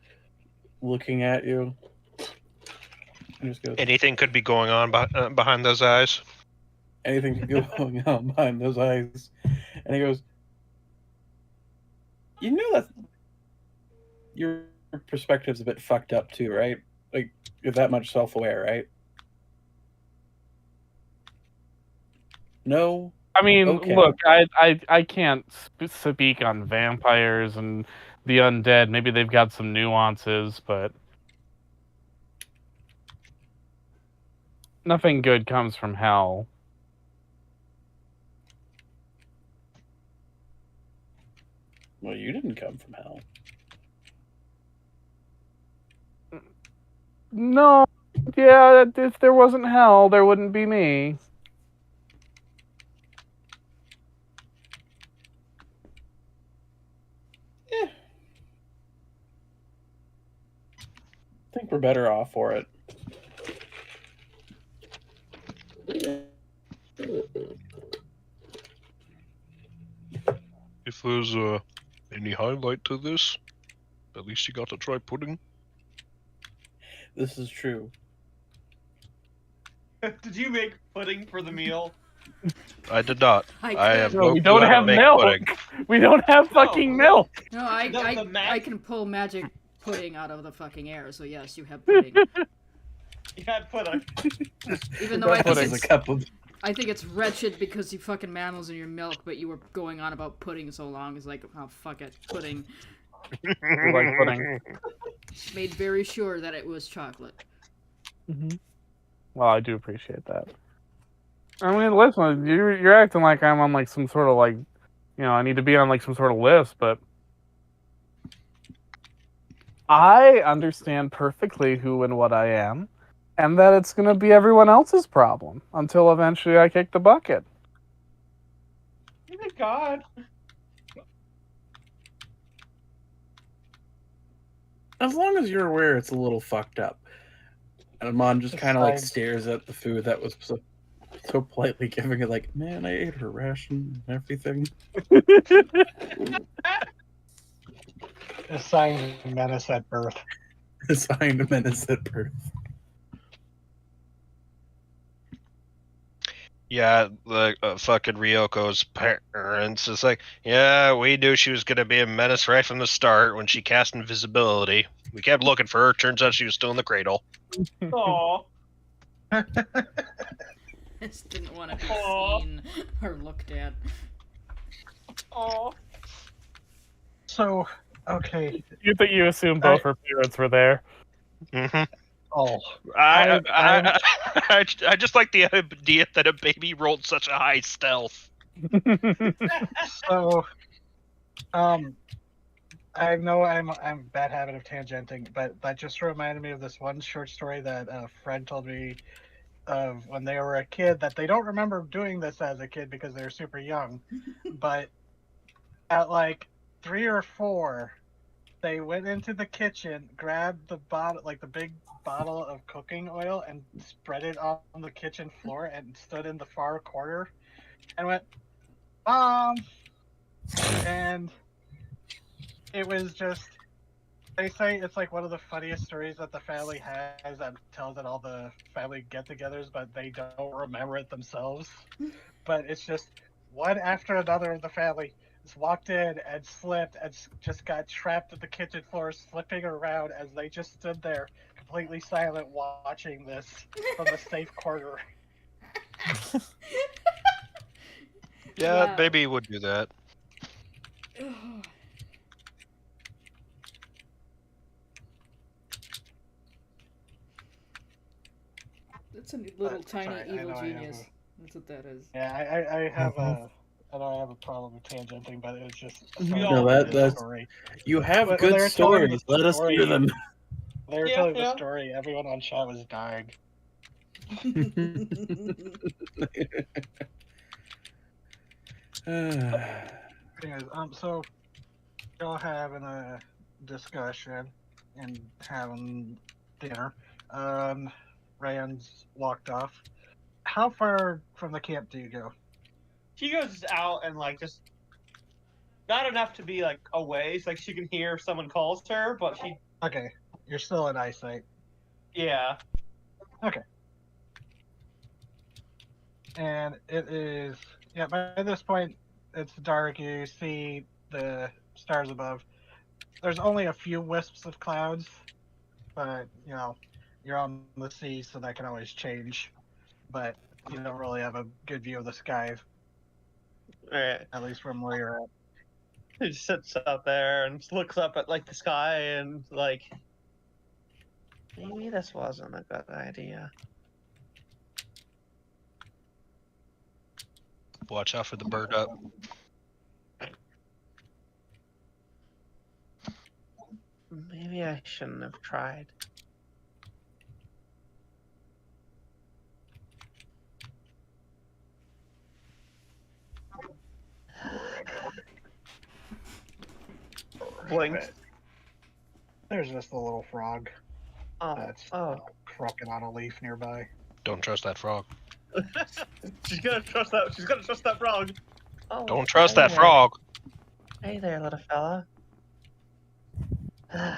looking at you. And just goes, Anything could be going on behind those eyes. anything could go going on behind those eyes. And he goes, you know that your perspective's a bit fucked up too, right? Like you're that much self-aware, right? No. I mean, Okay. look, I can't speak on vampires and the undead. Maybe they've got some nuances, but nothing good comes from hell. Well, you didn't come from hell. No, yeah, if there wasn't hell, there wouldn't be me. I think we're better off for it. If there's any highlight to this, at least you got to try pudding. This is true. Did you make pudding for the meal? I did not. I have No, no we clue don't how to have make milk. pudding. We don't have fucking milk. No, The I can pull magic pudding out of the fucking air, so yes, you have pudding. You had pudding. Even though I think Pudding's a it's, cup of I think it's wretched because you fucking mammals in your milk, but you were going on about pudding so long. It's like, oh, fuck it, pudding. We like pudding. Made very sure that it was chocolate. Well, I do appreciate that. I mean, listen, you're acting like I'm on like some sort of like, you know, I need to be on like some sort of list, but I understand perfectly who and what I am, and that it's gonna be everyone else's problem until eventually I kick the bucket. Oh my god. As long as you're aware it's a little fucked up. And Amon just kind of like Besides- stares at the food that was so politely giving it like, man, I ate her ration and everything. Assigned menace at birth. Assigned menace at birth. Yeah, the fucking Ryoko's parents is like, yeah, we knew she was gonna be a menace right from the start when she cast invisibility. We kept looking for her. Turns out she was still in the cradle. Aww. I just didn't want to be Aw. seen or looked at. Aww. So, okay. You assume both her parents were there. Mm-hmm. Oh, I just like the idea that a baby rolled such a high stealth. so, I know I'm a bad habit of tangenting, but that just reminded me of this one short story that a friend told me of when they were a kid, that they don't remember doing this as a kid because they were super young, but at like 3 or 4, they went into the kitchen, grabbed the bottle, like the big bottle of cooking oil, and spread it on the kitchen floor and stood in the far corner and went, Mom! And it was just, they say it's like one of the funniest stories that the family has that tells at all the family get-togethers, but they don't remember it themselves. But it's just one after another of the family just walked in and slipped and just got trapped at the kitchen floor, slipping around as they just stood there completely silent watching this from the safe corner. Yeah, Wow. baby would do that. That's a little But, tiny sorry, I evil know I have genius. That's what that is. Yeah, I have I don't have a problem with tangenting, but it's just a We story all within do. a story. You have When good they were telling the stories. Let us hear story- them. They were Yeah, telling yeah. the story. Everyone on chat was dying. Anyways, so y'all having a discussion and having dinner. Rand's walked off. How far from the camp do you go? She goes out and like just not enough to be like away, so like she can hear if someone calls her, but she Okay, you're still in eyesight. yeah. And it is, yeah, by this point, it's dark. You see the stars above. There's only a few wisps of clouds, but, you know, you're on the sea, so that can always change. But you don't really have a good view of the sky, Alright. at least from where you're at. He just sits out there and just looks up at like the sky and like maybe this wasn't a good idea. Watch out for the bird up. Maybe I shouldn't have tried. Blinks. There's just a little frog Oh, that's oh. croaking on a leaf nearby. Don't trust that frog. She's gonna trust that. She's gonna trust that frog. Oh, Don't trust hey that there. frog. Hey there, little fella. I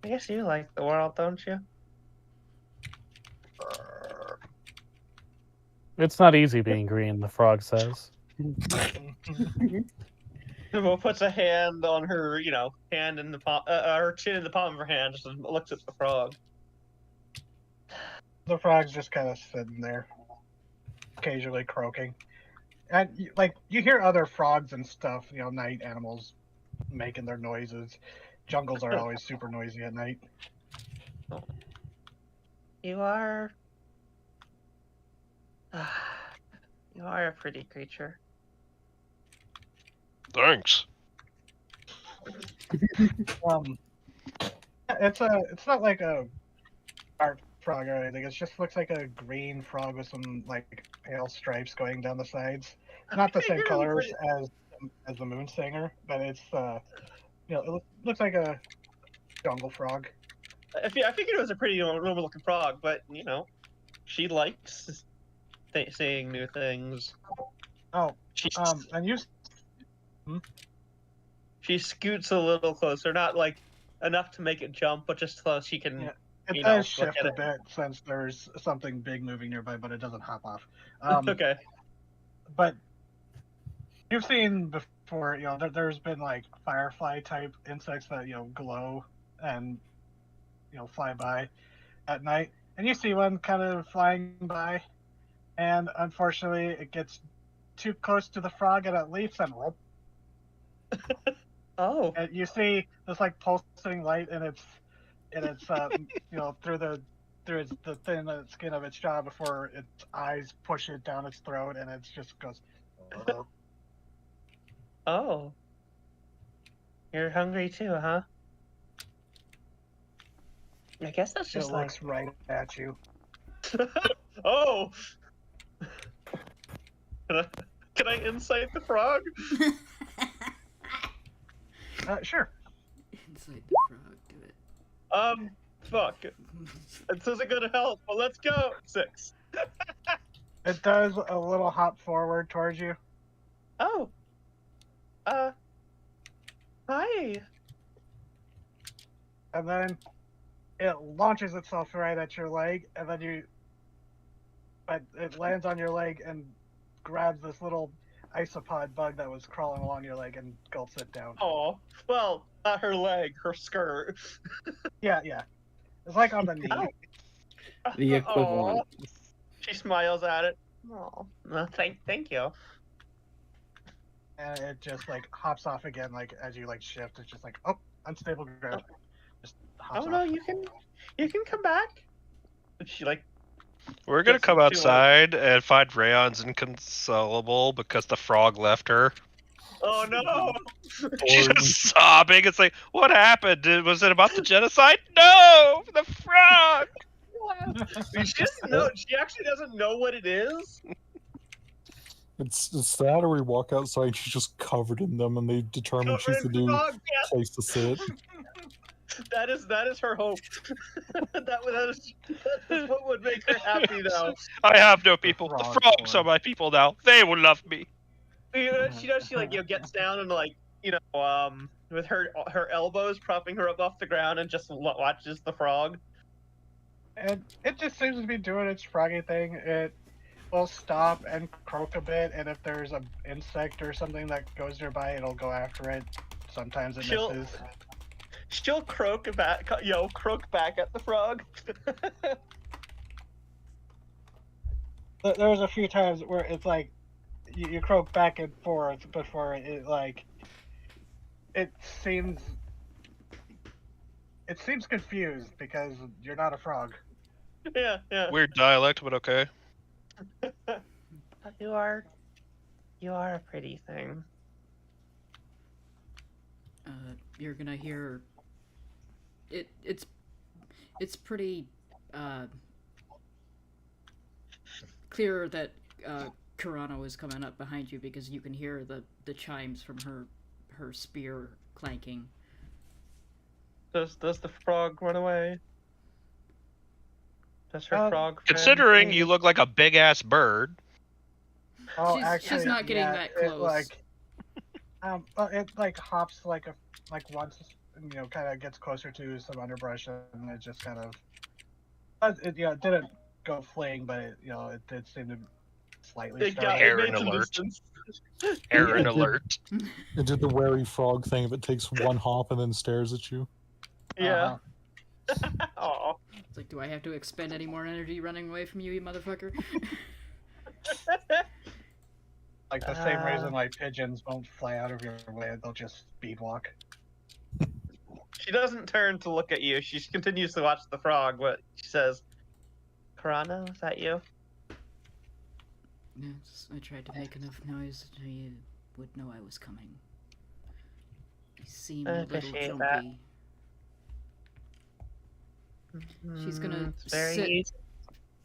guess you like the world, don't you? It's not easy being green, the frog says. Well, puts a hand on her, you know, hand in the palm, her chin in the palm of her hand, just looks at the frog. The frog's just kind of sitting there, occasionally croaking. And like you hear other frogs and stuff, you know, night animals making their noises. Jungles are always super noisy at night. You are. You are a pretty creature. Thanks. It's not like a art frog or anything. It just looks like a green frog with some like pale stripes going down the sides. It's not the same colors as the moon singer, but it's you know, it looks like a jungle frog. I figured it was a pretty normal looking frog, but you know, she likes seeing new things. Oh, and you. She scoots a little closer, not like enough to make it jump, but just so she can. Yeah, it you does know, shift look a at bit since there's something big moving nearby, but it doesn't hop off. Okay. But you've seen before, you know, there's been like firefly type insects that, you know, glow and, you know, fly by at night. And you see one kind of flying by, and unfortunately it gets too close to the frog and it leaps and whoop. Oh. And you see this like pulsing light in its you know, through the thin skin of its jaw before its eyes push it down its throat, and it just goes. Oh. You're hungry too, huh? I guess that's It just like. looks right at you. Oh. Can I insight the frog? Sure. Inside the frog, do it. Fuck. This isn't gonna help, but let's go. 6. It does a little hop forward towards you. Oh. Hi. And then it launches itself right at your leg, and then but it lands on your leg and grabs this little isopod bug that was crawling along your leg and gulps it down. Oh. Well, not her leg, her skirt. Yeah. It's like on the knee. Oh. The equivalent. Aw. She smiles at it. Oh, well, thank you. And it just like hops off again, like as you like shift. It's just like, oh, unstable ground. Just hops Oh no, off. you can come back. And she like We're gonna Gets come too old. outside and find Rayon's inconsolable because the frog left her. Oh no! She's Or just sobbing. It's like, what happened? Was it about the genocide? No, the frog. She doesn't know. She actually doesn't know what it is. it's that, or we walk outside and she's just covered in them, and they determine she's the Covered in new frog, yes. place to sit. That is her hope. that is what would make her happy now. I have no people. The frog frogs form. are my people now. They will love me. She knows she like gets down and like with her elbows propping her up off the ground and just watches the frog. And it just seems to be doing its froggy thing. It will stop and croak a bit, and if there's an insect or something that goes nearby, it'll go after it. Sometimes it misses. She'll croak back, croak back at the frog. There's a few times where it's like you croak back and forth before it seems confused because you're not a frog. Yeah. Weird dialect, but okay. You are a pretty thing. You're gonna hear it's pretty clear that Kurano is coming up behind you because you can hear the chimes from her spear clanking. Does the frog run away? Does her frog? Considering you look like a big ass bird. Oh, She's not getting that close. It like hops like once, kind of gets closer to some underbrush, and it just kind of, it didn't go fleeing, but it did seem to slightly start. Aaron alert. Aaron alert. It did the wary frog thing if it takes one hop and then stares at you. Yeah. Oh. It's like, do I have to expend any more energy running away from you, you motherfucker? Like the same reason like pigeons won't fly out of your way, they'll just speed walk. She doesn't turn to look at you. She continues to watch the frog. But she says, "Karana, is that you?" Yes, I tried to make enough noise so you would know I was coming. You seem I a little appreciate jumpy. She's gonna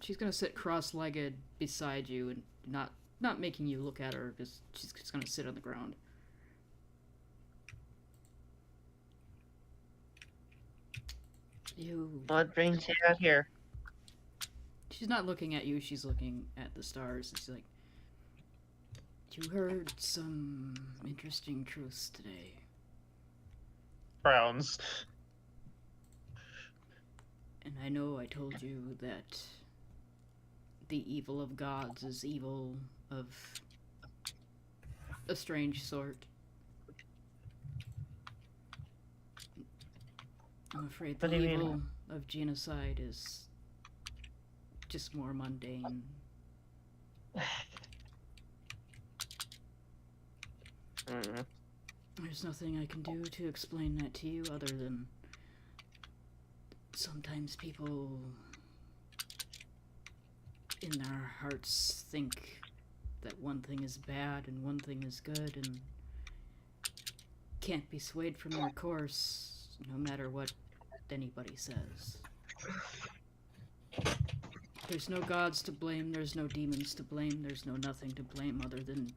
She's gonna sit cross-legged beside you and not making you look at her, because she's just gonna sit on the ground. What brings you out here? She's not looking at you, she's looking at the stars. She's like, you heard some interesting truths today. Frowns. And I know I told you that the evil of gods is evil of a strange sort. I'm afraid the evil of genocide is just more mundane. There's nothing I can do to explain that to you other than sometimes people in their hearts think that one thing is bad and one thing is good and can't be swayed from their course no matter what anybody says. There's no gods to blame, there's no demons to blame, there's no nothing to blame other than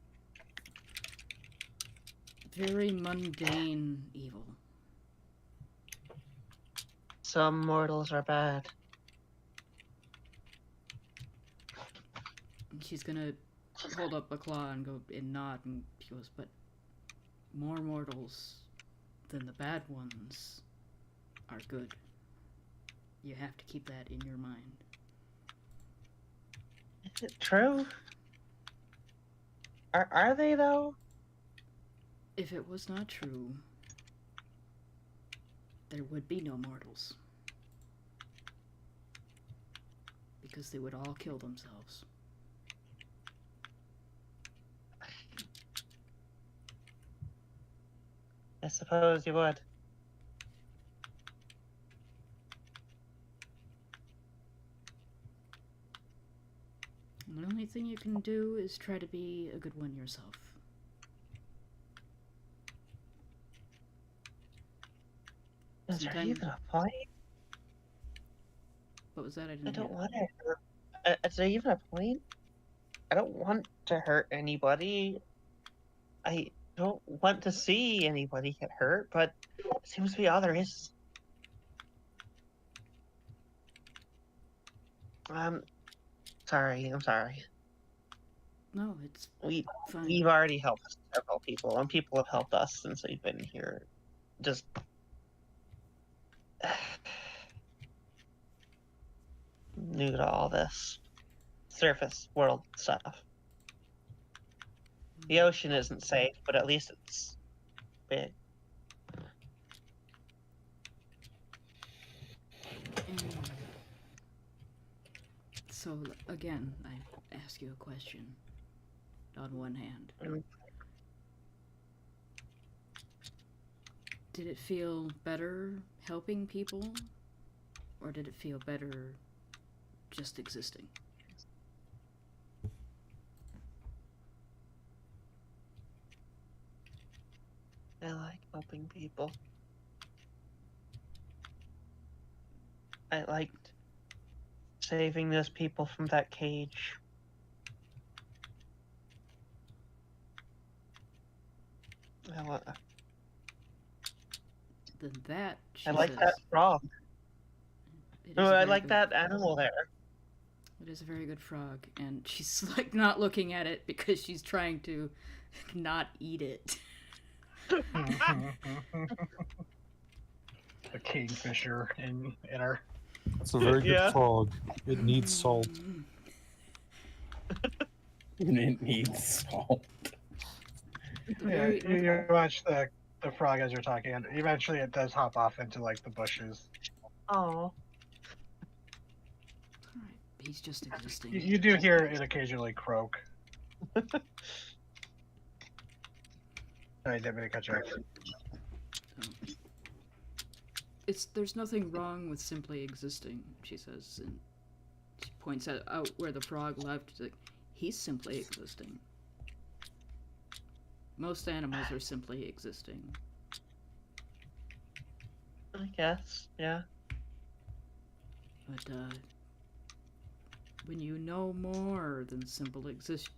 very mundane evil. Some mortals are bad. And she's gonna hold up a claw and go and nod, and she goes, but more mortals than the bad ones are good. You have to keep that in your mind. Is it true? Are they though? If it was not true, there would be no mortals. Because they would all kill themselves. I suppose you would. thing you can do is try to be a good one yourself. Is there even a point? What was that? I I didn't don't hear. want to hurt. Is there even a point? I don't want to hurt anybody. I don't want to see anybody get hurt, but it seems to be all there is. Sorry. I'm sorry. No, it's We've fine. already helped several people, and people have helped us since we've been here. Just new to all this surface world stuff. The ocean isn't safe, but at least it's big. So, again, I ask you a question. On one hand. Did it feel better helping people? Or did it feel better just existing? I like helping people. I liked saving those people from that cage. Then that, I like that frog. No, I like that animal there. It is a very good frog, and she's like not looking at it because she's trying to not eat it. The kingfisher in her. It's a very good frog. It needs salt. It needs salt. Yeah, you watch the frog as you're talking, and eventually it does hop off into like the bushes. Oh. Alright, he's just existing. You do hear it occasionally croak. Sorry, didn't mean to cut you off. There's nothing wrong with simply existing, she says, and she points out where the frog left. Like, he's simply existing. Most animals are simply existing. I guess, yeah. But when you know more than simple exist,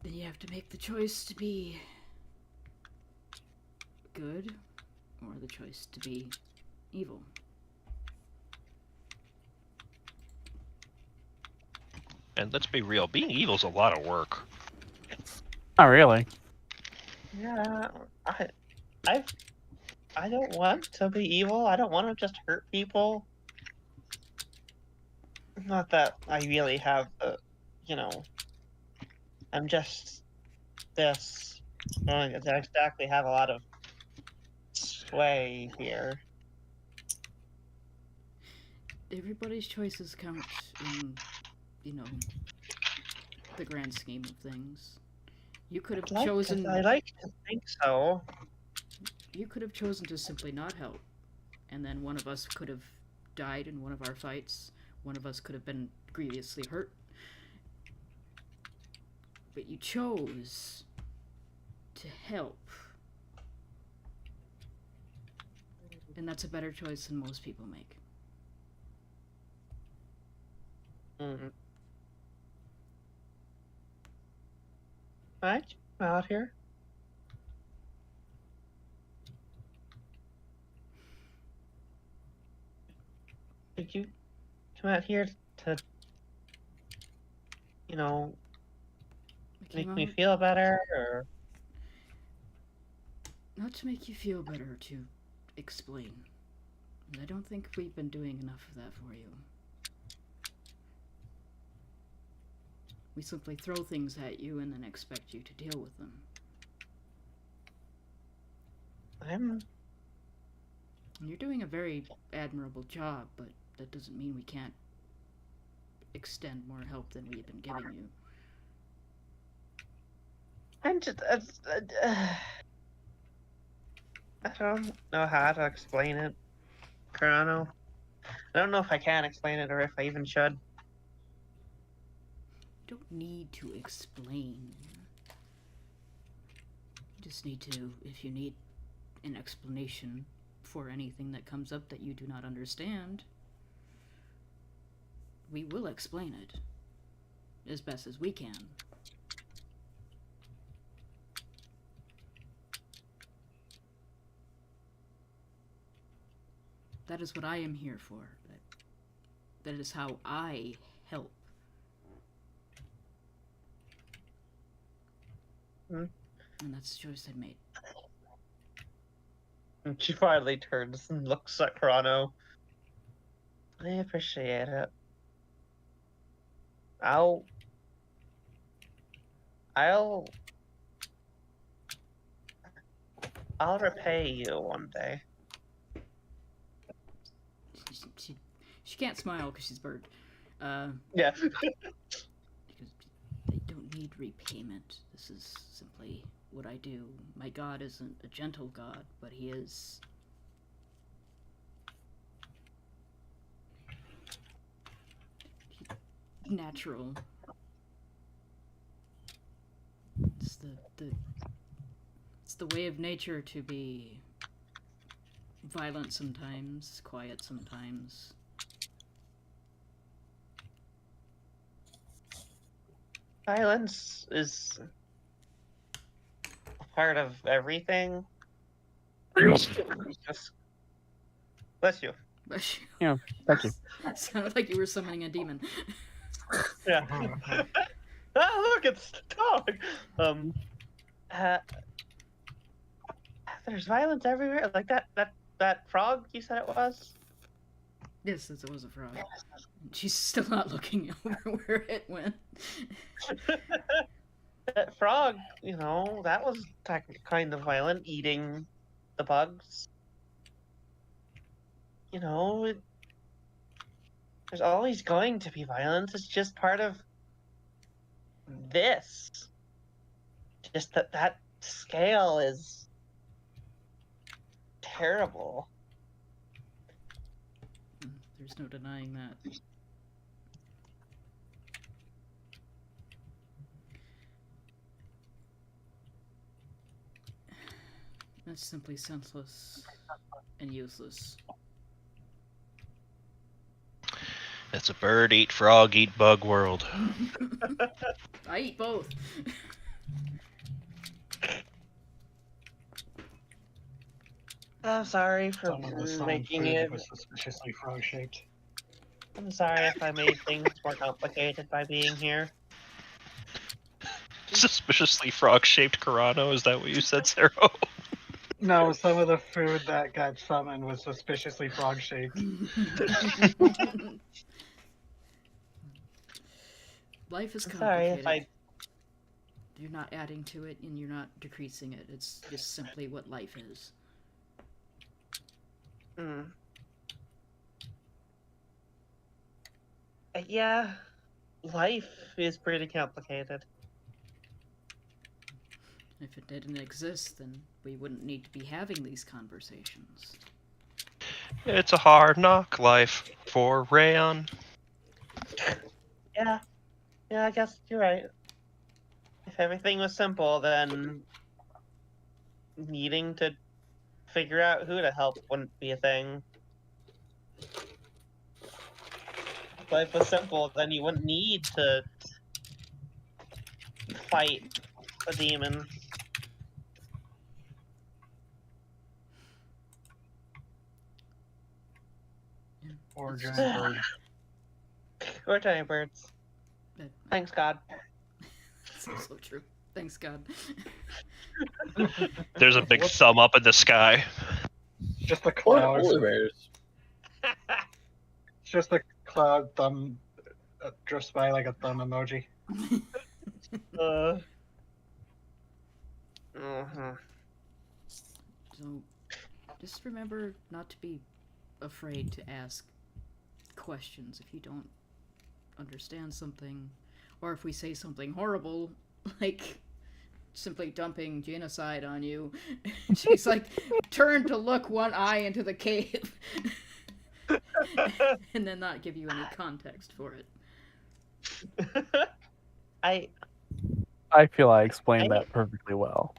then you have to make the choice to be good or the choice to be evil. And let's be real, being evil's a lot of work. Not really. Yeah, I don't want to be evil. I don't want to just hurt people. Not that I really have the, I'm just this. I don't exactly have a lot of sway here. Everybody's choices count in, the grand scheme of things. You could have chosen. I like to think so. You could have chosen to simply not help, and then one of us could have died in one of our fights. One of us could have been grievously hurt. But you chose to help. And that's a better choice than most people make. Mm-hmm. Right? Out here? Did you come out here to, make me feel better, or? Not to make you feel better, to explain. And I don't think we've been doing enough of that for you. We simply throw things at you and then expect you to deal with them. And you're doing a very admirable job, but that doesn't mean we can't extend more help than we've been giving you. I'm just, I don't know how to explain it, Chrono. I don't know if I can explain it or if I even should. don't need to explain. You just need to, if you need an explanation for anything that comes up that you do not understand, we will explain it as best as we can. That is what I am here for. That is how I help. And that's the choice I made. And she finally turns and looks at Carano. I appreciate it. I'll repay you one day. She can't smile because she's bird. Yeah. Because they don't need repayment. This is simply what I do. My god isn't a gentle god, but he is... natural. It's the way of nature to be violent sometimes, quiet sometimes. Violence is a part of everything. Just... Bless you. Yeah, thank you. Sounded like you were summoning a demon. Yeah. Ah, look, it's the dog. There's violence everywhere. Like that frog you said it was? Yes, it was a frog. She's still not looking over where it went. That frog, you know, that was kind of violent, eating the bugs. You know, there's always going to be violence. It's just part of this. Just that scale is terrible. There's no denying that. That's simply senseless and useless. It's a bird eat frog eat bug world. I eat both. I'm sorry for Someone was selling making food it. that was suspiciously frog-shaped. I'm sorry if I made things more complicated by being here. Suspiciously frog-shaped Carano, is that what you said, Sarah? No, some of the food that got summoned was suspiciously frog-shaped. Life is I'm sorry complicated. if I. You're not adding to it and you're not decreasing it. It's just simply what life is. Yeah, life is pretty complicated. If it didn't exist, then we wouldn't need to be having these conversations. It's a hard knock life for Rayon. Yeah, I guess you're right. If everything was simple, then needing to figure out who to help wouldn't be a thing. If life was simple, then you wouldn't need to fight a demon. Or giant bird. Or giant birds. But Thanks, God. it's also true. Thanks, God. There's a big thumb up in the sky. Just a Or cloud. polar bears. Just a cloud thumb drifts by like a thumb emoji. So, just remember not to be afraid to ask questions if you don't understand something, or if we say something horrible, like simply dumping genocide on you. She's like, turn to look one eye into the cave, and then not give you any context for it. I feel I explained that perfectly well.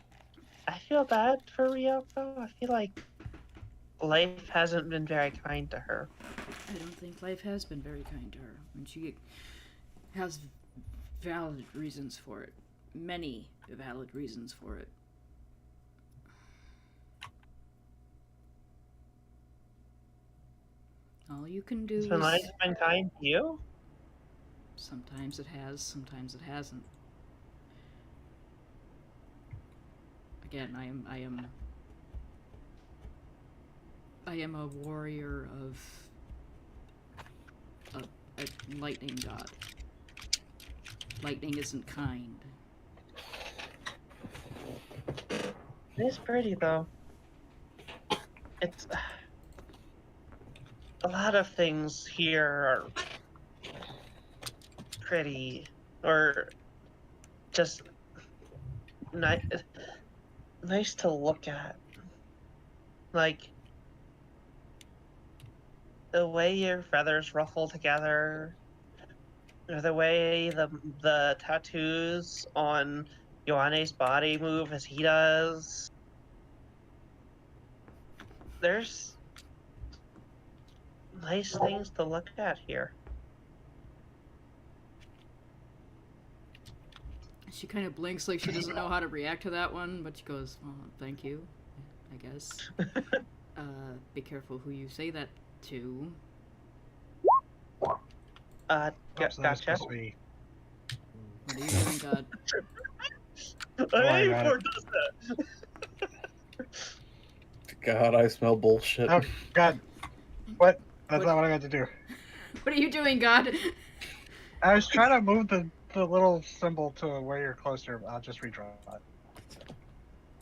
I feel bad for Ryoko. I feel like life hasn't been very kind to her. I don't think life has been very kind to her, and she has valid reasons for it. Many valid reasons for it. All you can do So is... life's been kind to you? Sometimes it has, sometimes it hasn't. Again, I am a warrior of a lightning god. Lightning isn't kind. It is pretty though. It's a lot of things here are pretty, or just nice to look at. Like the way your feathers ruffle together, or the way the tattoos on Ioane's body move as he does. There's nice things to look at here. She kind of blinks like she doesn't know how to react to that one, but she goes, "Well, thank you, I guess." Be careful who you say that to. Gotcha. Gotcha. What are you doing, God? Before does that. God, I smell bullshit. Oh, God. What? That's not what I meant to do. What are you doing, God? I was trying to move the little symbol to where you're closer. I'll just redraw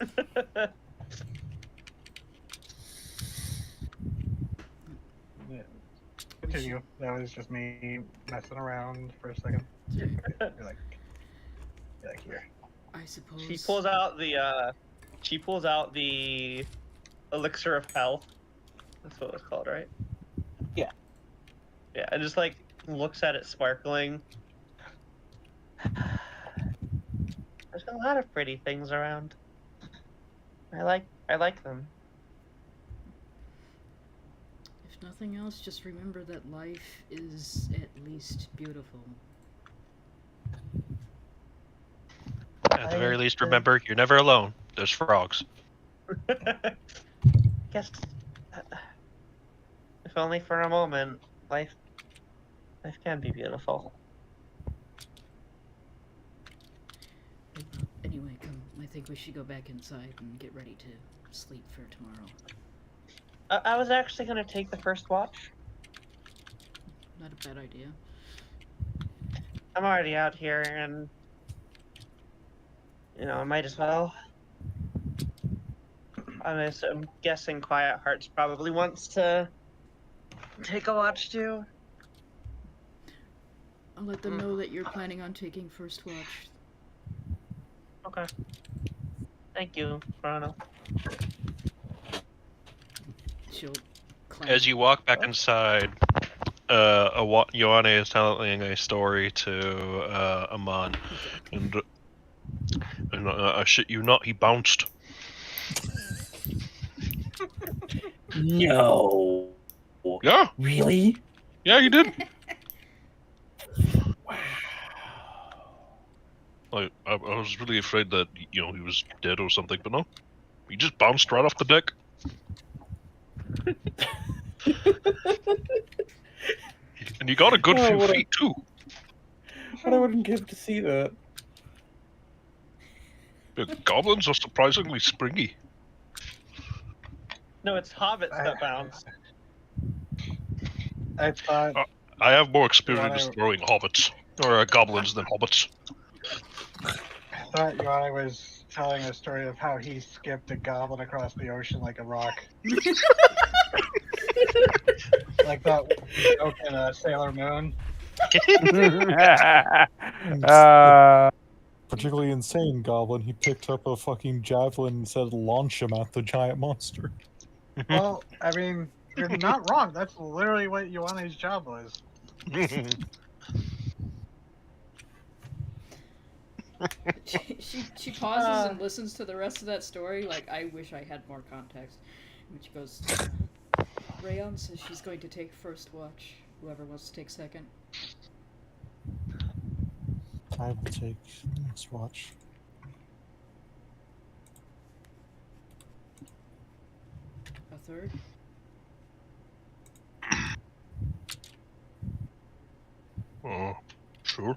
it. Yeah. Continue. That was just me messing around for a second. You're like here. I suppose. She pulls out the elixir of health. That's what it was called, right? Yeah. Yeah, and just like looks at it sparkling. There's a lot of pretty things around. I like them. If nothing else, just remember that life is at least beautiful. At the very least, remember, you're never alone. There's frogs. Guess, if only for a moment, life can be beautiful. Anyway, come. I think we should go back inside and get ready to sleep for tomorrow. I was actually gonna take the first watch. Not a bad idea. I'm already out here, and I might as well. I'm guessing Quiet Hearts probably wants to take a watch too. I'll let them know that you're planning on taking first watch. Okay. Thank you, Toronto. She'll climb. As you walk back inside, Ioane is telling a story to Aman, and I shit you not, he bounced. No. Yeah. Really? Yeah, he did. Wow. I was really afraid that he was dead or something, but no, he just bounced right off the deck. And you got a good few feet too. But I wouldn't give to see that. The goblins are surprisingly springy. No, it's hobbits that bounce. I thought I have more experience throwing hobbits or goblins than hobbits. I thought Joanna was telling a story of how he skipped a goblin across the ocean like a rock. Like that joke in Sailor Moon. Particularly insane goblin, he picked up a fucking javelin and said launch him at the giant monster. Well, I mean, you're not wrong. That's literally what Ioane's job was. She pauses and listens to the rest of that story. Like, I wish I had more context. And she goes, Rayon says she's going to take first watch. Whoever wants to take second. I will take next watch. A third. Sure.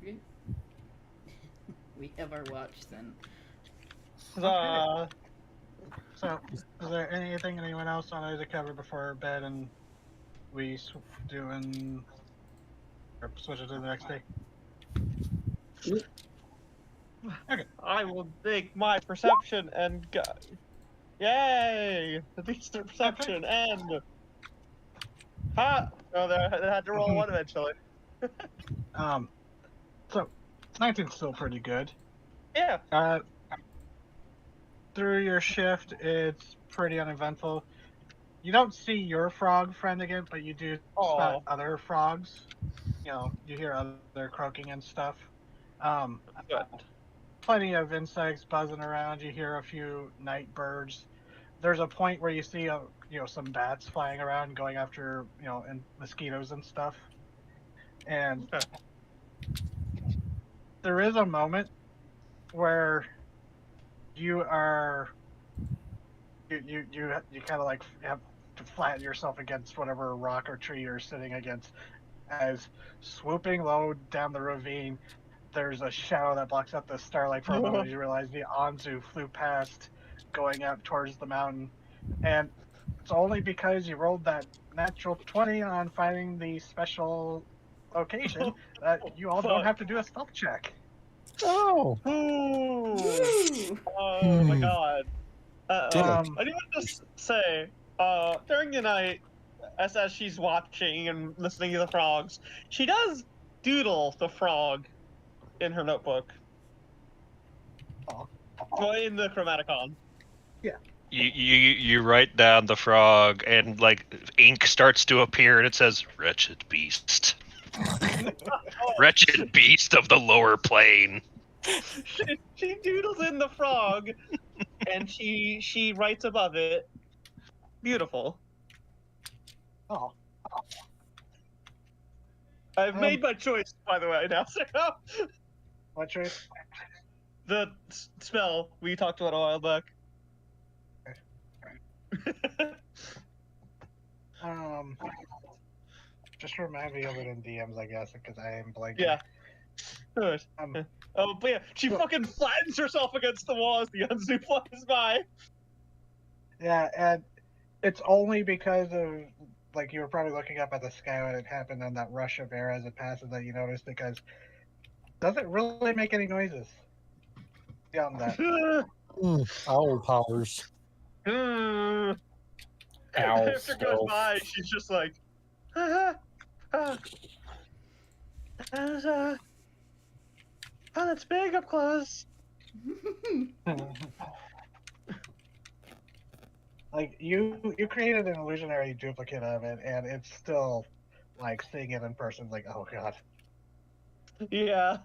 Okay. We have our watch then. So, is there anything anyone else wanted to cover before bed and we switch it to the next day? Okay. I will take my perception and go. Yay! A decent perception and. Ha! Oh, they had to roll one eventually. So 19's still pretty good. Yeah. Through your shift, it's pretty uneventful. You don't see your frog friend again, but you do spot other frogs. You know, you hear other croaking and stuff. Good. Plenty of insects buzzing around. You hear a few night birds. There's a point where you see some bats flying around, going after and mosquitoes and stuff. And there is a moment where you kind of like have to flatten yourself against whatever rock or tree you're sitting against, as swooping low down the ravine, there's a shadow that blocks out the starlight for a moment. You realize the Anzu flew past, going up towards the mountain, and it's only because you rolled that natural 20 on finding the special location that you all don't have to do a stealth check. Oh! Ooh. Oh my god. I do want to just say, during the night, as she's watching and listening to the frogs, she does doodle the frog in her notebook. In the Chromaticon. Yeah. You write down the frog, and like ink starts to appear, and it says "Wretched beast, wretched beast of the lower plane." She doodles in the frog, and she writes above it, "Beautiful." Oh. I've made my choice, by the way, now, Sarah. What choice? The spell we talked about a while back. Just remind me of it in DMs, I guess, because I am blanking. Yeah. Good. But yeah, she fucking flattens herself against the wall as the Anzu flies by. Yeah, and it's only because of, like, you were probably looking up at the sky when it happened, and that rush of air as it passes that you noticed, because it doesn't really make any noises beyond that. Owl powers. Owl After it goes by, she's just like, that's big up close. Like, you created an illusionary duplicate of it, and it's still, like, seeing it in person, like, oh god. Yeah.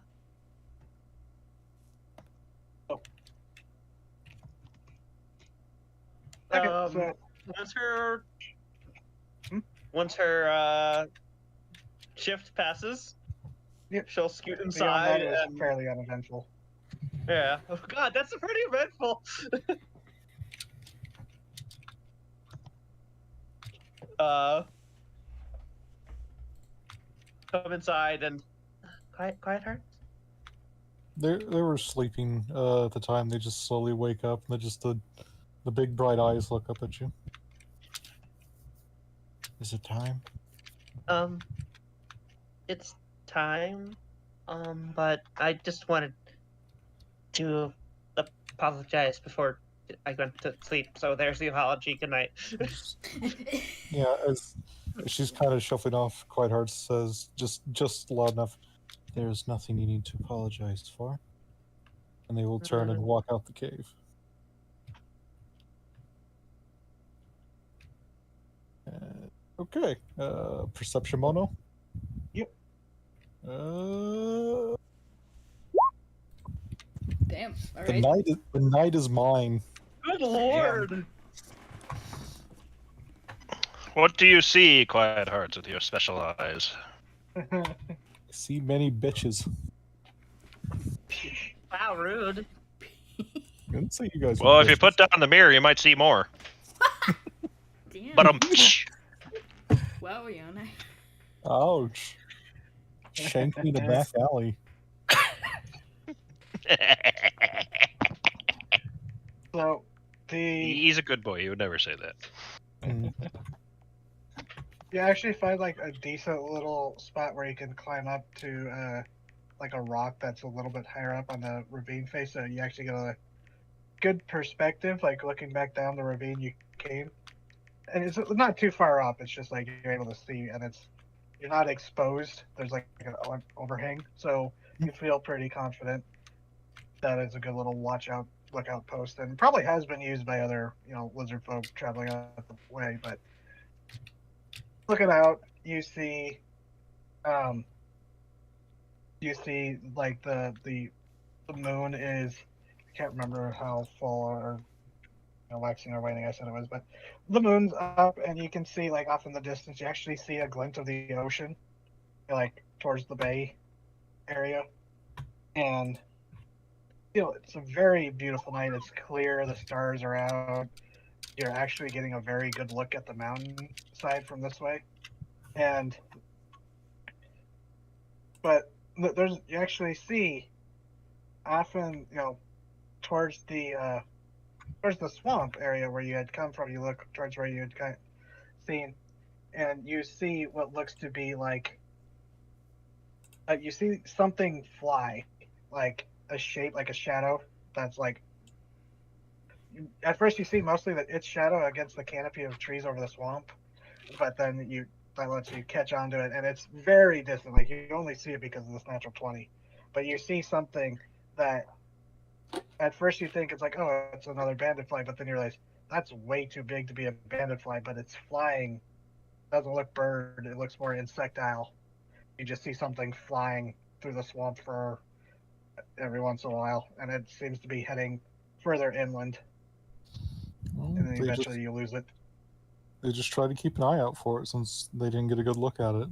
Okay, so once her shift passes, she'll scoot inside. Beyond that, it was fairly uneventful. Yeah. Oh god, that's pretty eventful. Come inside and quiet heart. They were sleeping at the time. They just slowly wake up, and they just the big bright eyes look up at you. Is it time? It's time. But I just wanted to apologize before I went to sleep. So there's the apology. Good night. Yeah, as she's kind of shuffling off, Quiet Heart says just loud enough, "There's nothing you need to apologize for." And they will turn and walk out the cave. Okay, perception mono. Yep. Damn. All the right. night is mine. Good lord! What do you see, Quiet Hearts, with your special eyes? I see many bitches. Wow, rude. I didn't say you guys were Well, if you bitches. put down the mirror, you might see more. Damn. But Wow, Yana. Ouch. Shank me in the back alley. So the he's a good boy. He would never say that. Mm. you actually find like a decent little spot where you can climb up to like a rock that's a little bit higher up on the ravine face, so you actually get a good perspective, like looking back down the ravine you came. And it's not too far up. It's just like you're able to see, and you're not exposed. There's like an overhang, so you feel pretty confident that it's a good little lookout post, and probably has been used by other lizard folk traveling out the way. But looking out, you see like the moon is, I can't remember how full or waxing or waning I said it was, but the moon's up, and you can see like off in the distance, you actually see a glint of the ocean, like towards the bay area, and it's a very beautiful night. It's clear, the stars are out. You're actually getting a very good look at the mountain side from this way, but you actually see often towards the swamp area where you had come from. You look towards where you had seen, and you see what looks to be like you see something fly, like a shape, like a shadow that's like, at first you see mostly that it's shadow against the canopy of trees over the swamp, but then that lets you catch onto it, and it's very distant. Like you only see it because of this natural 20, but you see something that at first you think it's like, oh, it's another bandit fly, but then you realize that's way too big to be a bandit fly, but it's flying. Doesn't look bird, it looks more insectile. You just see something flying through the swamp for every once in a while, and it seems to be heading further inland, Well, and then eventually you lose it. They just try to keep an eye out for it since they didn't get a good look at it.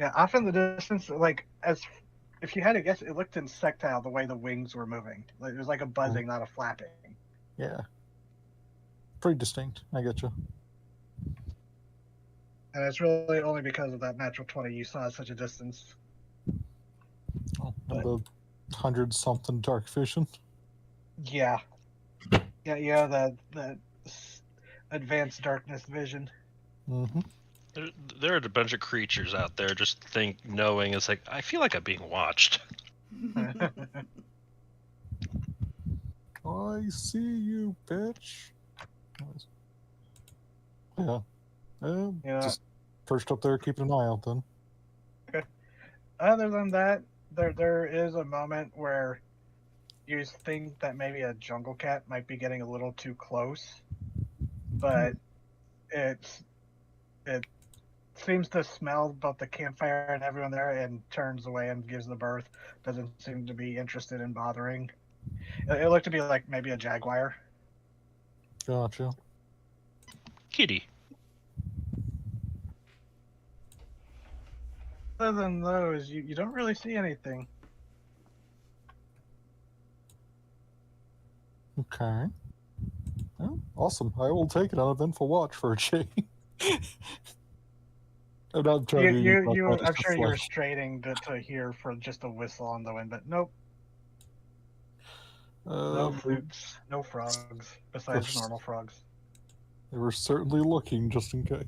Yeah, off in the distance, like if you had to guess, it looked insectile the way the wings were moving. Like, it was like a buzzing, not a flapping. Yeah. Pretty distinct. I get you. And it's really only because of that natural 20 you saw at such a distance. Oh, and the 100-something dark vision. Yeah. Yeah, that advanced darkness vision. Mm-hmm. There are a bunch of creatures out there just knowing it's like, I feel like I'm being watched. I see you, bitch. Yeah. Just perched up there keeping an eye out then. Okay. Other than that, there is a moment where you think that maybe a jungle cat might be getting a little too close, but it seems to smell both the campfire and everyone there and turns away and gives the birth. Doesn't seem to be interested in bothering. It looked to be like maybe a jaguar. Gotcha. Kitty. Other than those, you don't really see anything. Okay. Well, awesome. I will take an uneventful watch for a change. I'm not trying to I'm sure you were straining to hear for just a whistle on the wind, but nope. No flutes, no frogs, besides normal frogs. They were certainly looking, just in case.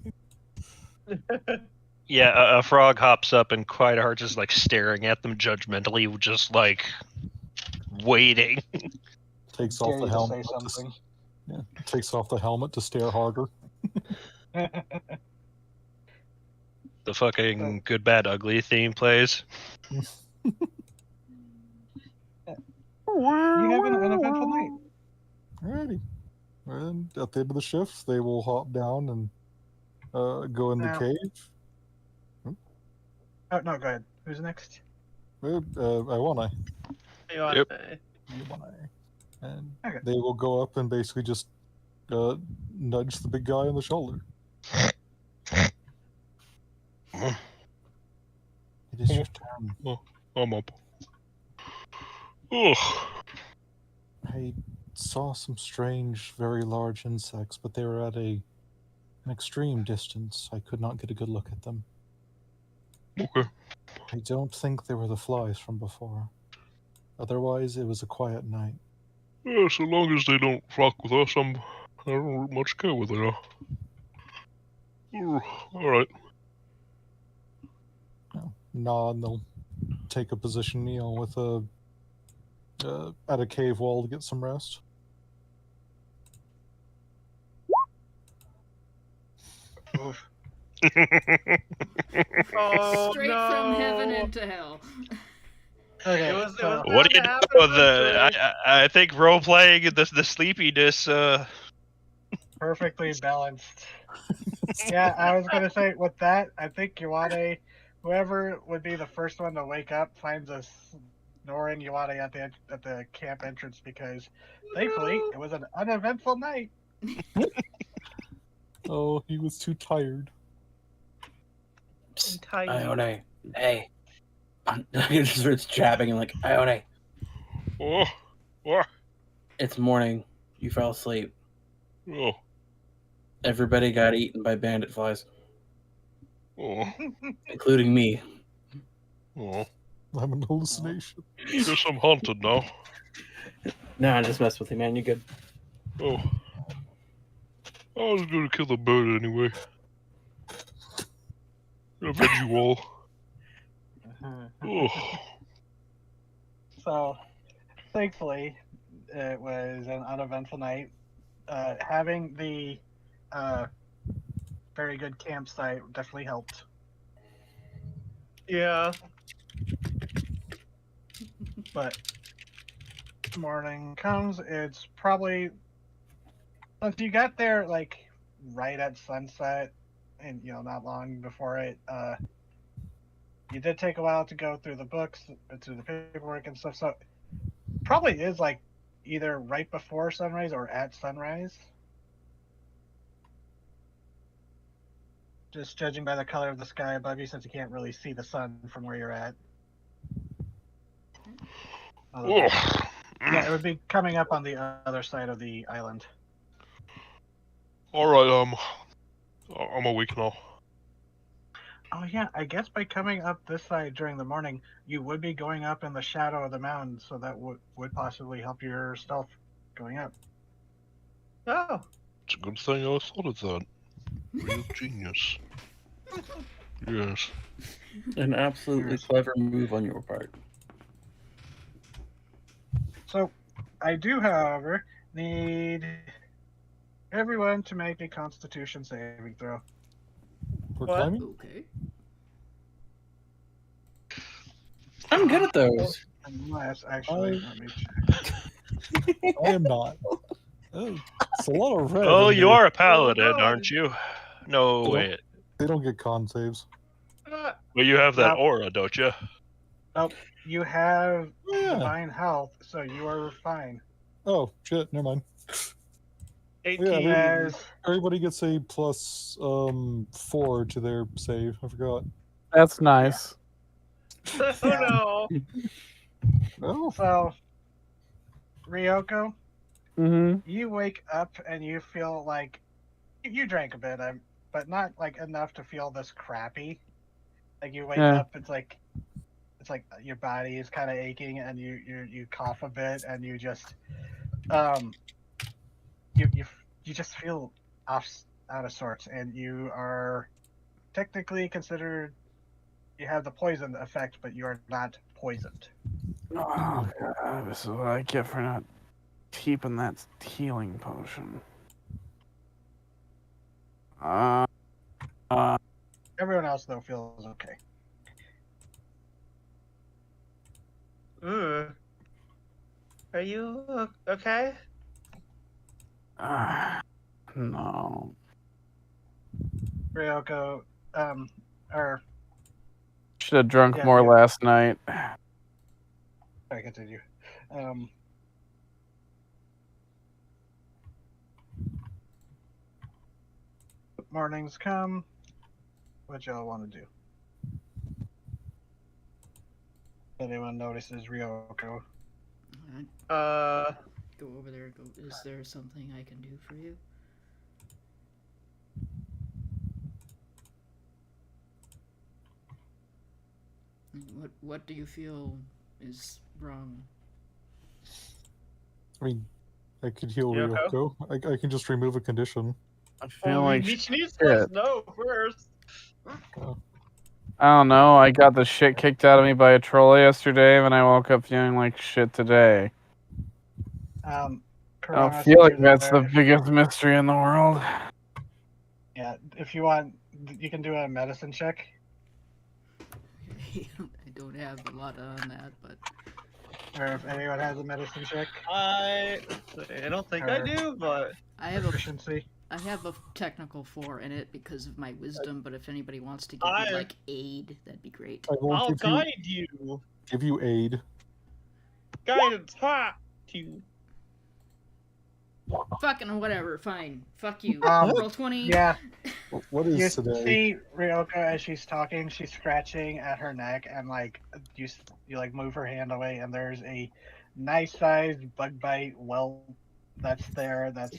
Yeah, a frog hops up and Quiet Hearts is like staring at them judgmentally, just like waiting. Takes off the helmet. Takes off the helmet to stare harder. The fucking good, bad, ugly theme plays. You have an uneventful night. Alrighty. And at the end of the shift, they will hop down and go in the cave. Oh no, go ahead. Who's next? I want Yep. and Okay. they will go up and basically just nudge the big guy on the shoulder. Oh, It is your turn. I'm up. Ugh. I saw some strange, very large insects, but they were at an extreme distance. I could not get a good look at them. Okay. I don't think they were the flies from before. Otherwise, it was a quiet night. Yeah, so long as they don't fuck with us, I don't much care what they are. Alright. Nod, and they'll take a position, with at a cave wall to get some rest. Oh, Straight no. from heaven into hell. Okay. It was so, What do you bound to do happen with the? eventually. I think role playing the sleepiness. perfectly balanced. Yeah, I was gonna say with that, I think Yuade, whoever would be the first one to wake up, finds a snoring Yuade at the camp entrance because, thankfully, it was an uneventful night. Oh, he was too tired. Psst, Tight. Ione, hey. He just starts jabbing and like, Ione, Oh, what? it's morning. You fell asleep. Oh, Everybody got eaten by bandit flies, oh, including me. oh. I'm an hallucination. Guess I'm haunted now. Nah, I just messed with you, man. You're good. Oh. I was gonna kill the bird anyway. Avenge you all. Oh. So, thankfully, it was an uneventful night. Having the very good campsite definitely helped. Yeah. But morning comes, it's probably once you got there like right at sunset, and not long before it. You did take a while to go through the books, through the paperwork and stuff. So probably is like either right before sunrise or at sunrise. Just judging by the color of the sky above you, since you can't really see the sun from where you're at. Oh. Yeah, it would be coming up on the other side of the island. Alright, I'm awake now. Oh yeah, I guess by coming up this side during the morning, you would be going up in the shadow of the mountain, so that would possibly help your stealth going up. Oh. It's a good thing I thought of that. Real genius. Yes. An absolutely clever move on your part. So, I do, however, need everyone to make a Constitution saving throw. For What? climbing? Okay. I'm good at those. Unless, actually, let me check. I am not. Oh, it's a lot of red. Oh, in you there. are a paladin, Oh, no. aren't you? No, They don't- wait. They don't get con saves. Well, you have that No. aura, don't you? You have Yeah. divine health, so you are fine. Oh, shit, never mind. 18. As Everybody gets a plus 4 to their save. I forgot. That's nice. Oh no. Oh, so, Ryoko, Mm-hmm. you wake up and you feel like you drank a bit, but not like enough to feel this crappy. Like you wake Yeah. up, it's like your body is kind of aching, and you cough a bit, and you just you just feel out of sorts, and you are technically considered you have the poison effect, but you are not poisoned. Oh god, this is what I get for not keeping that healing potion. Everyone else though feels okay. Are you okay? No. Ryoko, or Should Should have drunk Yeah, more yeah. last night. Sorry, continue. Mornings come. What y'all want to do? Anyone notices Ryoko? Go over there. Go. Is there something I can do for you? What do you feel is wrong? I mean, I could heal Ryoko? Ryoko. I can just remove a condition. I feel like she needs to let us shit. know first. I don't know. I got the shit kicked out of me by a troll yesterday, and I woke up feeling like shit today. I don't feel like that's the biggest mystery in the world. Yeah, if you want, you can do a medicine check. I don't have a lot on that, but Or if anyone has a medicine check. I don't think I do, but I have Proficiency. I have a technical 4 in it because of my wisdom. But if anybody wants to give me like aid, that'd be great. I'll guide you. Give you aid. Guidance, ha! You. Fucking whatever. Fine. Fuck you. Um, Roll 20. Yeah, What you is today? see Ryoko as she's talking, she's scratching at her neck, and like you like move her hand away, and there's a nice sized bug bite welt that's there that's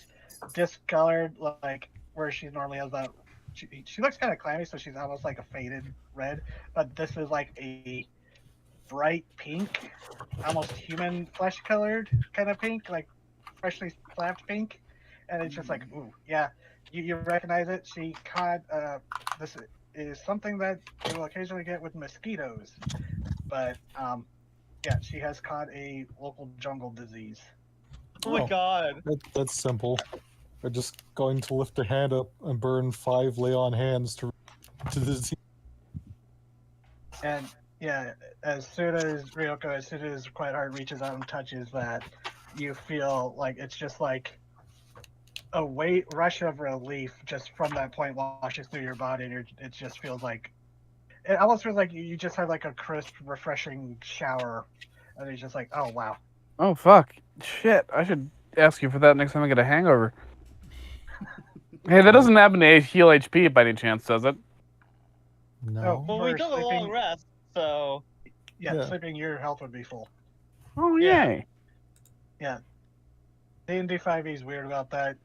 discolored, like where she normally has that. She looks kind of clammy, so she's almost like a faded red, but this is like a bright pink, almost human flesh colored kind of pink, like freshly slapped pink, and it's just like, ooh, yeah, you recognize it. She caught this is something that you will occasionally get with mosquitoes, but yeah, she has caught a local jungle disease. Oh my god. That's simple. I'm just going to lift a hand up and burn 5 lay on hands to the disease. And yeah, as soon as Quiet Heart reaches out and touches that, you feel like it's just like a rush of relief just from that point washes through your body, and it just feels like it almost feels like you just had like a crisp, refreshing shower, and it's just like, oh wow. Oh fuck! Shit! I should ask you for that next time I get a hangover. Hey, that doesn't happen to heal HP by any chance, does it? No. Well, we took a long rest, so yeah, sleeping your health would be full. Oh Yeah. yay! Yeah. D&D 5e is weird about that.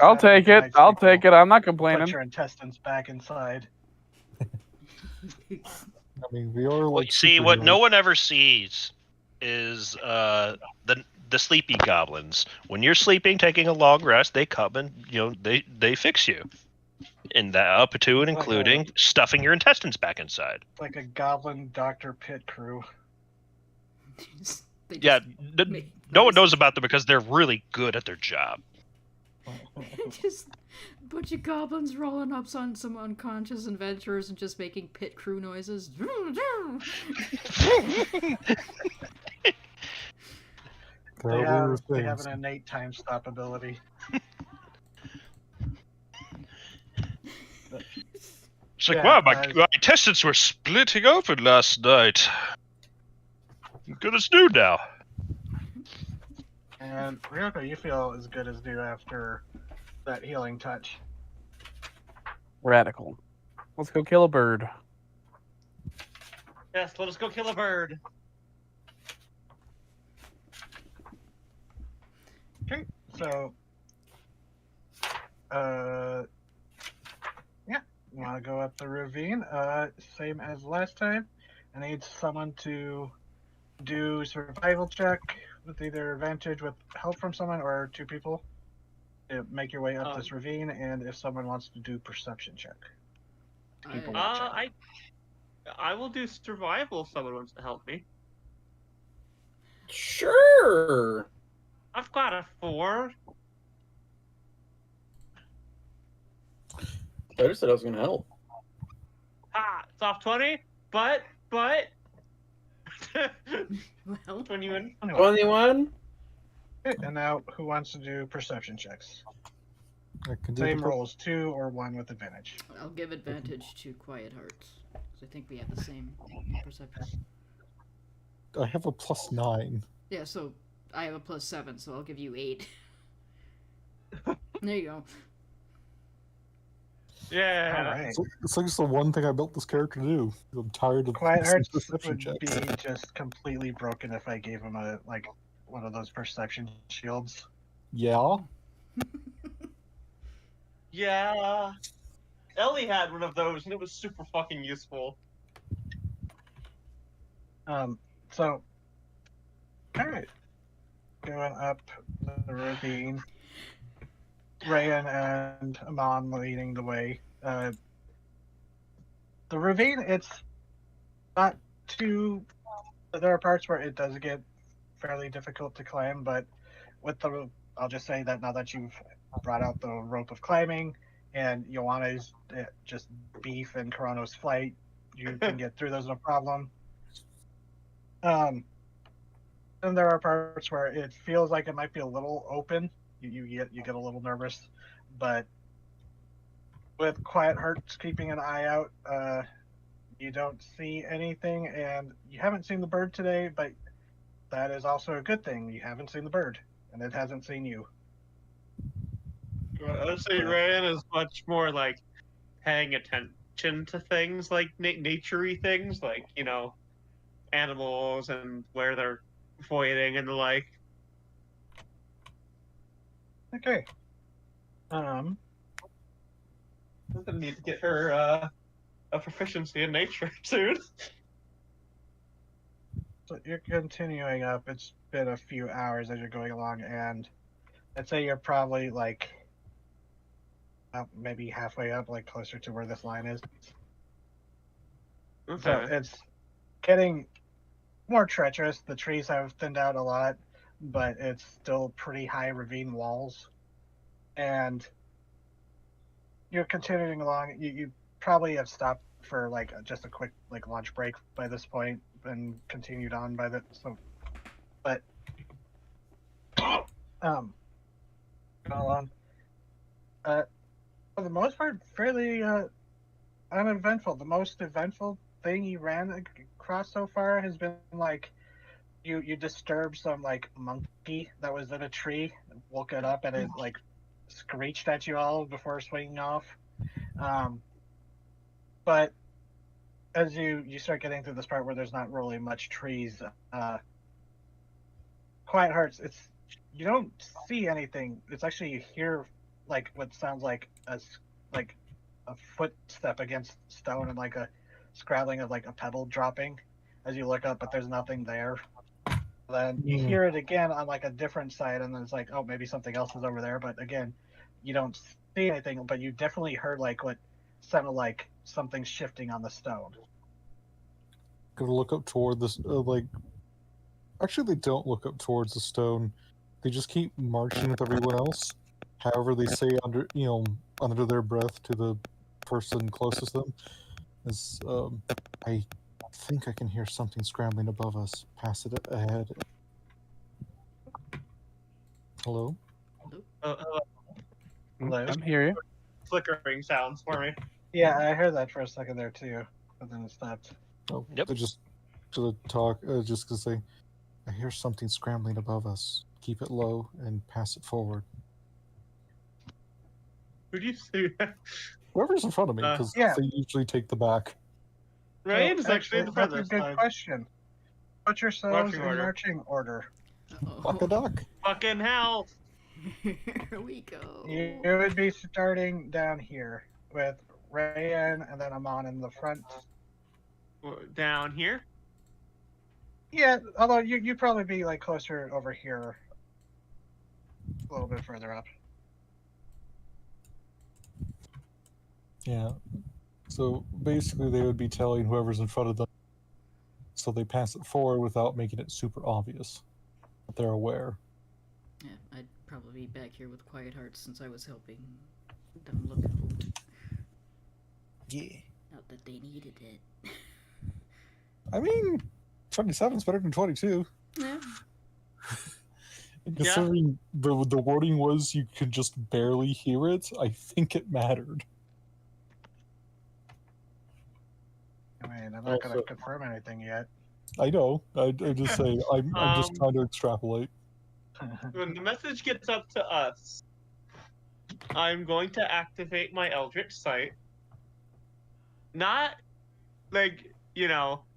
I'll take it. I'll take it. I'm not complaining. Put your intestines back inside. I mean, we are like. See, what no one ever sees is the sleepy goblins. When you're sleeping, taking a long rest, they come and they fix you. And that up to and including stuffing your intestines back inside. Like a goblin Dr. Pit crew. Yeah, no one knows about them because they're really good at their job. Just a bunch of goblins rolling up on some unconscious adventurers and just making pit crew noises. They have an innate time stop ability. It's like, wow, my intestines were splitting open last night. Good as new now. And Ryoko, you feel as good as new after that healing touch. Radical. Let's go kill a bird. yes, let us go kill a bird. Okay, so yeah, you want to go up the ravine? Same as last time. I need someone to do survival check with either advantage with help from someone or 2 people to make your way up this ravine, and if someone wants to do perception check. I will do survival if someone wants to help me. Sure. I've got a 4. I just said I was gonna help. It's off 20, but well, 21. 21. Okay, and now who wants to do perception checks? I can do Same rolls, 2 or 1 with advantage. I'll give advantage to Quiet Hearts. 'Cause I think we have the same in perception. I have a +9. Yeah, so I have a +7, so I'll give you 8. There you go. Yeah. All right. It's like it's the one thing I built this character to do. I'm tired of Quiet missing Hearts perception would checks. be just completely broken if I gave him one of those perception shields. Yeah. Yeah. Ellie had one of those, and it was super fucking useful. So, all right, going up the ravine. Rayan and Amon leading the way. The ravine, it's not too. There are parts where it does get fairly difficult to climb, but I'll just say that now that you've brought out the rope of climbing and Joanna's just beef and Corono's flight, you can get through those no problem. And there are parts where it feels like it might be a little open. You get a little nervous, but with Quiet Hearts keeping an eye out, you don't see anything, and you haven't seen the bird today, but that is also a good thing. You haven't seen the bird, and it hasn't seen you. I'd say Ryan is much more like paying attention to things like nature-y things, like, you know, animals and where they're voiding and the like. Okay. Doesn't need to get her a proficiency in nature soon. So you're continuing up. It's been a few hours as you're going along, and I'd say you're probably like maybe halfway up, like closer to where this line is. Okay. So it's getting more treacherous. The trees have thinned out a lot, but it's still pretty high ravine walls. And you're continuing along. You probably have stopped for like just a quick like lunch break by this point and continued on by the but going along. For the most part, fairly uneventful. The most eventful thing you ran across so far has been like you disturbed some like monkey that was in a tree, woke it up, and it like screeched at you all before swinging off. But as you start getting through this part where there's not really much trees, Quiet Hearts, you don't see anything. It's actually you hear like what sounds like a footstep against stone and like a scrabbling of like a pebble dropping as you look up, but there's nothing there. Then you hear it again on like a different side, and then it's like, oh, maybe something else is over there. But again, you don't see anything, but you definitely heard like what sounded like something shifting on the stone. Gonna look up toward this, actually, they don't look up towards the stone. They just keep marching with everyone else. However, they say under their breath to the person closest to them, is, I think I can hear something scrambling above us. Pass it ahead. Hello? Hello. I'm here. Flickering sounds for me. Yeah, I heard that for a second there too, but then it stopped. Oh, Yep. They're just to talk, just to say, I hear something scrambling above us. Keep it low and pass it forward. Who do you see? Whoever's in front of me, because yeah. they usually take the back. Ryan's actually in the front That's a this good time. question. Put yourselves Marching in order. marching order. Fuck a duck. Fucking hell! Here we go. You would be starting down here with Rayan and then Amon in the front. Down here? Yeah, although you'd probably be like closer over here, a little bit further up. Yeah. So basically, they would be telling whoever's in front of them, so they pass it forward without making it super obvious. But they're aware. Yeah, I'd probably be back here with Quiet Hearts since I was helping them look out. Yeah. Not that they needed it. I mean, 27's better than 22. Yeah. And considering the wording was you could just barely hear it, I think it mattered. mean, I'm not going Also- to confirm anything yet. I know. I just say I'm just trying to extrapolate. When the message gets up to us, I'm going to activate my Eldritch Sight. Not, like,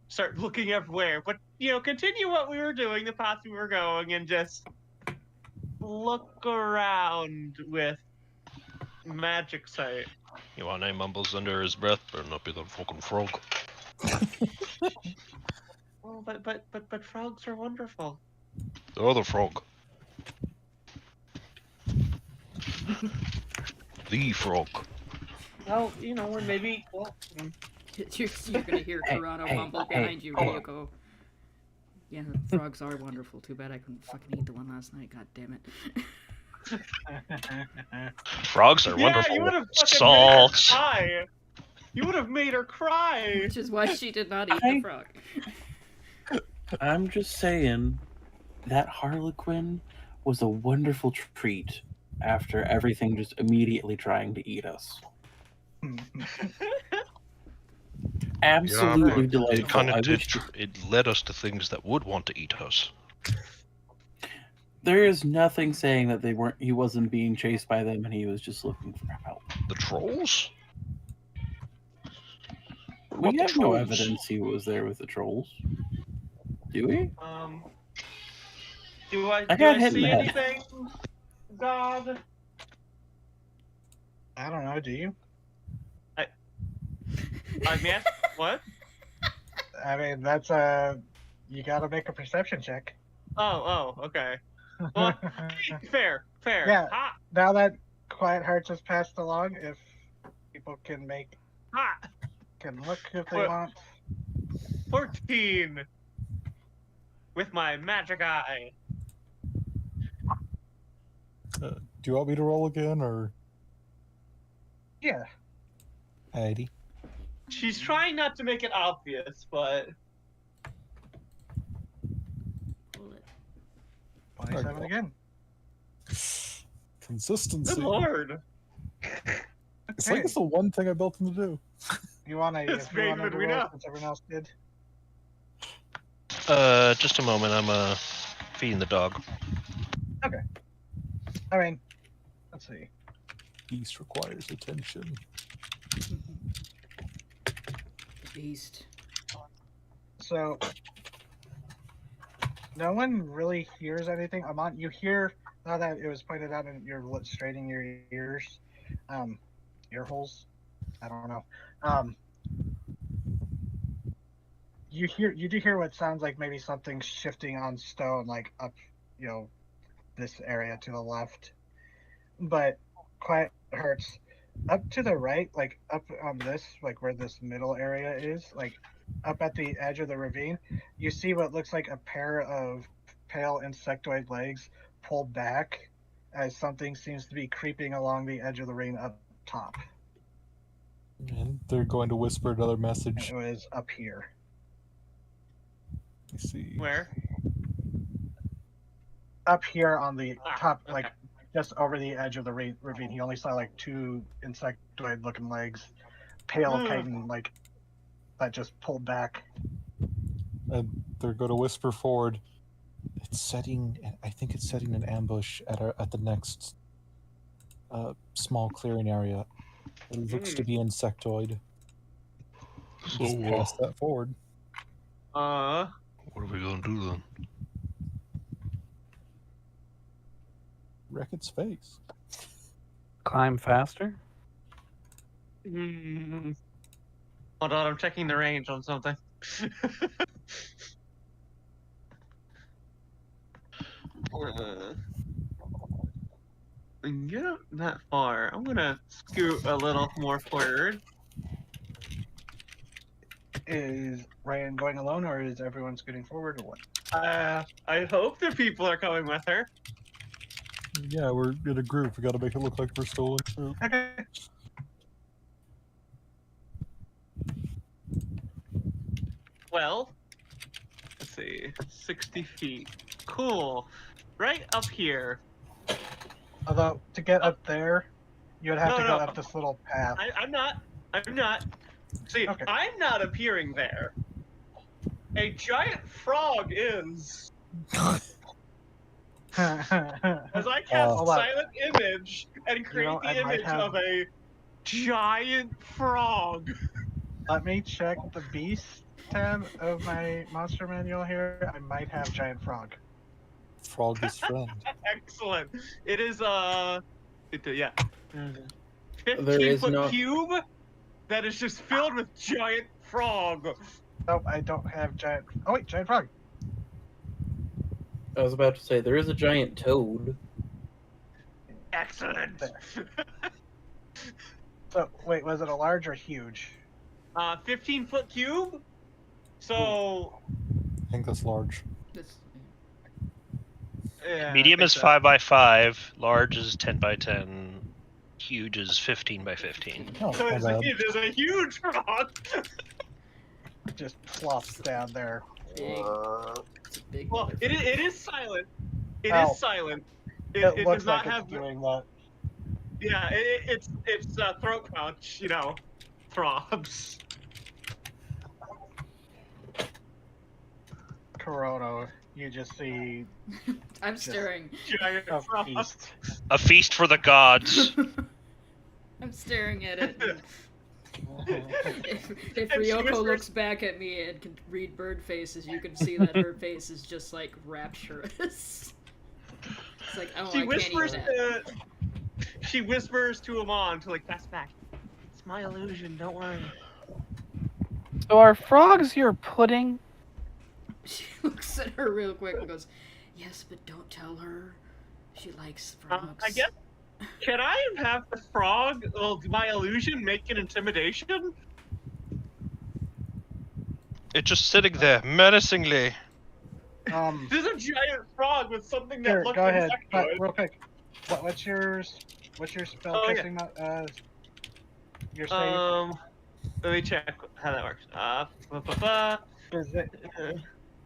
start looking everywhere, but, continue what we were doing, the path we were going, and just look around with Magic Sight. You want name mumbles under his breath, better not be the fucking frog. Well, but frogs are wonderful. The other frog. The frog. Well, or maybe. Well, You're gonna hear Toronto mumble behind you, and you go, "Yeah, frogs are wonderful. Too bad I couldn't fucking eat the one last night. God damn it." Frogs are wonderful. You would have fucking Salt. made her cry. You would have made her cry. Which is why she did not eat the frog. I'm just saying that Harlequin was a wonderful treat after everything just immediately trying to eat us. Absolutely delightful. It kind I of wish it led us to things that would want to eat us. there is nothing saying that he wasn't being chased by them and he was just looking for help. The trolls? What We about the have no trolls? evidence he was there with the trolls. Do we? Do I got hit in see the head. anything? God. I don't know, do you? I mean, what? I mean, that's you gotta make a perception check. Oh, okay. Well, fair. Yeah. Ha! Now that Quiet Hearts has passed along, if people can look if they What? want. 14 with my magic eye. Do you want me to roll again, or Yeah. 80? She's trying not to make it obvious, but 27 Okay. again. Consistency. good lord. It's like it's the one thing I built him to do. You want to? It's If you want bigger to than we roll know. since everyone else did. Just a moment. I'm feeding the dog. I mean, let's see. Beast requires attention. The beast. So, no one really hears anything. Amon, you hear, now that it was pointed out and you're straining your ears, ear holes, I don't know. You do hear what sounds like maybe something shifting on stone, like up, this area to the left. But Quiet Hearts, up to the right, like up on this, like where this middle area is, like up at the edge of the ravine, you see what looks like a pair of pale insectoid legs pulled back as something seems to be creeping along the edge of the ravine up top. And they're going to whisper another And message. it was up here. Let me see. Where? Up here on the top, okay. like just over the edge of the ravine. He only saw like two insectoid looking legs, pale chitin, like that just pulled back. And they're going to whisper forward. I think it's setting an ambush at the next small clearing area. It looks to be insectoid. So, Just pass that forward. what are we gonna do then? Wreck its face. Climb faster? Hold on, I'm checking the range on something. Get up that far. I'm gonna scoot a little more forward. Is Ryan going alone, or is everyone scooting forward, or what? I hope the people are coming with her. Yeah, we're in a group. We got to make it look like we're still in a group. Okay. Well, let's see, 60 feet. Cool. Right up here. Although to get up there, you would have to No, go no. up this little path. I'm not. See, Okay. I'm not appearing there. A giant frog is. As I cast Hold on. silent image and create know, I the might image have- of a giant frog. Let me check the beast tab of my monster manual here. I might have giant frog. Frog is friend. Excellent. It is yeah. 15 There is foot no- cube that is just filled with giant frog. Nope, I don't have giant. Oh wait, giant frog. I was about to say there is a giant toad. Excellent. There. So wait, was it a large or huge? 15-foot cube. So I think that's large. That's, yeah, Medium I is think so. 5x5. Large is 10x10. Huge is 15x15. Oh, So my it's bad. it is a huge frog. Just plops down there. big. It's a big. Well, it motherfucker. is silent. It is Ow. silent. It It does looks not like have. it's doing that. Yeah, it's throat pouch. You know, throbs. Corona, you just see I'm staring. Giant a frog. beast. A feast for the gods. I'm staring at it. And if And she Ryoko whispers- looks back at me and can read bird faces, you can see that her face is just like rapturous. It's like, oh, She I can't whispers eat that. she whispers to Amon to like pass back. It's my illusion. Don't worry. So are frogs your pudding? She looks at her real quick and goes, "Yes, but don't tell her. She likes frogs." I guess. Can I have the frog, my illusion, make an intimidation? It's just sitting there menacingly. There's a giant frog with something that Here, looks go ahead. But insectoid. real quick, what's your spell Oh, yeah. casting? Your save. Let me check how that works. Is it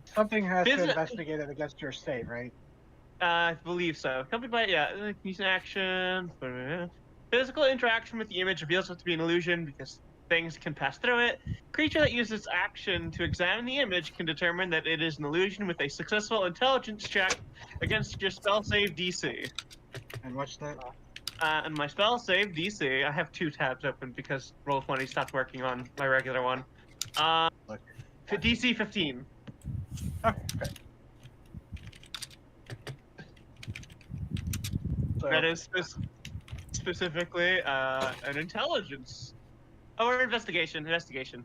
something has to Visit- investigate it against your save, right? I believe so. Company by use an action. Physical interaction with the image reveals it to be an illusion because things can pass through it. Creature that uses action to examine the image can determine that it is an illusion with a successful intelligence check against your spell save DC. And what's that? And my spell save DC, I have 2 tabs open because Roll20 stopped working on my regular one. Look. DC 15. Okay. So, That is specifically an intelligence. Oh, or investigation. Investigation.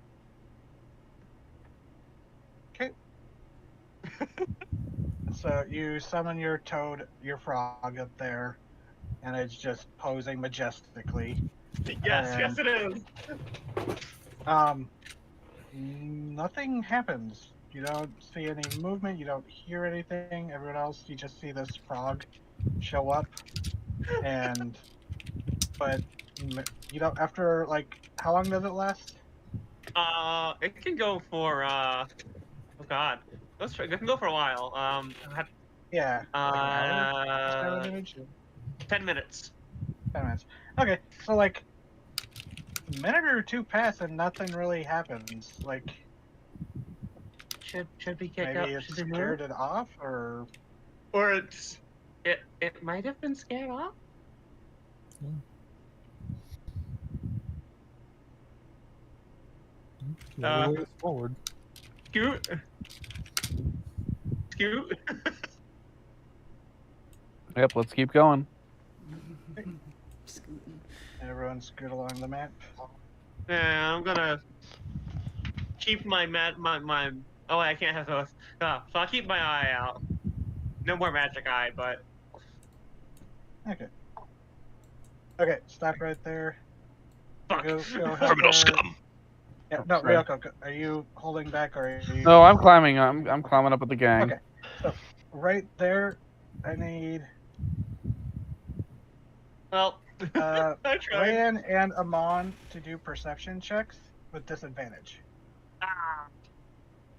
so you summon your toad, your frog up there, and it's just posing majestically. Yes, it is. Nothing happens. You don't see any movement. You don't hear anything. Everyone else, you just see this frog show up, but you don't. After like, how long does it last? It can go for oh god, let's try. It can go for a while. Yeah. Like an hour? Silent 10 image? minutes. 10 minutes. Okay, so like a minute or two pass and nothing really happens. Like Should we get maybe it's scared it off, or Or it might have been scared off. Yeah, way forward. Scoot. Yep, let's keep going. Scooting. everyone scoot along the map. Yeah, I'm gonna keep my oh, I can't have those. So I'll keep my eye out. No more magic eye, but Okay. Okay, stop right there. fuck. Go help Criminal her. scum. Yeah, no, Sorry. Ryoko, are you holding back or are you? No, I'm climbing. I'm climbing up with the gang. Okay. So right there, I need Well, I tried. Ryan and Amon to do perception checks with disadvantage.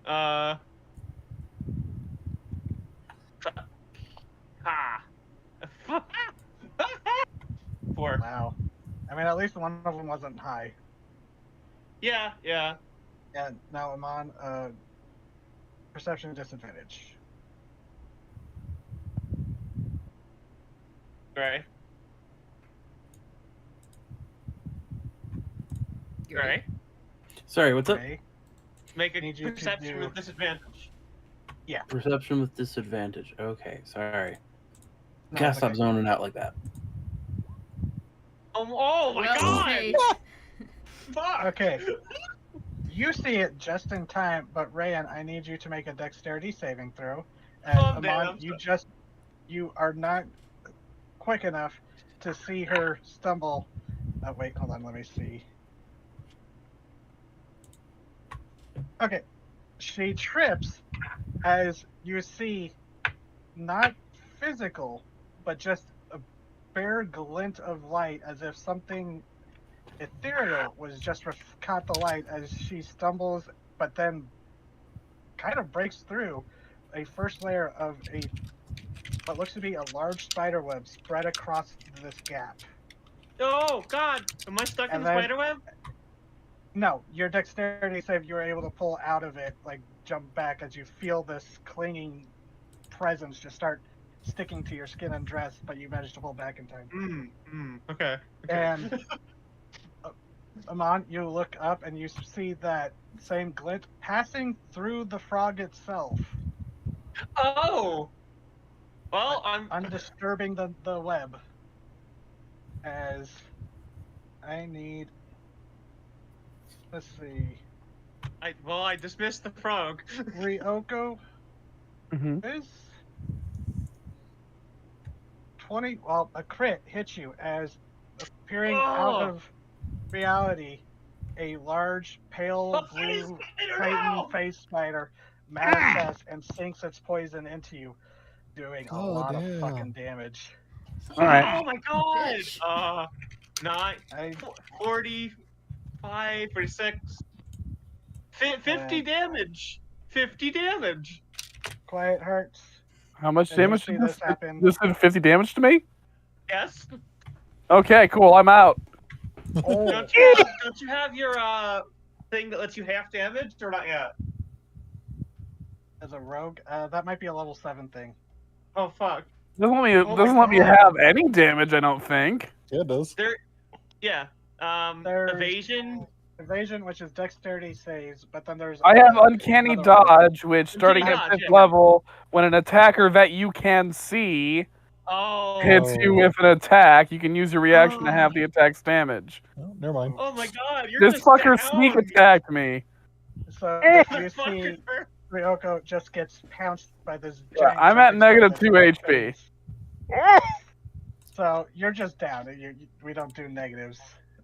Ah. 4. Wow. I mean, at least one of them wasn't high. Yeah, yeah. And now I'm on perception disadvantage. Right. You ready? Right. Sorry, what's up? Okay. Make a Need you to perception do- with disadvantage. Perception with disadvantage. Okay, sorry. No, Gotta it's stop okay. zoning out like that. Oh my Well, god! hey. Fuck! Okay. You see it just in time, but Rayan, I need you to make a dexterity saving throw. As Oh, Amon, damn. you are not quick enough to see her stumble. Wait, hold on, let me see. Okay, she trips as you see not physical, but just a bare glint of light, as if something ethereal was just caught the light as she stumbles, but then kind of breaks through a first layer of what looks to be a large spider web spread across this gap. Oh god! Am I stuck in And the then, spider web? no, your dexterity save, you were able to pull out of it, like jump back as you feel this clinging presence just start sticking to your skin and dress, but you managed to pull back in time. Okay. And Amon, you look up and you see that same glint passing through the frog itself, Oh! Well, I'm. undisturbing the web. As I need, let's see, I dismissed the frog. Ryoko Mm-hmm. is 20. Well, a crit hits you as appearing out Oh! of reality, a large pale blue Titan face spider manifests and sinks its poison into you, doing a Oh, lot of damn. fucking damage. All right. Oh my god! Bitch. 9, I 45, 46. 50 and damage! 50 damage! Quiet Hearts. How much And you damage see did this happen. This did 50 damage to me? Yes? Okay, cool. I'm out. Oh, Don't you have your thing that lets you half damage, or not yet? as a rogue, that might be a level 7 thing. Oh fuck. Doesn't let me. Oh my Doesn't let me God. have any damage. I don't think. Yeah, it does. Yeah. There's Evasion. evasion, which is dexterity saves, but then there's I have uncanny another one. dodge, which starting Uncanny at dodge, 5th yeah. level, when an attacker that you can see Oh. hits you with an attack, you can use your reaction to have the attack's damage. Oh, never mind. Oh my god, you're This just fucker down. sneak attacked me. So you see Motherfucker. Ryoko just gets pounced by this Yeah, giant. I'm at jumping negative spider 2 that's in HP. its face. So you're just down. We don't do negatives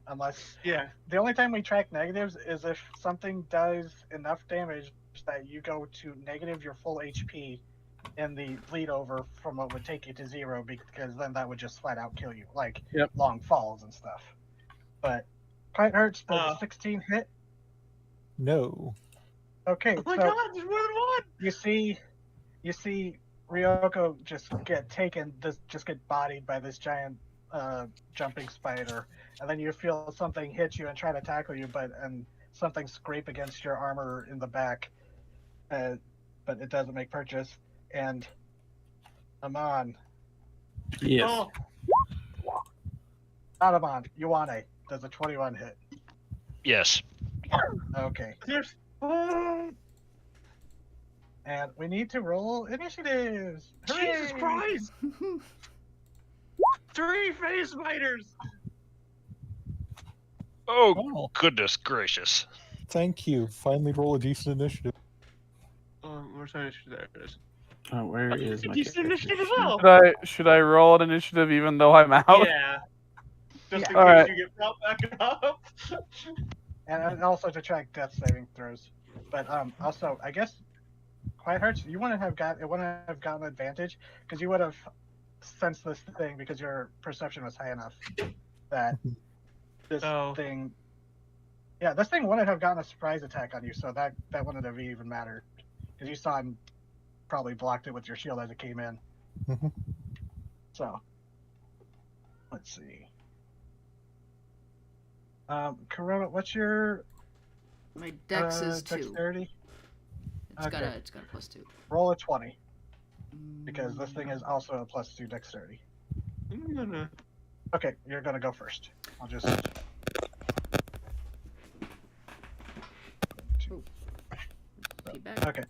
unless. Yeah. The only time we track negatives is if something does enough damage that you go to negative your full HP in the bleed over from what would take you to 0, because then that would just flat out kill you, like long falls and stuff. But quite hurts. Does a 16 hit? No. Okay, Oh my so god, there's more than one. you see Ryoko just get bodied by this giant jumping spider, and then you feel something hit you and try to tackle you, and something scrape against your armor in the back, but it doesn't make purchase. And Amon, Yes. Oh, not Amon, Yuane, does a 21 hit? Yes. Okay, there's. and we need to roll initiatives. Jesus Hooray! Christ! 3 face spiders. Oh, Oh, goodness gracious. thank you. Finally roll a decent initiative. Where's my initiative? There it is. Oh, where is my Decent character initiative as sheet? well. Should I roll an initiative even though I'm out? Yeah. Just in All case right. you get brought back up. And also to track death saving throws. But also, I guess Quiet Hearts, you wouldn't have gotten advantage because you would have sensed this thing because your perception was high enough that this thing. Yeah, this thing wouldn't have gotten a surprise attack on you, so that wouldn't have even mattered because you saw him probably blocked it with your shield as it came in. Mhm. So let's see. Corona, what's your My dex is 2. Dexterity. It's got okay. a +2. Roll a 20 because this thing is also a +2 dexterity. Okay, you're gonna go first. I'll just. Feedback. Okay,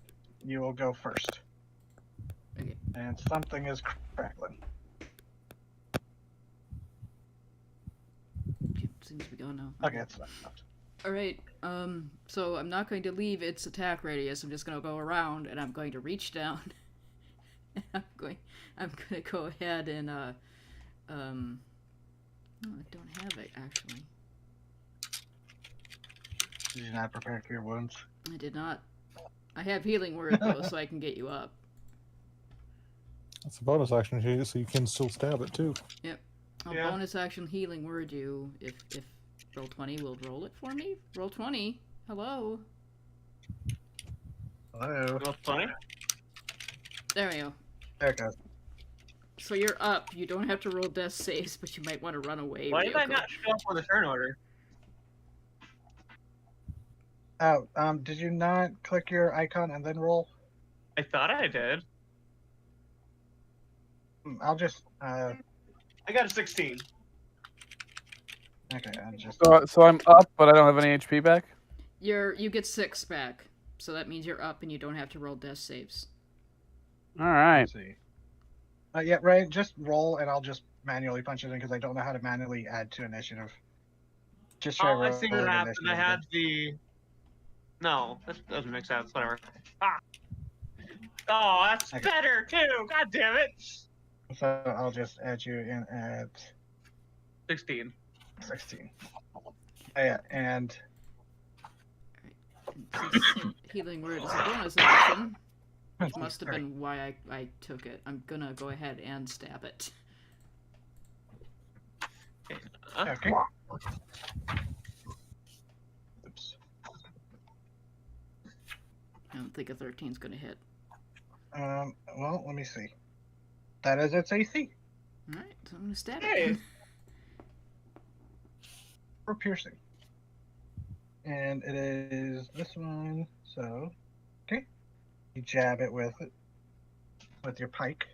you will go first. Okay. And something is crackling. Seems to be gone now. Okay, it's not. Alright, so I'm not going to leave its attack radius. I'm just gonna go around and I'm going to reach down. And I'm gonna go ahead and no, I don't have it actually. Did you not prepare for your wounds? I did not. I have healing word though, so I can get you up. That's a bonus action, so you can still stab it too. Yep. I'll bonus action healing word you if roll 20 will roll it for me. Roll 20. Hello. Hello. Roll 20. There we go. There it goes. So you're up. You don't have to roll death saves, but you might want to run away. Why did I Ryoko. not show up on the turn order? Oh, did you not click your icon and then roll? I thought I did. I'll just. I got a 16. Okay, I'll just. So I'm up, but I don't have any HP back? You get 6 back. So that means you're up and you don't have to roll death saves. Alright. Let's see. Yeah, right. Just roll, and I'll just manually punch it in because I don't know how to manually add to initiative. Just try Oh, I see what rolling happened. I initiative had the. No, that doesn't make sense. Whatever. Ah. Oh, that's Okay. better too. God damn it. then. So I'll just add you in at 16. 16. Oh, yeah, and Since healing word is a bonus action, which must have been why I took it. I'm gonna go ahead and stab it. okay. Oops. I don't think a 13's gonna hit. Well, let me see. That is its AC Alright, so I'm gonna stab Hey. it. for piercing. And it is this one, so okay. You jab it with your pike.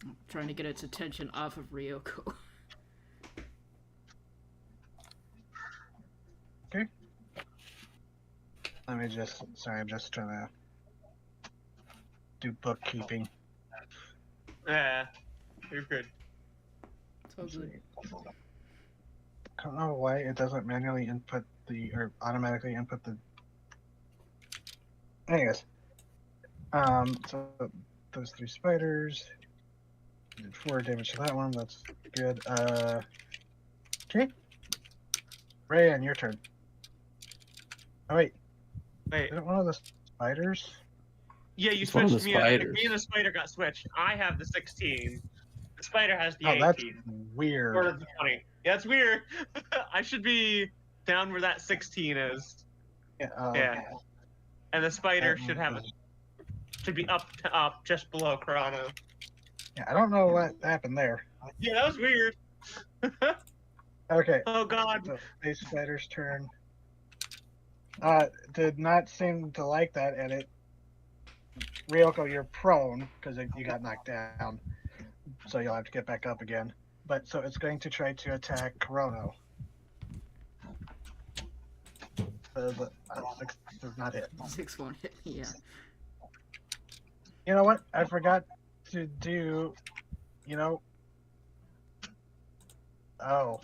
I'm trying to get its attention off of Ryoko. Okay. Let me just sorry, I'm just trying to do bookkeeping. Yeah, you're good. It's all good. I don't know why it doesn't manually input or automatically input the. Anyways, so those 3 spiders did 4 damage to that one. That's good. Okay. Rayan, your turn. Oh wait, Wait. isn't one of the spiders? Yeah, you It's one of switched the me. spiders. Me and the spider got switched. I have the 16. The spider has the Oh, 18. that's weird. Or the 20. Yeah, it's weird. I should be down where that 16 is. Yeah. Yeah. And the spider should be up to up, just below Corano. Yeah, I don't know what happened there. Yeah, that was weird. Okay. Oh god. So Space Spider's turn. Did not seem to like that, and it. Ryoko, you're prone because you got knocked down, so you'll have to get back up again. But so it's going to try to attack Korono. The 6 does not hit. 6 won't hit me, yeah. You know what? I forgot to do. You know. Oh.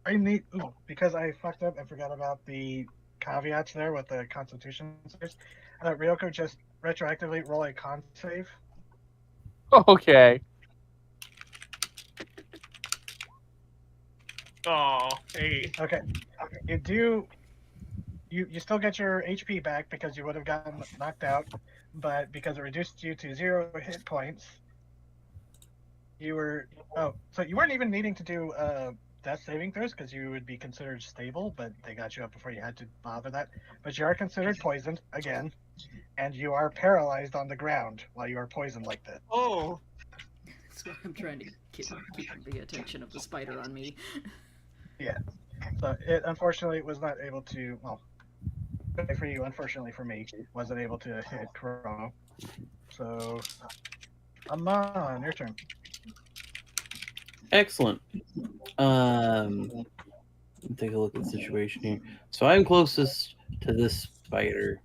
I need because I fucked up and forgot about the caveats there with the Constitution saves. Ryoko, just retroactively roll a con save. Okay. Oh, hey. Okay. You do. You still get your HP back because you would have gotten knocked out, but because it reduced you to 0 hit points, you were. Oh, so you weren't even needing to do death saving throws because you would be considered stable, but they got you up before you had to bother that. But you are considered poisoned again, and you are paralyzed on the ground while you are poisoned like this. Oh. That's why I'm trying to keep the attention of the spider on me. Yeah. So it unfortunately was not able to. Well, good for you, unfortunately for me, wasn't able to hit Chrono. So, Amon, your turn. Excellent. Take a look at the situation here. So I'm closest to this spider,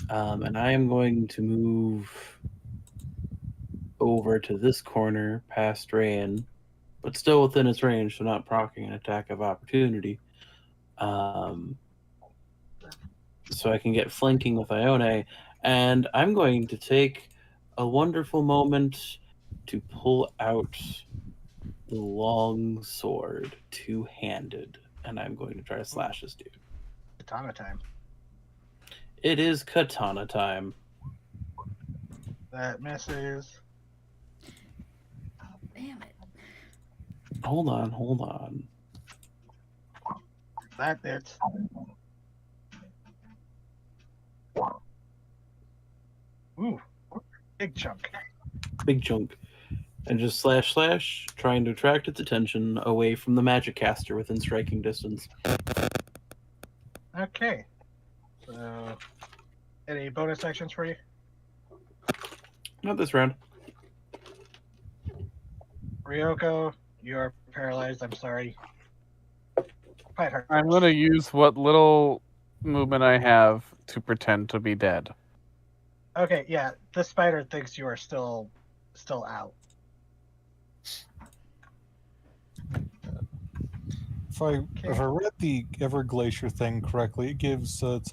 and I am going to move over to this corner past Rayan, but still within its range, so not proccing an attack of opportunity. So I can get flanking with Ione, and I'm going to take a wonderful moment to pull out the long sword, two-handed, and I'm going to try to slash this dude. Katana time. It is katana time. That misses. Damn it. Hold on. That hits. Ooh, big chunk. Big chunk. And just slash, trying to attract its attention away from the magic caster within striking distance. Okay. So, any bonus actions for you? Not this round. Ryoko, you are paralyzed. I'm sorry. Quite hurt. I'm going to use what little movement I have to pretend to be dead. Okay, yeah. The spider thinks you are still out. If I read the Everglacier thing correctly, it gives it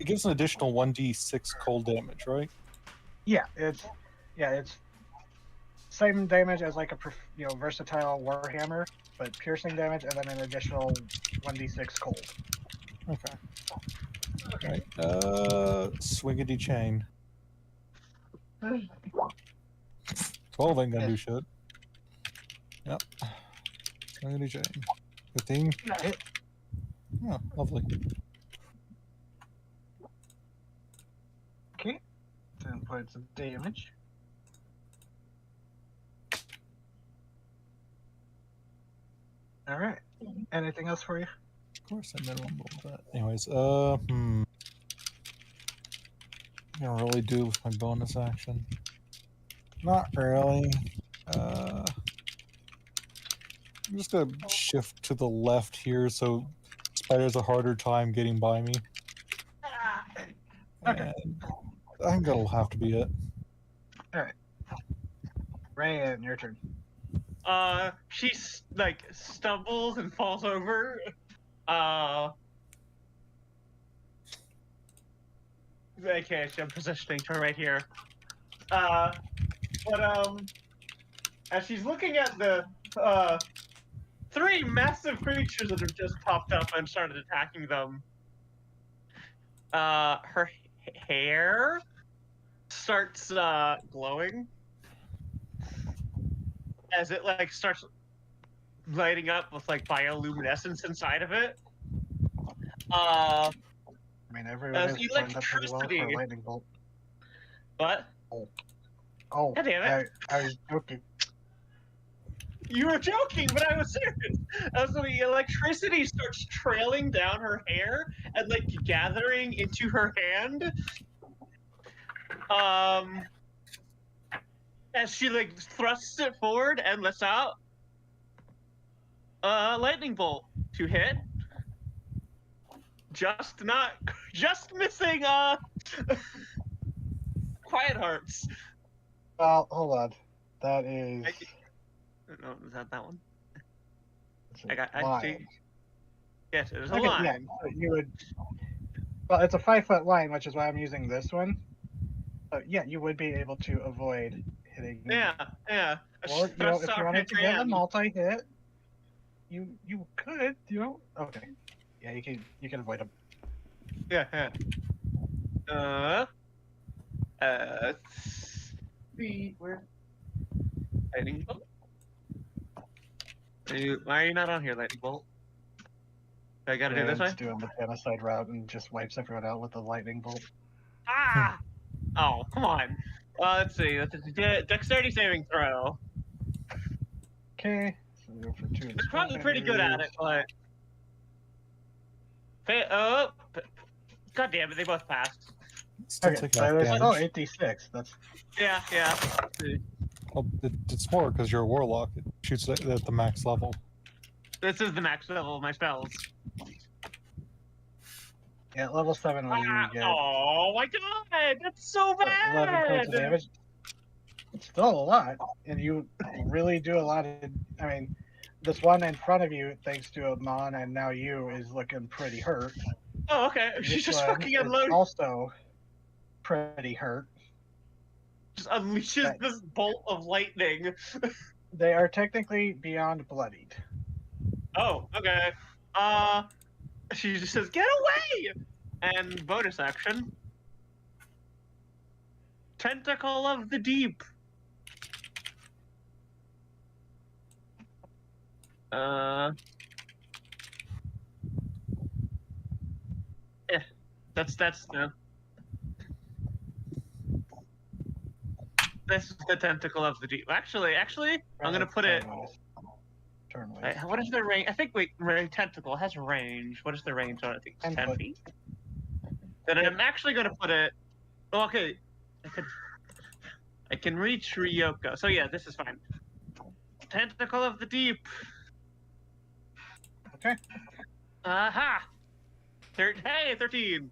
gives an additional 1d6 cold damage, right? Yeah, it's same damage as like a versatile warhammer, but piercing damage and then an additional 1d6 cold. Okay. Right. Swingity chain. 12 ain't gonna do shit. Yep. Swingity chain. 15. Oh, lovely. Okay. 10 points of damage. All right. Anything else for you? Of course, I minimum rolled that. Anyways, gonna really do with my bonus action? Not really. I'm just gonna shift to the left here, so Spider's a harder time getting by me. Okay. And I think that'll have to be it. All right. Rayan, your turn. She like stumbles and falls over. Okay, I'm positioning her right here. But as she's looking at the three massive creatures that have just popped up and started attacking them, her hair starts glowing as it like starts lighting up with like bioluminescence inside of it. I mean, everyone as is lined up pretty well for a electricity. lightning bolt. What? Oh, God damn it. I was joking. You were joking, but I was serious. So the electricity starts trailing down her hair and like gathering into her hand. As she like thrusts it forward and lets out a lightning bolt to hit. Just missing Quiet Hearts. Well, hold on. That is. No, is that one? I line. see. Yes, it is a Okay, line. yeah, so you would. Well, it's a 5-foot line, which is why I'm using this one. So yeah, you would be able to avoid hitting. Yeah. Or if you wanted to get a multi-hit, you could. Okay. Yeah, you can avoid them. Yeah. Where? Lightning bolt. Why are you not on here, Lightning Bolt? I gotta do this way? Doing the genocide route and just wipes everyone out with the lightning bolt. Ah! Oh, come on. Let's see. That's a dexterity saving throw. Okay, so Go for 2 They're probably pretty good at it, but oh, god damn it, they both passed. Still Okay, take so half there's damage. still 8d6. That's Yeah. Oh, it's more because you're a warlock. It shoots at the max level. This is the max level of my spells. yeah, level 7 when you get Oh my god, that's so 11 points bad. of damage. It's still a lot, and you really do a lot of. I mean, this one in front of you, thanks to Amon and now you, is looking pretty hurt. Oh, okay. This She's just one fucking is unloading. also pretty hurt. Just unleashes this bolt of lightning. They are technically beyond bloodied. Oh, okay. She just says, "Get away!" And bonus action. Tentacle of the Deep. That's no. This is the Tentacle of the Deep. Actually, I'm gonna put it. Turn-wise. What is the range? I think tentacle has range. What is the range on it? I think it's 10 feet. Then I'm actually gonna put it. Oh, okay, I can reach Ryoko. So yeah, this is fine. Tentacle of the Deep. Okay. Aha! 13.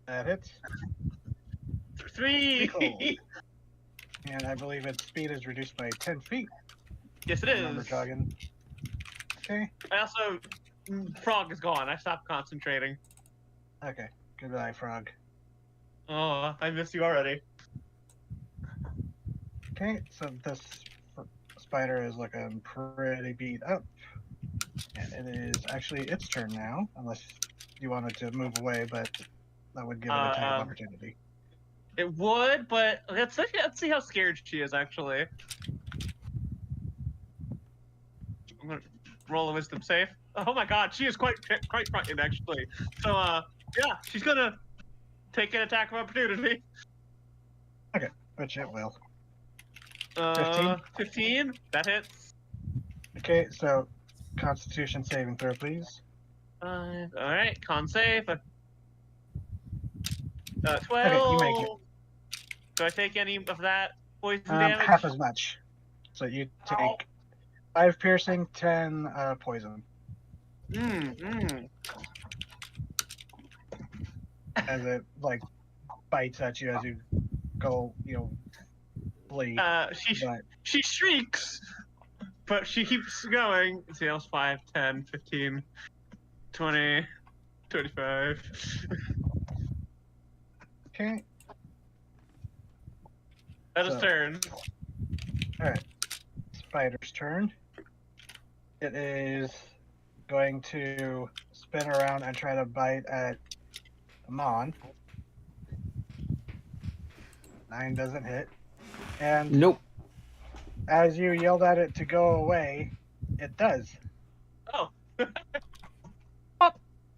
That hits. 3. Cool. And I believe its speed is reduced by 10 feet. Yes, it Remember, is. Dragon. Okay. I also, Frog is gone. I stopped concentrating. Okay. Goodbye, Frog. Oh, I miss you already. Okay, so this spider is looking pretty beat up. And it is actually its turn now, unless you wanted to move away, but that would give it a attack of opportunity. It would, but let's see how scared she is, actually. I'm gonna roll a wisdom save. Oh my god, she is quite frightened, actually. So, yeah, she's gonna take an attack of opportunity. Okay, which it will. 15? That hits. Okay, so Constitution saving throw, please. Alright, con save. 12. Okay, you make it. Do I take any of that poison damage? Half as much. So you take 5 piercing, 10 poison. As it like bites at you as you go, bleed. She shrieks, but she keeps going. Let's see, that was 5, 10, 15, 20, 25. Okay. That is turn. Alright. Spider's turn. It is going to spin around and try to bite at Amon. 9 doesn't hit. And Nope. as you yelled at it to go away, it does. Oh.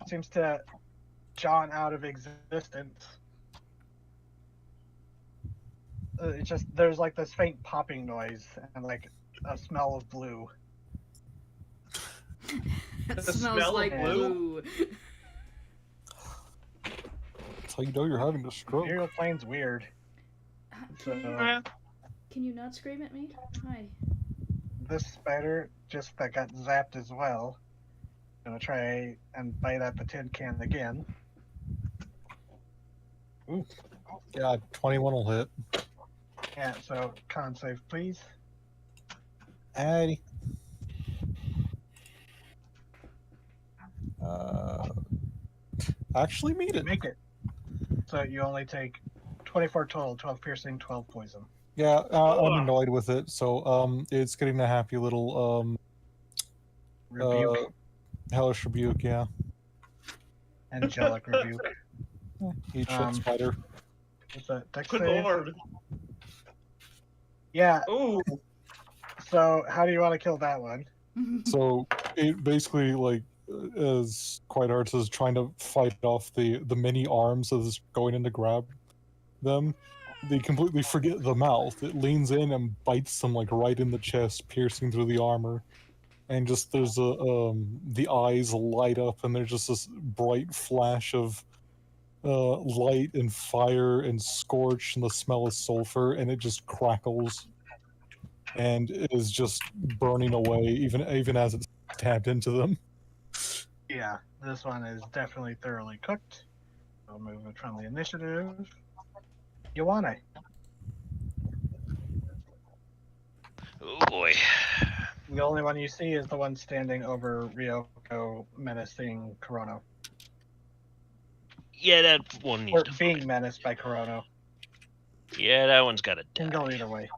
Seems to John out of existence. It's just, there's like this faint popping noise and like a smell of blue. It The smells smell of like blue? blue. That's how you know you're having a stroke. Imperial Plane's weird. So Can you not scream at me? Hi. this spider just that got zapped as well. Gonna try and bite at the tin can again. Ooh. Yeah, 21 will hit. Yeah, so con save please. Addy. Actually made it. Make it. So you only take 24 total, 12 piercing, 12 poison. Yeah, I'm annoyed with it, so it's getting a happy little Rebuke. hellish rebuke, yeah. Angelic rebuke. Eat shit, spider. What's that? Dex Good save? lord. Yeah, Ooh. so how do you want to kill that one? So it basically is quite hard to trying to fight off the many arms that is going in to grab them. They completely forget the mouth. It leans in and bites them right in the chest, piercing through the armor. and just there's the eyes light up, and there's just this bright flash of light and fire and scorch and the smell of sulfur, and it just crackles and is just burning away even as it's tapped into them. Yeah, this one is definitely thoroughly cooked. I'll move it from the initiative. Ioane. Oh boy. The only one you see is the one standing over Ryoko menacing Korono. Yeah, that one needs Or to being fight. menaced by Korono. Yeah, that one's got to Can go die. either way.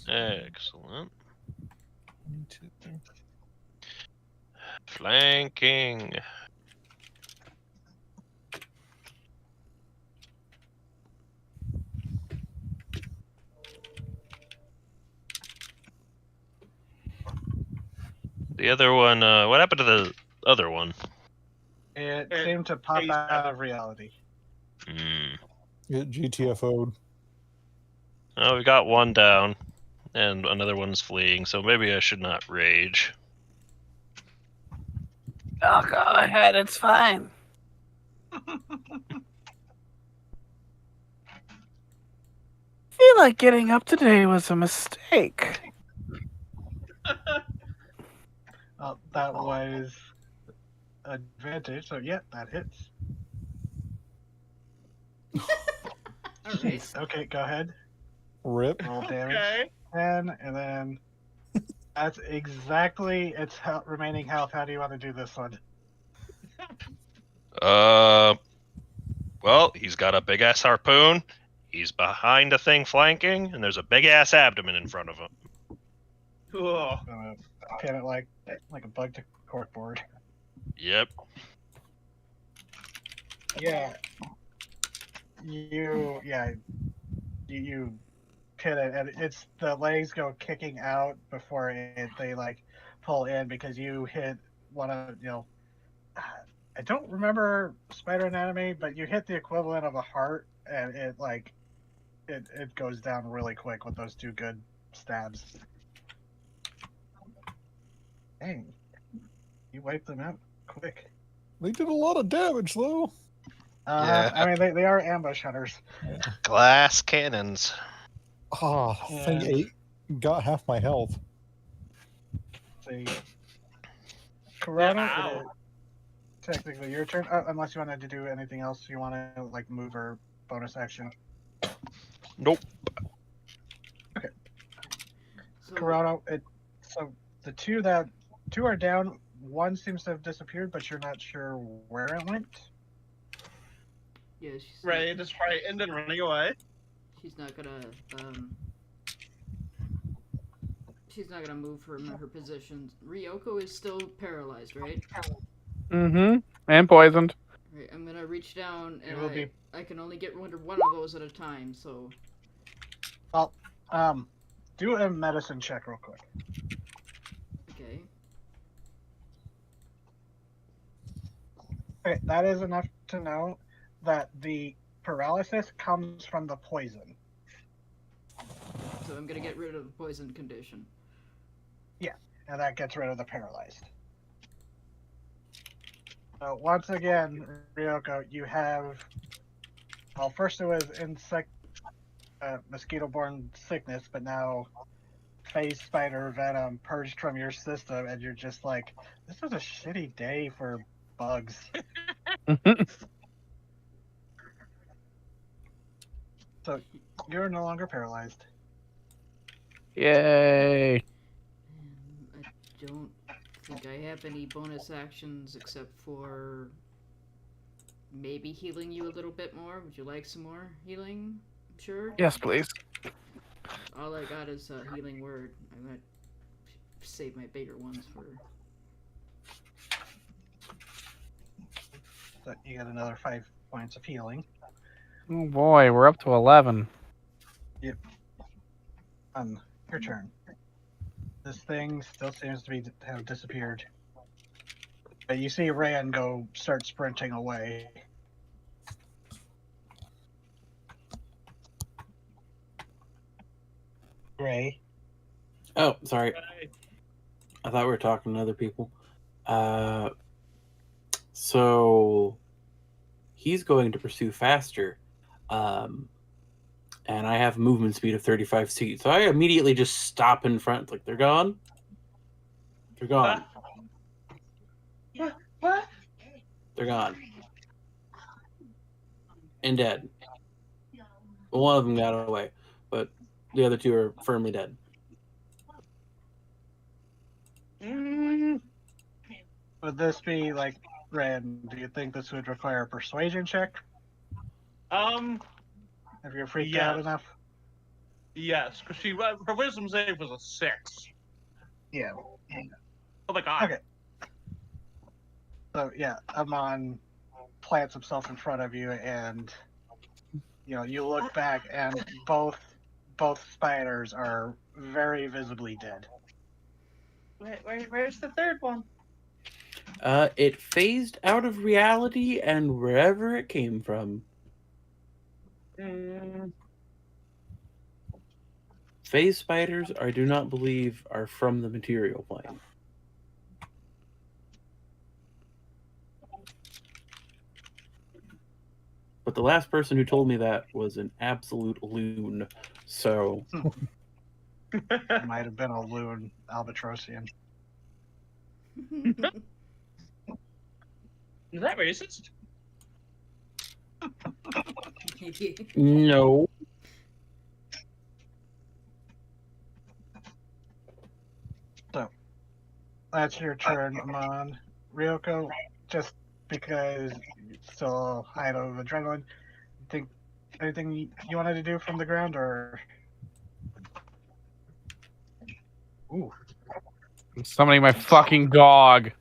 Excellent. Flanking. The other one, what happened to the other one? It seemed to pop out of reality. Hmm. Get GTFO'd. Oh, we got one down, and another one's fleeing, so maybe I should not rage. Oh, go ahead. It's fine. I feel like getting up today was a mistake. That was advantage, so yeah, that hits. Alright. Okay, go ahead. Rip. Roll damage. Okay. 10, and then that's exactly its remaining health. How do you want to do this one? Well, he's got a big ass harpoon. He's behind a thing flanking, and there's a big ass abdomen in front of him. Cool. Pin it like a bug to corkboard. Yep. Yeah. You pin it, and it's the legs go kicking out before they like pull in because you hit one of I don't remember spider anatomy, but you hit the equivalent of a heart, and it goes down really quick with those two good stabs. Dang, you wiped them out quick. They did a lot of damage, though. Yeah. I mean, they are ambush hunters. Glass cannons. Ah, thing Yeah. 8 got half my health. See, Corona, Ow. it is technically your turn, unless you wanted to do anything else. You want to like move or bonus action. Nope. So, Corona, so the two are down. One seems to have disappeared, but you're not sure where it went. yeah, Right, just frightened and running away. she's not gonna she's not gonna move from her position. Ryoko is still paralyzed, right? Mm-hmm. And poisoned. Right, I'm gonna reach down It and will be- I can only get rid of one of those at a time, so Do a medicine check real quick. okay. Okay, that is enough to know that the paralysis comes from the poison. So I'm gonna get rid of the poison condition. And that gets rid of the paralyzed. So once again, Ryoko, you have. Well, first it was mosquito-borne sickness, but now phase spider venom purged from your system, and you're just like, this is a shitty day for bugs. So you're no longer paralyzed. Yay. I don't think I have any bonus actions except for maybe healing you a little bit more. Would you like some more healing? Sure. Yes, please. All I got is a healing word. I might save my bigger ones for. So you got another 5 points of healing. Oh boy, we're up to 11. Your turn. This thing still seems to have disappeared. But you see Rand start sprinting away. Gray. Oh, sorry. I thought we were talking to other people. So he's going to pursue faster. And I have movement speed of 35 feet. So I immediately just stop in front. Like, they're gone. They're gone. What? They're gone. And dead. Well, one of them got away, but the other two are firmly dead. Would this be like, Ren, do you think this would require a persuasion check? If you're freaked out enough? Yes, because her wisdom save was a 6. Yeah. Oh my god. Okay. So yeah, Amon plants himself in front of you, and you look back, and both spiders are very visibly dead. Where's the third one? It phased out of reality and wherever it came from. Phase spiders, I do not believe, are from the material plane. But the last person who told me that was an absolute loon. So It might have been a loon albatrosian. Is that racist? no. So that's your turn, Amon. Ryoko, just because you're still high of adrenaline, think anything you wanted to do from the ground, or? Ooh. I'm summoning my fucking dog.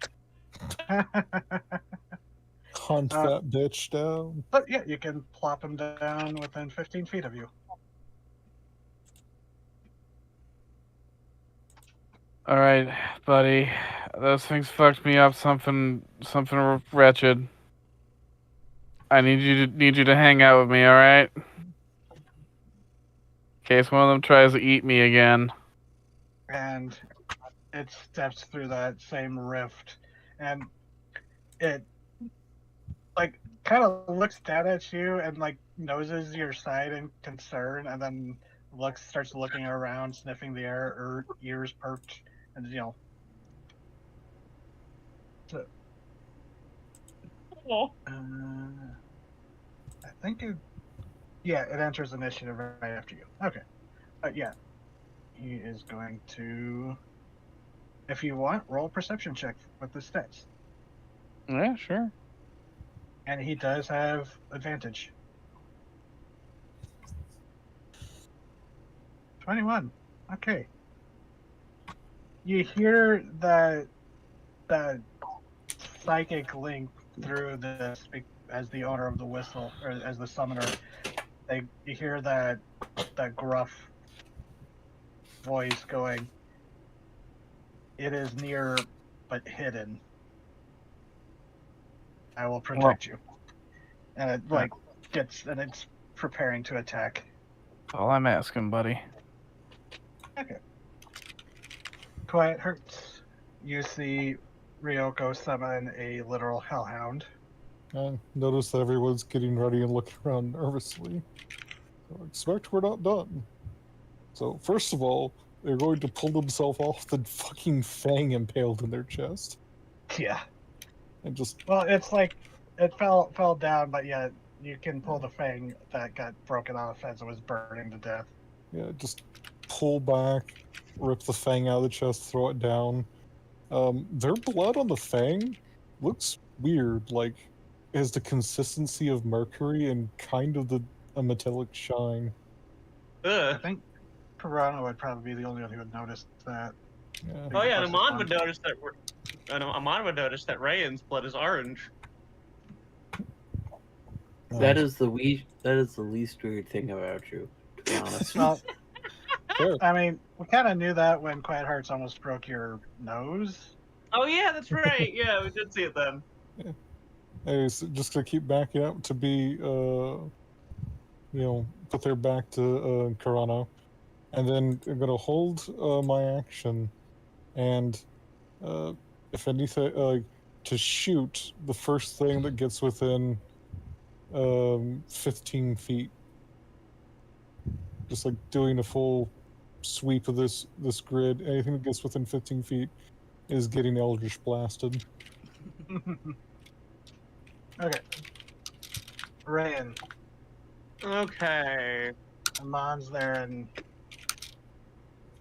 Hunt that bitch down. But yeah, you can plop him down within 15 feet of you. All right, buddy. Those things fucked me up. Something wretched. I need you to hang out with me. All right. In case one of them tries to eat me again. And it steps through that same rift, and it kind of looks down at you and noses your side in concern, and then starts looking around, sniffing the air, or ears perked, and so, I think it enters initiative right after you. Okay, but yeah, he is going to, if you want, roll a perception check with the stats. Yeah, sure. And he does have advantage. 21. Okay. You hear that psychic link through this as the owner of the whistle, or as the summoner. You hear that gruff voice going, "It is near, but hidden. I will protect you." And it it's preparing to attack. All I'm asking, buddy. Okay. Quiet hurts. You see Ryoko summon a literal hellhound. I notice that everyone's getting ready and looking around nervously. So I expect we're not done. So first of all, they're going to pull themselves off the fucking fang impaled in their chest. Yeah. And just... Well, it's like it fell down, but yeah, you can pull the fang that got broken off as it was burning to death. Yeah, just pull back, rip the fang out of the chest, throw it down. Their blood on the fang looks weird, like it has the consistency of mercury and kind of a metallic shine. Ugh. I think Piranha would probably be the only one who would notice that. Yeah. Oh yeah, and Amon would notice that Rayan's blood is orange. That is the least weird thing about you, to be honest. Well, I mean, we kind of knew that when Quiet Hearts almost broke your nose. Oh yeah, that's right. Yeah, we did see it then. Yeah. Anyways, just gonna keep backing up to be, put their back to Karano. and then I'm gonna hold my action, and if anything, to shoot the first thing that gets within 15 feet. Just like doing a full sweep of this grid. Anything that gets within 15 feet is getting Eldritch blasted. Okay. Rayan. Okay. Amon's there, and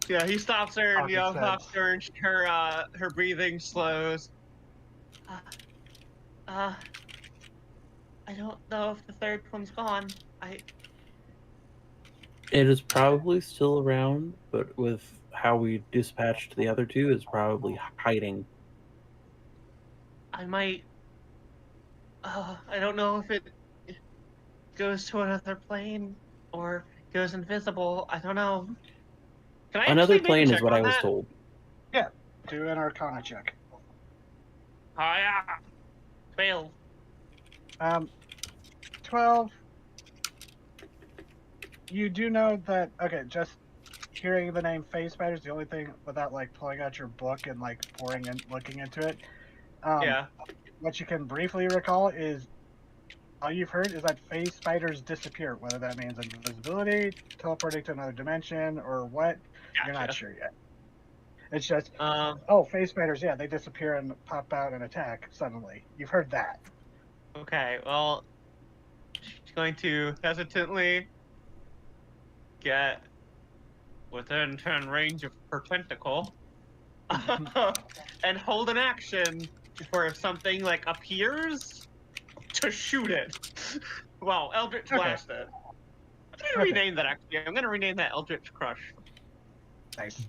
Yeah, he stops her and Pocket talks says. to her, and her breathing slows. I don't know if the third one's gone. It is probably still around, but with how we dispatched the other two, is probably hiding. I might. I don't know if it goes to another plane or goes invisible. I don't know. Can I Another actually make a plane is check what on I was that? told. Yeah. Do an Arcana check. Oh yeah. Fail. 12. You do know that. Okay, just hearing the name Phase Spider is the only thing without like pulling out your book and like pouring and looking into it. Yeah. What you can briefly recall is all you've heard is that phase spiders disappear. Whether that means invisibility, teleporting to another dimension, or what, you're not Gotcha. sure yet. It's just, Um. oh, phase spiders, yeah, they disappear and pop out and attack suddenly. You've heard that. Okay. Well, she's going to hesitantly get within 10 range of her tentacle and hold an action for if something like appears to shoot it. Well, Eldritch Okay. Blast it. I'm gonna rename that actually. I'm gonna rename that Eldritch Crush. Nice.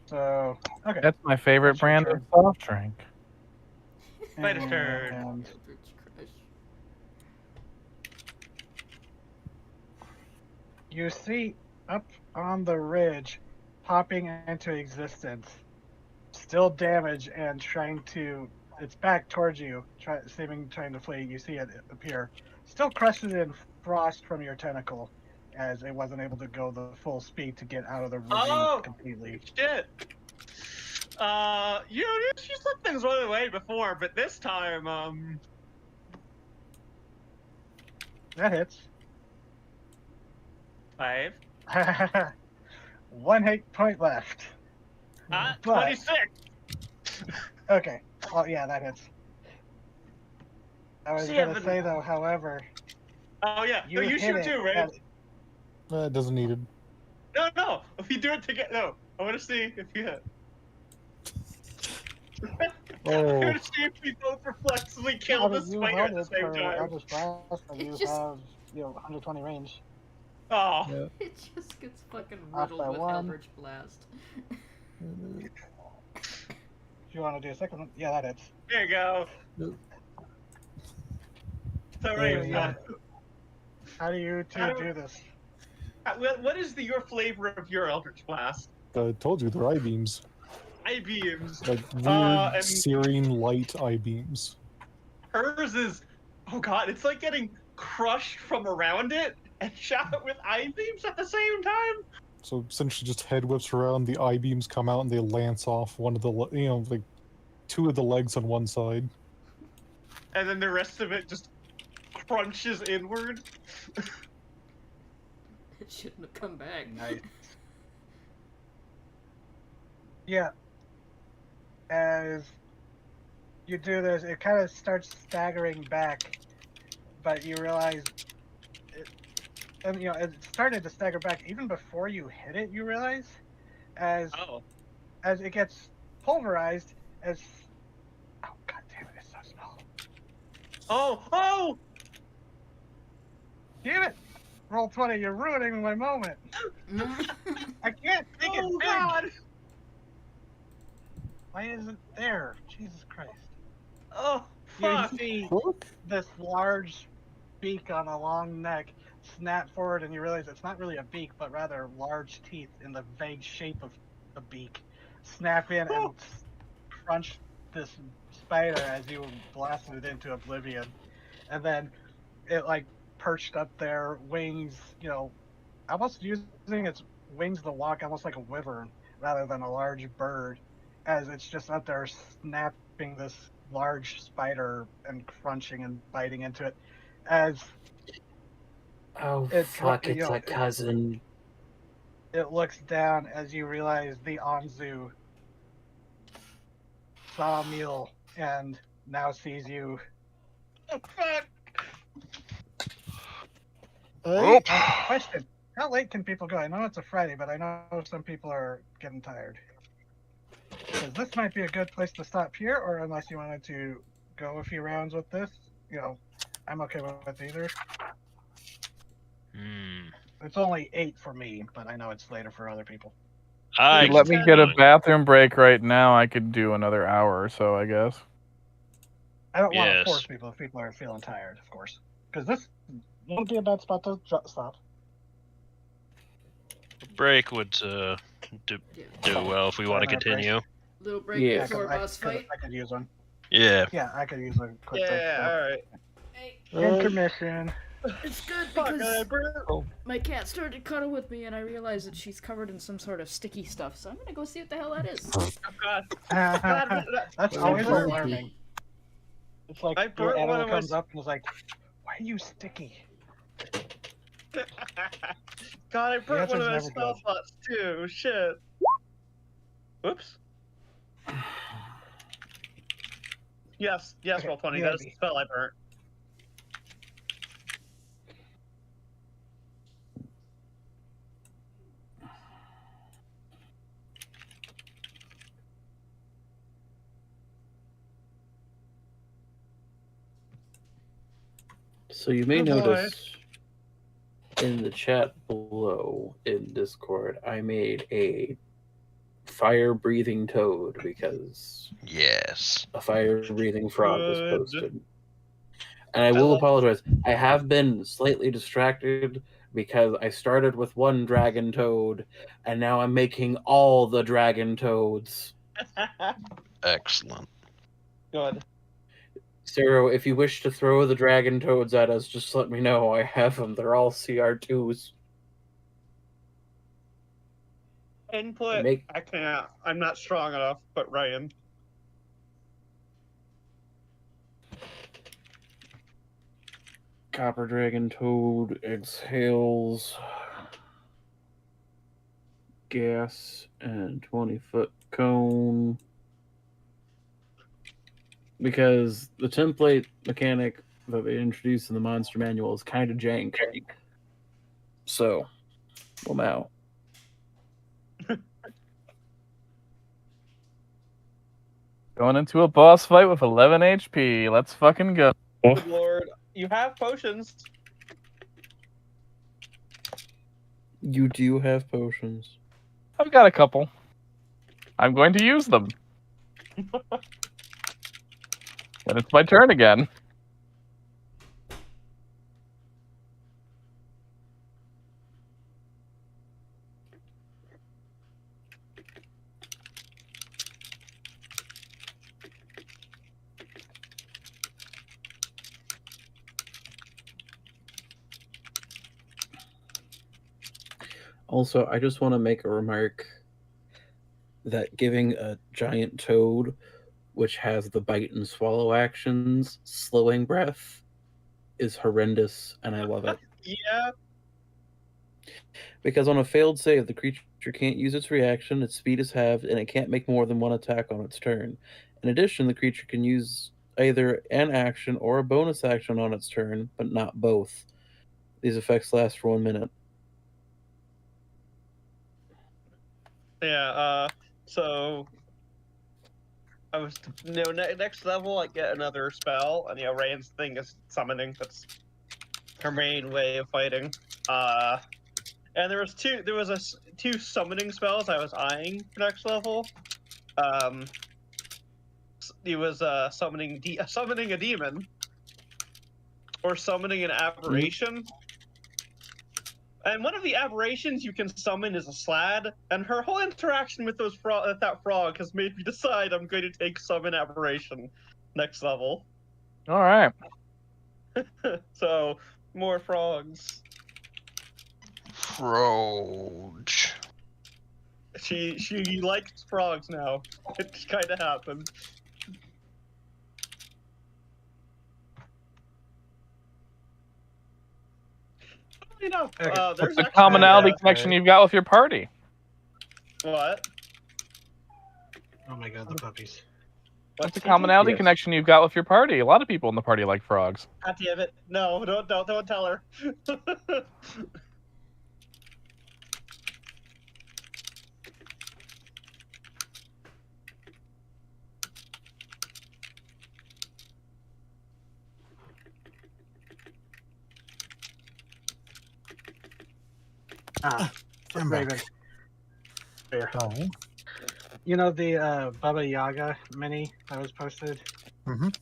So, okay. That's my favorite That's your brand turn. of soft drink. Spider's turn. And Eldritch Crush. you see up on the ridge, popping into existence, still damaged and trying to. It's back towards you, trying to flee. You see it appear, still crusted in frost from your tentacle, as it wasn't able to go the full speed to get out of the ravine completely. Shit. She's let things run away before, but this time, That hits. 5. 1 hit point left. But 26. okay, well, yeah, that hits. I was gonna say though, however, Oh yeah, no, you hit shoot it too, right? at- It doesn't need it. No. If you do it together, no. I want to see if you hit. I Oh, want to see if we both reflexively kill the you spider held at the it same for time. Eldritch Blast, and you just- have 120 range. Oh, yeah. It just gets fucking Off riddled by with 1. Eldritch Blast. If you want to do a second one, yeah, that hits. there you go. Yep. So right, Yeah. How do you two do this? what is your flavor of your Eldritch Blast? I told you they're I-beams. I-beams. Like weird, and- searing light I-beams. Hers is, oh god, it's like getting crushed from around it and shot with I-beams at the same time. So essentially just head whips around, the I-beams come out and they lance off one of the, like 2 of the legs on one side. And then the rest of it just crunches inward. It shouldn't have come back. Nice. Yeah. As you do this, it kind of starts staggering back, but you realize, it started to stagger back even before you hit it. You realize, as it gets pulverized, oh god damn it, it's so small. Oh! Damn it! Roll 20, you're ruining my moment. I can't make it big. God! Why is it there? Jesus Christ. Oh, You fuck! see Look. this large beak on a long neck snap forward, and you realize it's not really a beak, but rather large teeth in the vague shape of the beak snap in and crunch this spider as you blasted it into oblivion. And then it, like, perched up there, wings, almost using its wings to walk almost like a wyvern rather than a large bird, as it's just up there snapping this large spider and crunching and biting into it. As Oh, it's fuck, it's a cousin. it looks down as you realize the Anzu saw Emil and now sees you. Oh, fuck! Well, Question: how late can people go? I know it's a Friday, but I know some people are getting tired. Because this might be a good place to stop here, or unless you wanted to go a few rounds with this, I'm okay with either. It's only 8 for me, but I know it's later for other people. I Let me get a can- bathroom break right now. I could do another hour or so, I guess. I don't want to Yes. force people if people are feeling tired, of course. Because this won't be a bad spot to stop. break would do well if we want to 5-minute break. continue. Little break Yeah. before I boss fight. could use one. Yeah. Yeah, I could use a quick break. Yeah, alright. Hey, Intermission. it's good Fuck, because Bert. my cat started to cuddle with me, and I realized that she's covered in some sort of sticky stuff. So I'm gonna go see what the hell that is. Oh, God. God, That's Well, always Bert- alarming. It's like I your burnt one animal of my comes up and is like, "Why are you sticky?" God, I burnt one of my answer's never spell good. slots too. Shit. Whoops. Yes, Okay, roll 20. yeah, That is B. the spell I burnt. So you may Oh, boy. notice in the chat below in Discord, I made a fire-breathing toad because Yes. a fire-breathing frog was Good. posted. And I will love- apologize. I have been slightly distracted because I started with one dragon toad, and now I'm making all the dragon toads. Excellent. Good. Zero, if you wish to throw the dragon toads at us, just let me know. I have them. They're all CR2s. Input. Make- I can't. I'm not strong enough, but Ryan. Copper dragon toad exhales gas and 20-foot cone. Because the template mechanic that they introduced in the monster manual is kind of jank. So, well, now. Going into a boss fight with 11 HP. Let's fucking go. Good lord. You have potions. You do have potions. I've got a couple. I'm going to use them. And it's my turn again. Also, I just want to make a remark that giving a giant toad, which has the bite and swallow actions, slowing breath, is horrendous, and I love it. Yeah. Because on a failed save, the creature can't use its reaction, its speed is halved, and it can't make more than one attack on its turn. In addition, the creature can use either an action or a bonus action on its turn, but not both. These effects last for 1 minute. Yeah, so I was, next level I get another spell, and Ryan's thing is summoning. That's her main way of fighting. And there was two summoning spells I was eyeing for next level. It was summoning a demon, or summoning an aberration. And one of the aberrations you can summon is a slad, and her whole interaction with that frog has made me decide I'm going to take summon aberration next level. All right. So more frogs. approach. She likes frogs now. It kind of happened. You know, Okay. there's The actually commonality yeah, connection right. you've got with your party. what? Oh my god, the puppies. What's the TT? commonality Yes. connection you've got with your party? A lot of people in the party like frogs. God damn it! No, don't tell her. I'm Raven. back. Here. Oh. You know the Baba Yaga mini that was posted? Mhm.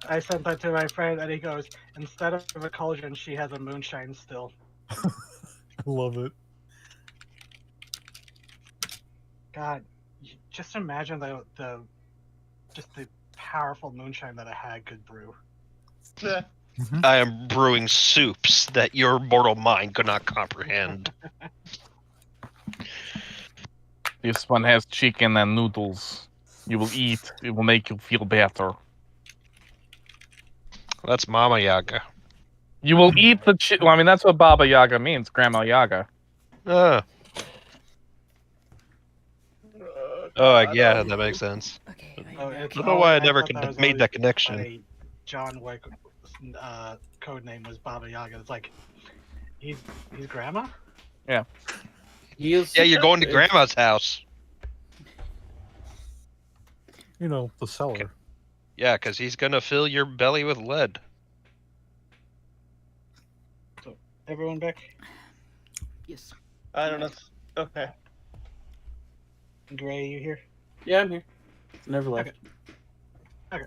I sent that to my friend, and he goes, instead of a cauldron, she has a moonshine still. I love it. God, just imagine the powerful moonshine that a hag could brew. I am brewing soups that your mortal mind could not comprehend. This one has chicken and noodles. You will eat. It will make you feel better. That's Mama Yaga. You will eat the well, I mean, that's what Baba Yaga means, Grandma Yaga. Ah. God, yeah, that makes sense. Okay, Oh, I'm it's I don't know why I never thought that was made always that connection. funny. John Wick code name was Baba Yaga. It's like he's grandma. He is. Yeah, you're going to Grandma's house. You know, the cellar. Yeah, because he's gonna fill your belly with lead. So everyone back. yes. I don't know. Okay. Gray, you here? Yeah, I'm here. Never left. I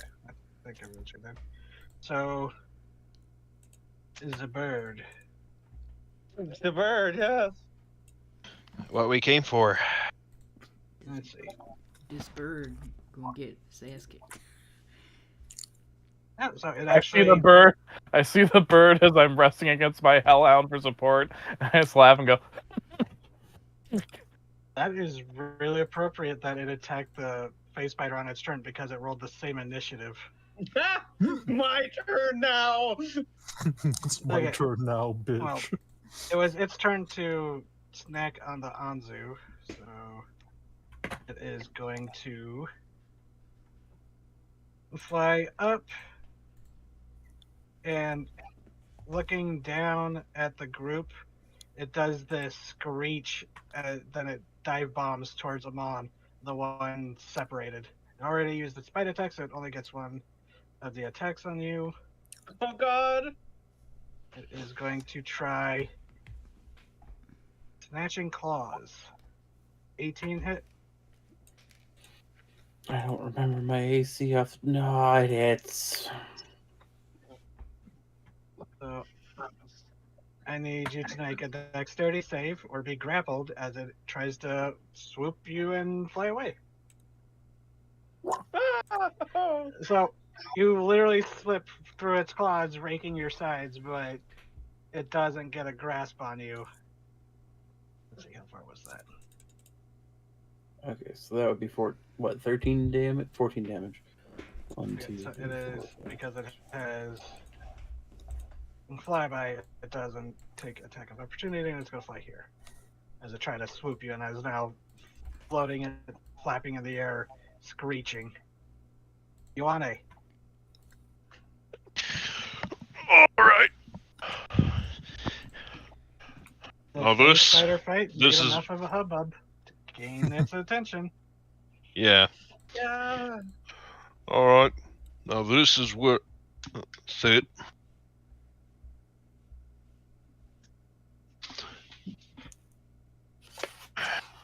think everyone's here then. So is a bird. The bird, yes. What we came for. Let's see. This bird gonna get his ass kicked. Oh, so it I see the bird. I see the bird as I'm resting against my hellhound for support. And I just laugh and go, That is really appropriate that it attacked the face spider on its turn because it rolled the same initiative. My turn now. It's my Okay. turn now, bitch. Well, it was its turn to snack on the Anzu, so it is going to fly up and looking down at the group, it does this screech, then it dive bombs towards Amon, the one separated. It already used its bite attack, so it only gets one of the attacks on you. Oh God. It is going to try Snatching Claws. 18 hit. I don't remember my AC off. No, it hits. So I need you to make a dexterity save or be grappled as it tries to swoop you and fly away. So you literally slip through its claws, raking your sides, but it doesn't get a grasp on you. Let's see, how far was that? Okay, so that would be 13 damage? 14 damage. One, Okay, two, so three, it is, four, because it has flyby, it doesn't take attack of opportunity, and it's going to fly here as it tries to swoop you, and is now floating and flapping in the air, screeching. Ioane. All right. The Now face this- spider fight this made is- enough of a hubbub to gain its attention. Yeah. Yeah. All right. Now this is what. Sit.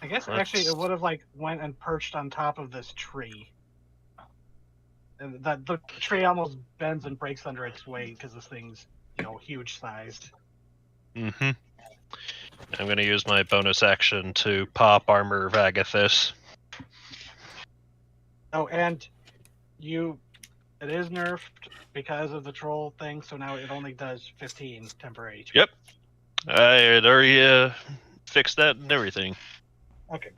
I guess actually it would have went and perched on top of this tree. And the tree almost bends and breaks under its weight because this thing's huge sized. Mm-hmm. I'm gonna use my bonus action to pop Armor of Agathis. Oh, and it is nerfed because of the troll thing, so now it only does 15 temporary. Yep. I had already fixed that and everything. Okay.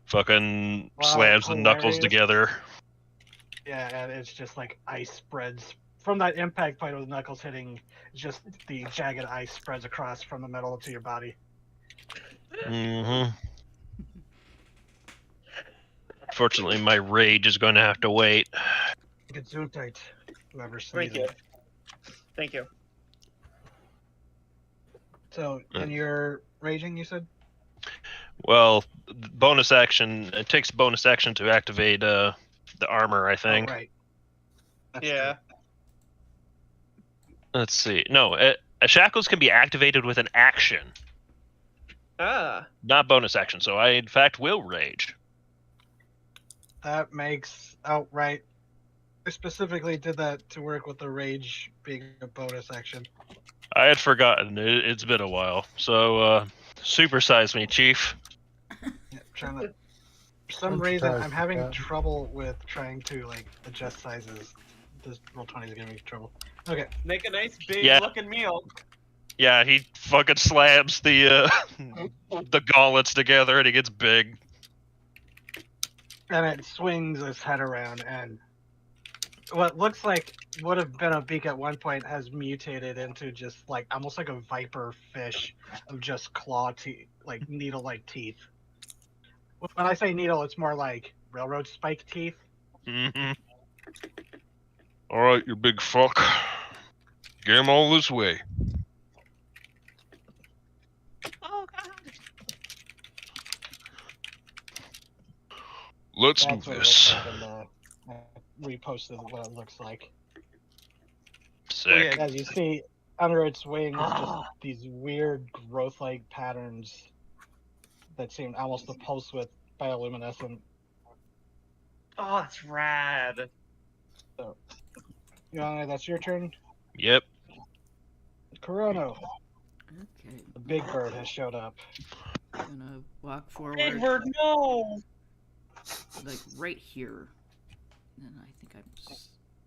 Fucking Wow, slams the knuckles hilarious. together. Yeah, and it's just like ice spreads from that impact point of the knuckles hitting. Just the jagged ice spreads across from the metal to your body. Mm-hmm. Fortunately, my rage is going to have to wait. Gesundheit, whoever Thank sneezes. you. Thank you. So, and you're raging, you said? Well, bonus action. It takes bonus action to activate the armor, I Oh, think. right. That's Yeah. true. Let's see. No, shackles can be activated with an action, Ah. not bonus action. So I, in fact, will rage. That makes outright. I specifically did that to work with the rage being a bonus action. I had forgotten. It's been a while. So, supersize me, Chief. Yeah, trying to. For some I'm reason, surprised I'm at having that. trouble with trying to like adjust sizes. This Roll20 is giving me trouble. Okay. Make a nice big Yeah. looking meal. Yeah, he fucking slams the the gauntlets together, and he gets big. And it swings its head around, and what looks like would have been a beak at one point has mutated into just like almost like a viper fish of just claw teeth, like needle-like teeth. When I say needle, it's more like railroad spike teeth. Mm-hmm. All right, you big fuck. Get him all this way. Oh God. Let's That's do what this. it looks like in the reposted what it looks like. Sick. yeah. As you see, under its wings, just Ah. these weird growth-like patterns that seem almost to pulse with bioluminescent. Oh, that's rad. That's your turn. Yep. Corono, Okay, the big bird, has showed up. gonna walk forward, Edward, no. like right here. And I think I'm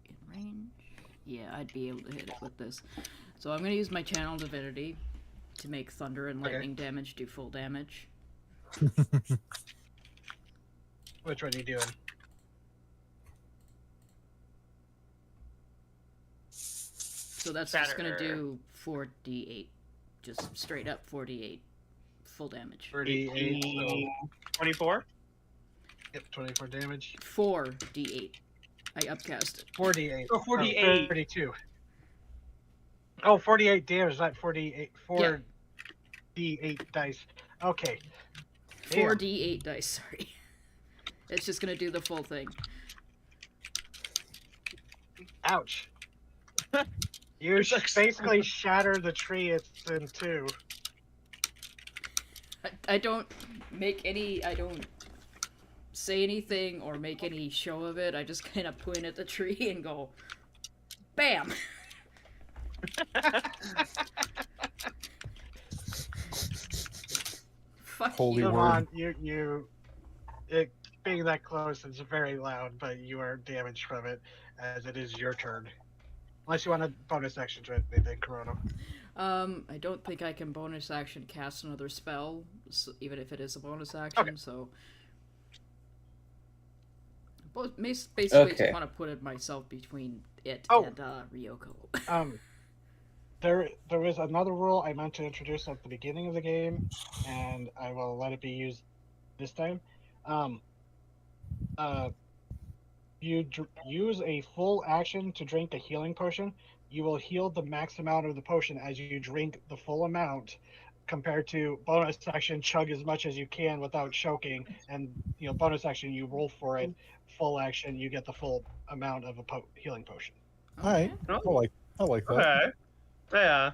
in range. Yeah, I'd be able to hit it with this. So I'm gonna use my channel divinity to make thunder and lightning damage do full damage. Which one are you doing? So that's just gonna do 4d8, just straight up 4d8 full damage. 38. So, 24. yep, 24 damage. 4d8. I upcast it. 48. Oh, 48. 32. Oh, 48 damage, not 48. 4 d8 dice. Okay. Damn. 4d8 dice, sorry. It's just gonna do the full thing. Ouch. You basically shatter the tree it's in two. I don't make any, I don't say anything or make any show of it. I just kind of point at the tree and go, BAM! Fuck Holy you. Come word. on, it being that close is very loud, but you are damaged from it, as it is your turn. Unless you want a bonus action to anything, Corona. I don't think I can bonus action cast another spell, even if it is a bonus action, Okay. so... Basically, Okay. just want to put it myself between it Oh. and Ryoko. There is another rule I meant to introduce at the beginning of the game, and I will let it be used this time. You use a full action to drink a healing potion. You will heal the max amount of the potion as you drink the full amount, compared to bonus action chug as much as you can without choking, and bonus action you roll for it. Full action you get the full amount of a healing potion. Alright. I like that. Okay. Yeah.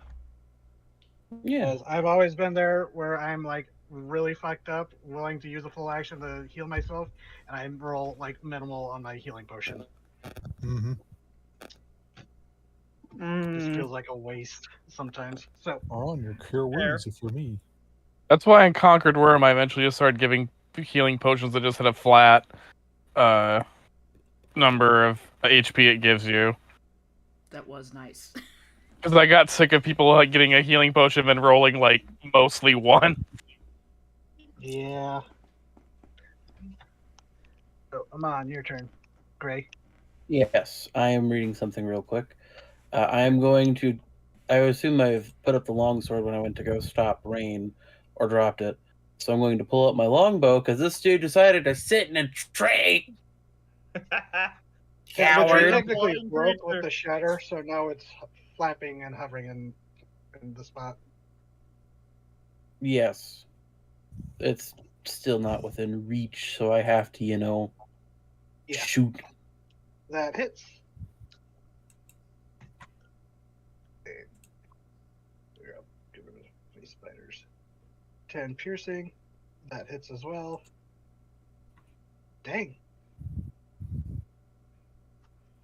Yeah. Because I've always been there where I'm like really fucked up, willing to use a full action to heal myself, and I roll like minimal on my healing potion. Mm-hmm. This feels like a waste sometimes. So On your cure wounds if you're me. That's why in Conquered Worm I eventually just started giving healing potions that just had a flat number of HP it gives you. That was nice. Because I got sick of people like getting a healing potion and rolling like mostly 1. Yeah. So, Amon, your turn. Gray. Yes, I am reading something real quick. I am going to. I assume I've put up the longsword when I went to go stop rain, or dropped it. So I'm going to pull up my longbow because this dude decided to sit in a tree. Yeah, the tree Coward. technically Flying broke with creature. the shatter, so now it's flapping and hovering in the spot. Yes, it's still not within reach, so I have to, Yeah. shoot. That hits. Get rid of these spiders. 10 piercing. That hits as well. Dang.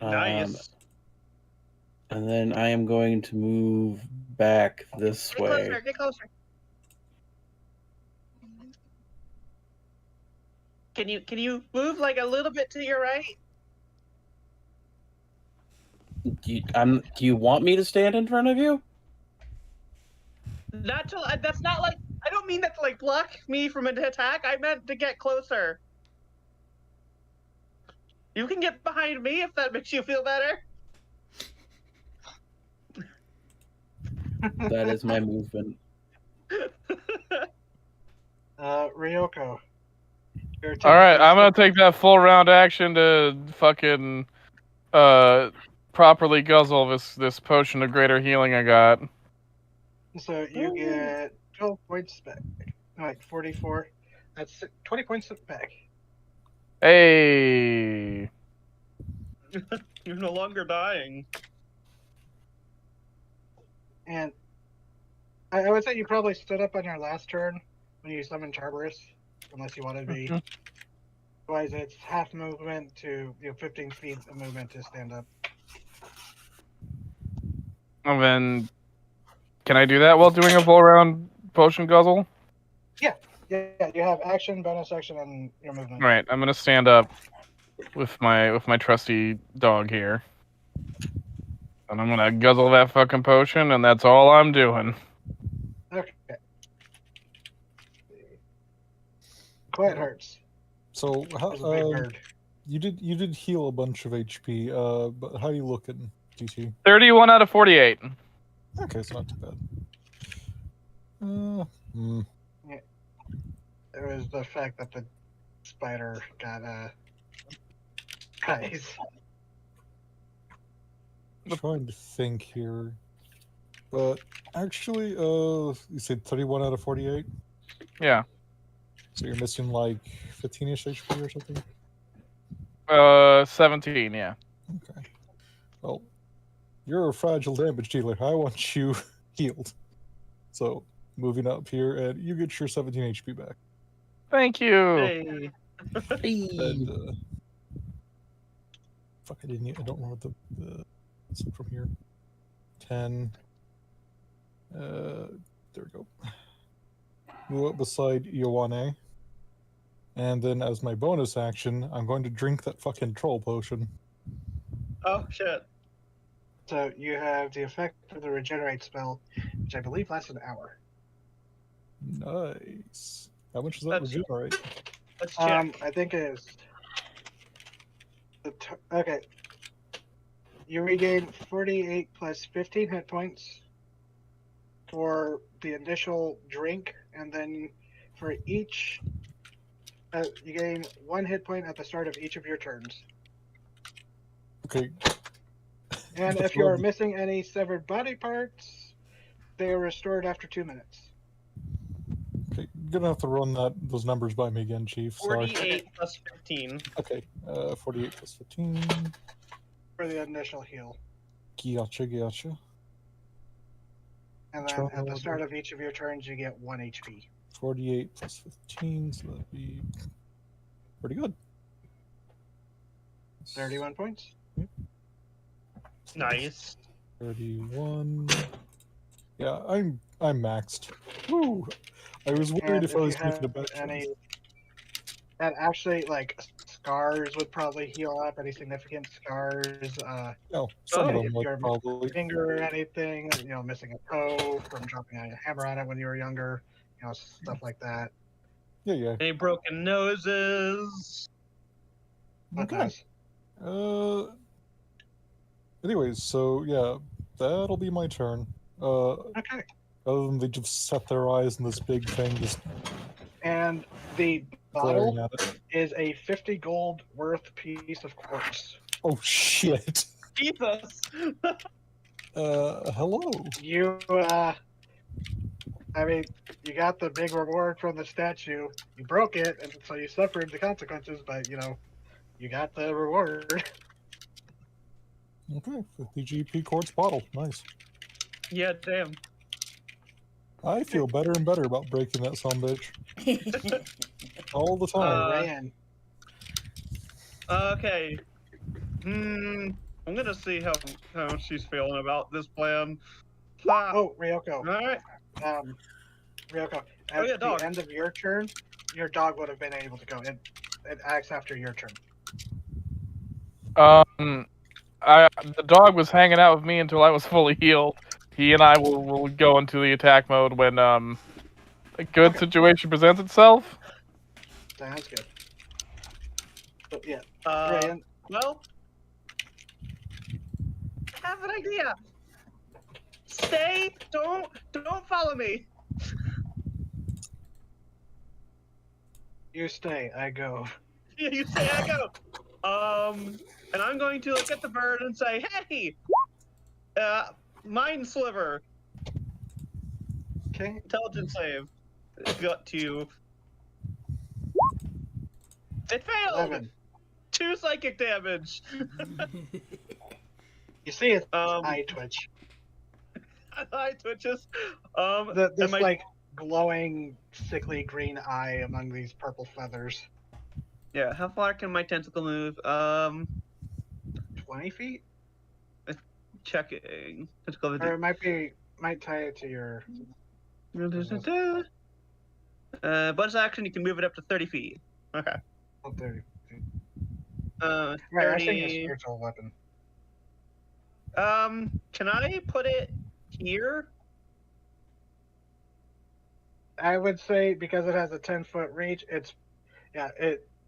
Nice. And then I am going to move back this Get way. closer, get closer. Can you move like a little bit to your right? Do you want me to stand in front of you? Not to. That's not like. I don't mean that to like block me from an attack. I meant to get closer. You can get behind me if that makes you feel better. That is my movement. Ryoko. Your All right, technical I'm gonna step- take that full round action to fucking properly guzzle this potion of greater healing I got. So you get 12 points back. Like 44. That's 20 points back. Hey. You're no longer dying. And I would say you probably stood up on your last turn when you summoned Charberus, unless you wanted to be. Otherwise, it's half movement to 15 feet of movement to stand up. And then, can I do that while doing a full round potion guzzle? Yeah, you have action, bonus action, and your movement. All right, I'm gonna stand up with my trusty dog here, and I'm gonna guzzle that fucking potion, and that's all I'm doing. Okay. Quiet Hearts. So how There's a big bird. you did heal a bunch of HP. But how you looking, DT? 31 out of 48. Okay, it's not too bad. It was the fact that the spider got guys. I'm trying to think here, but actually, you said 31 out of 48. Yeah. So you're missing like 15ish HP or something. 17. Yeah. Okay. Well, you're a fragile damage dealer. I want you healed. So moving up here, and you get your 17 HP back. Thank you. Hey. And fuck, I don't remember the what's it from here. 10. There we go. Move up beside Iowane. And then as my bonus action, I'm going to drink that fucking troll potion. Oh shit. So you have the effect of the regenerate spell, which I believe lasts an hour. Nice. How much does that That's- regenerate? Let's check. I think it is. Okay. You regain 48 plus 15 hit points for the initial drink, and then for each, you gain 1 hit point at the start of each of your turns. Okay. And if you are missing any severed body parts, they are restored after 2 minutes. Okay, you're gonna have to run those numbers by me again, Chief. Sorry. 48 plus 15. Okay, 48 plus 15. For the initial heal. Gotcha. And then at the start of each of your turns, you get 1 HP. 48 plus 15, so that'd be pretty good. 31 points. Nice. 31. Yeah, I'm maxed. Woo! I was worried And if I was you making a have bet. any that actually like scars would probably heal up. Any significant scars, Some of if them would you're probably. finger or anything, missing a toe from dropping a hammer on it when you were younger, stuff like that. Yeah. Any broken noses? What Okay. knows? Anyways, so yeah, that'll be my turn. Okay. Other than they just set their eyes on this big thing, just And the glaring bottle at it. is a 50 gold worth piece of quartz. Oh shit! Jesus! Hello. You, you got the big reward from the statue. You broke it, and so you suffered the consequences, but, you got the reward. Okay, 50 GP quartz bottle. Nice. Yeah, damn. I feel better and better about breaking that sumbitch. All the time. Ran. Okay. I'm gonna see how she's feeling about this plan. Oh, Ryoko. All right. Ryoko, at yeah, the dog. end of your turn, your dog would have been able to go. It acts after your turn. The dog was hanging out with me until I was fully healed. He and I will go into the attack mode when a good situation presents itself. Sounds good. But yeah, Well, I have an idea. Stay. Don't follow me. you stay. I go. Yeah, you say I go. And I'm going to look at the bird and say, "Hey, mind sliver." Okay. Intelligence save. Got to. It failed. 11. 2 psychic damage. You see its Um, eye twitch. Eye twitches. This and my- glowing, sickly green eye among these purple feathers. Yeah, how far can my tentacle move? 20 feet? Checking. Tentacle Or it might tie it to your. Bonus action, you can move it up to 30 feet. Okay. 30 feet. 30. Right, I think a spiritual weapon. Can I put it here? I would say because it has a 10-foot reach,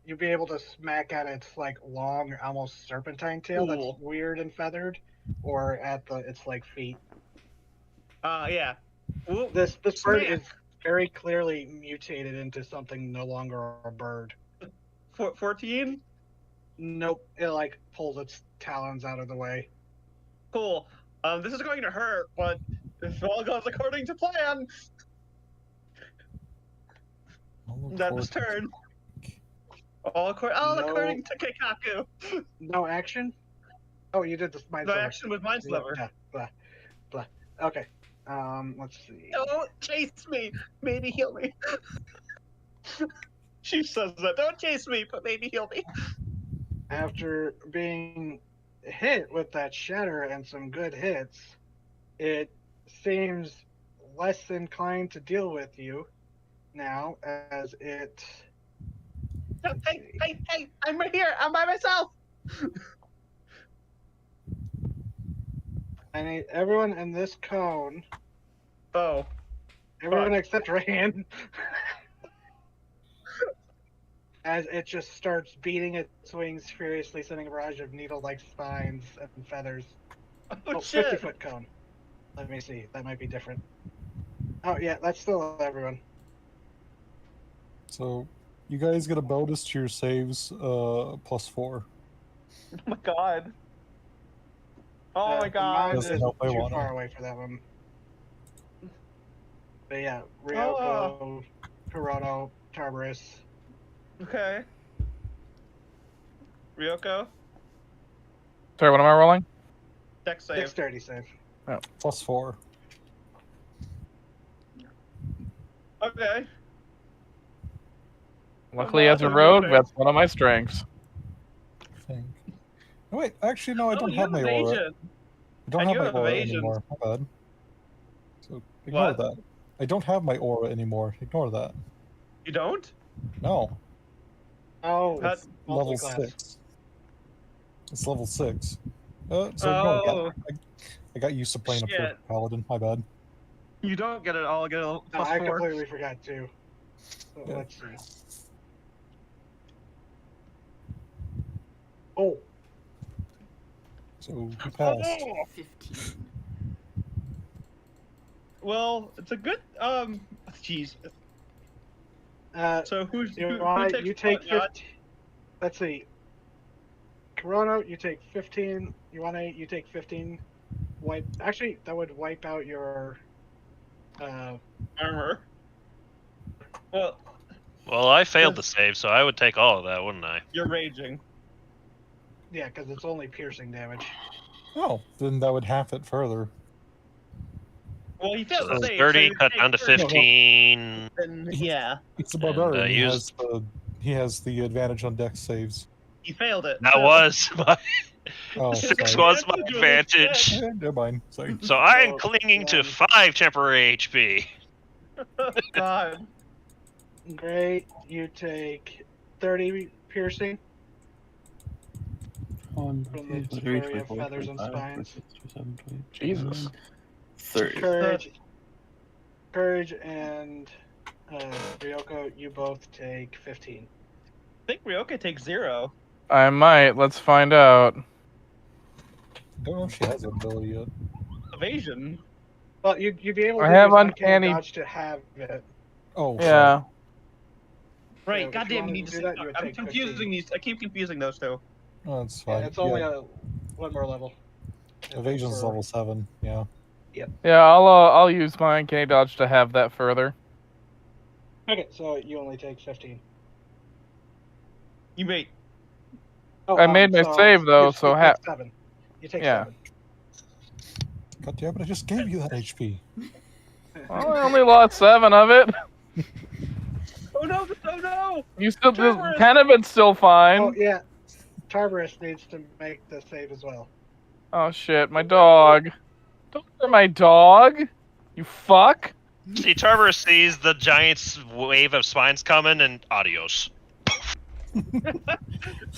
you'd be able to smack at its long, almost serpentine tail Cool. that's weird and feathered, or at its feet. Yeah. Ooh, This bird smack. is very clearly mutated into something no longer a bird. 14? Nope, it pulls its talons out of the way. Cool. This is going to hurt, but if all goes according to plan, that's turn. All according to Keikaku. No action? Oh, you did the mind No sliver. action with Mind Sliver. Yeah, blah. Okay. Let's see. Don't chase me. Maybe heal me. She says that. Don't chase me, but maybe heal me. After being hit with that shatter and some good hits, it seems less inclined to deal with you now as it. Hey, I'm right here. I'm by myself. I need everyone in this cone. Oh. Everyone except Ryan. As it just starts beating its wings furiously, sending a barrage of needle-like spines and feathers. Oh, shit. 50-foot cone. Let me see. That might be different. Oh, yeah, that's still everyone. So, you guys get a bonus to your saves, +4. Oh my god. Oh my god. Mine Doesn't is help, I too wanna. far away for that one. But yeah, Ryoko, Kurono, Tarbarus. Okay. Ryoko, Sorry, what am I rolling? dex save. Dexterity save. +4. Okay. Luckily, as a Awesome, rogue, okay. that's one of my strengths. I think. Oh, wait, actually, no, I don't you have my aura. evasion. I don't And have you my have aura evasion. anymore. My bad. So, ignore What? that. I don't have my aura anymore. Ignore that. You don't? No. Oh, Cut. It's level multi-class. 6. It's level 6. So Oh, I got used to playing a pure shit. paladin. My bad. You don't get it all. Get a No, plus I 4. completely forgot too. So Yeah. let's see. Oh, So you Oh, passed. no! 15. Well, it's a good. Jeez. So who takes you take what, John? 15. Let's see. Corona, you take 15. You take 15. Actually, that would wipe out your. Armor. Well, Well, I failed the save, so I would take all of that, wouldn't I? you're raging. Yeah, because it's only piercing damage. Oh, then that would half it further. Well, he So failed the that's save. 30 so cut he down to takes 30. 15. Then yeah, It's a And, barbarian. use- He has the advantage on dex saves. he failed it. That so- was my Oh, 6 sorry. was my Advantage was advantage. Yeah, never mind. Sorry. So I am So, clinging to then- 5 temporary HP. God. Great. You take 30 piercing. 1, From 2, the 3, flurry of 4, feathers and 5, spines. 6, 7, 8, Jesus. 30. Courage and Ryoko, you both take 15. I think Ryoka takes 0. I might. Let's find out. Don't know if she has that ability yet. Evasion. Well, you'd be able to I have use uncanny- dodge to have it. Oh, sorry. Yeah. Right. if you Goddamn, you wanted need to to do say. that, you would I'm take confusing 15. these. I keep confusing those two. Oh, that's Yeah, fine. it's only one more level. Evasion's for- level 7. Yeah. Yeah, I'll use my uncanny dodge to have that further. Okay, so you only take 15. You wait. Oh, I made my save, though, you so take 7. You take Yeah. 7. God damn it! I just gave you that HP. Well, I only lost 7 of it. Oh no! Oh no! You still, Tartarus! 10 of it's still fine. Oh yeah, Tartarus needs to make the save as well. Oh shit, my dog. Don't hurt my dog. You fuck. See, Tarver sees the giant's wave of spines coming, and adios.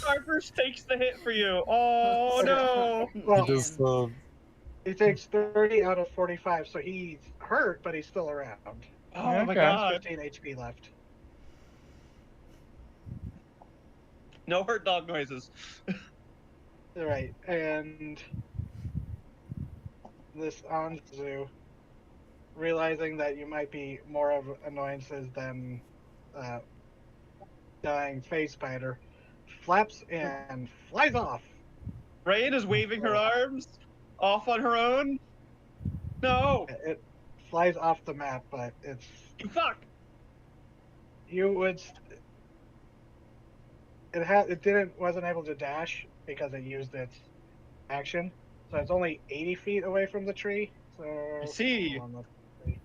Harper's takes the hit for you. Oh no! Well, He does the he takes 30 out of 45, so he's hurt, but he's still around. Oh my Okay. god! 15 HP left. No hurt dog noises. All right, and this Anzu, realizing that you might be more of annoyances than dying phase spider, flaps and flies off. Rain is waving her arms off on her own. No! It flies off the map, but it's You fuck! you would. Wasn't able to dash because it used its action, so it's only 80 feet away from the tree. So I see. hold on, let's see.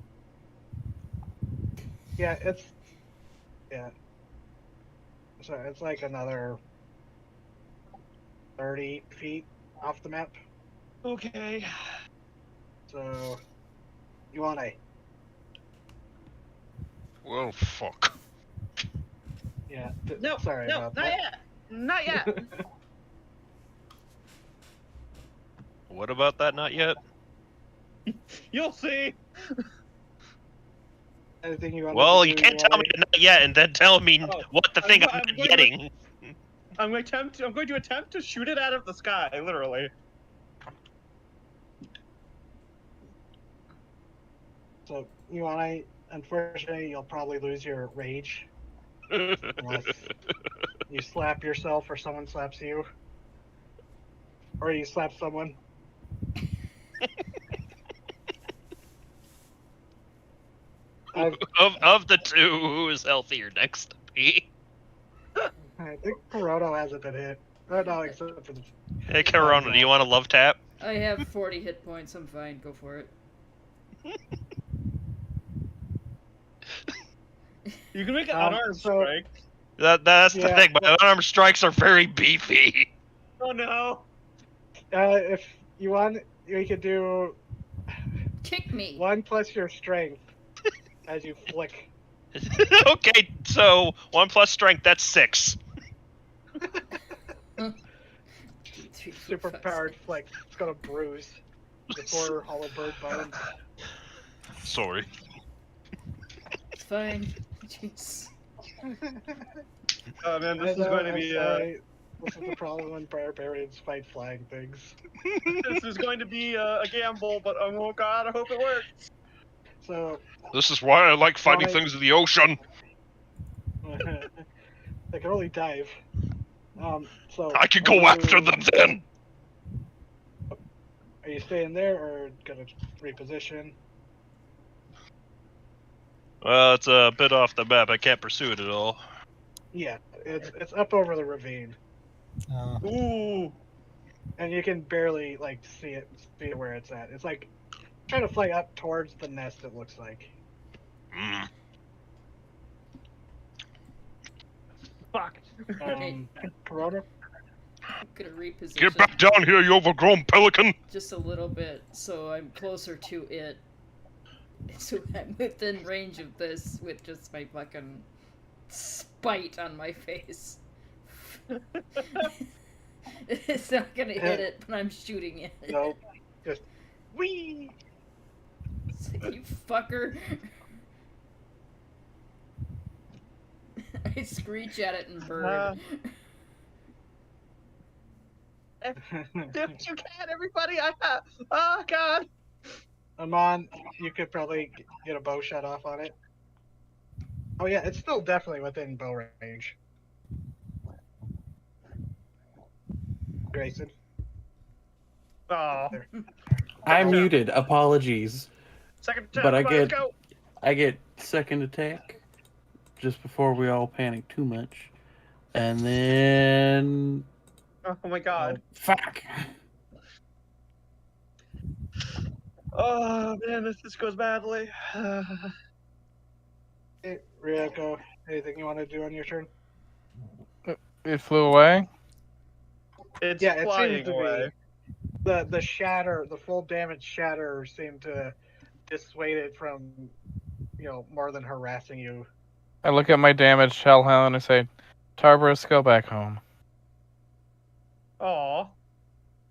Yeah. So it's like another 30 feet off the map. Okay. So you want a Well, fuck. yeah. No, sorry no, about not that. yet. Not yet. What about that? Not yet. You'll see. Anything you want? Well, you can't tell me to not yet, and then tell me Oh, what the thing I'm I'm not going getting. I'm going to attempt to shoot it out of the sky, literally. So you want to? Unfortunately, you'll probably lose your rage unless you slap yourself or someone slaps you, or you slap someone. of the two, who is healthier next to me? I think Corona hasn't been hit. Oh, no, except for the. Hey, Corona, do you want a love tap? I have 40 hit points. I'm fine. Go for it. You can make an unarmed so- strike. That's the Yeah, thing, but unarmed strikes are very beefy. Oh no! If you want, you could do Kick me. 1 plus your strength as you flick. Okay, so 1 plus strength, that's 6. 2, 3, 4, 5, Super 6. powered flick. Super powered flick. It's gonna bruise your poor hollow bird bones. Sorry. It's fine. Jeez. Oh man, this I is know, going to I'm be sorry. This is the problem when barbarians fight flying things. this is going to be a gamble, but oh god, I hope it works. So This is why I like fighting Why- things in the ocean. they can only dive. So I can are go after you- them then. Are you staying there or gonna reposition? Well, it's a bit off the map. I can't pursue it at all. Yeah, it's up over the ravine, Ooh. and you can barely like see it where it's at. It's like trying to fly up towards the nest. It looks like. Mm. Fuck. Corona. I'm gonna reposition Get back down here, you overgrown pelican! just a little bit so I'm closer to it. So I'm within range of this with just my fucking spite on my face. It's not gonna hit it, but I'm shooting it. No, just wee. It's like, you fucker. I screech at it and bird. If you can, everybody, oh god. Amon, you could probably get a bow shot off on it. Oh yeah, it's still definitely within bow range. Grayson. Oh. I'm muted. Apologies. Second attack, But I come on, let's get- go. I get second attack just before we all panic too much. And then Oh my god. fuck. Oh man, this goes badly. Hey, Ryoko, anything you want to do on your turn? It flew away. It's Yeah, it flying seems to away. be. The shatter, the full damage shatter seemed to dissuade it from, more than harassing you. I look at my damaged hellhound and I say, Tarbarus, go back home. Aw.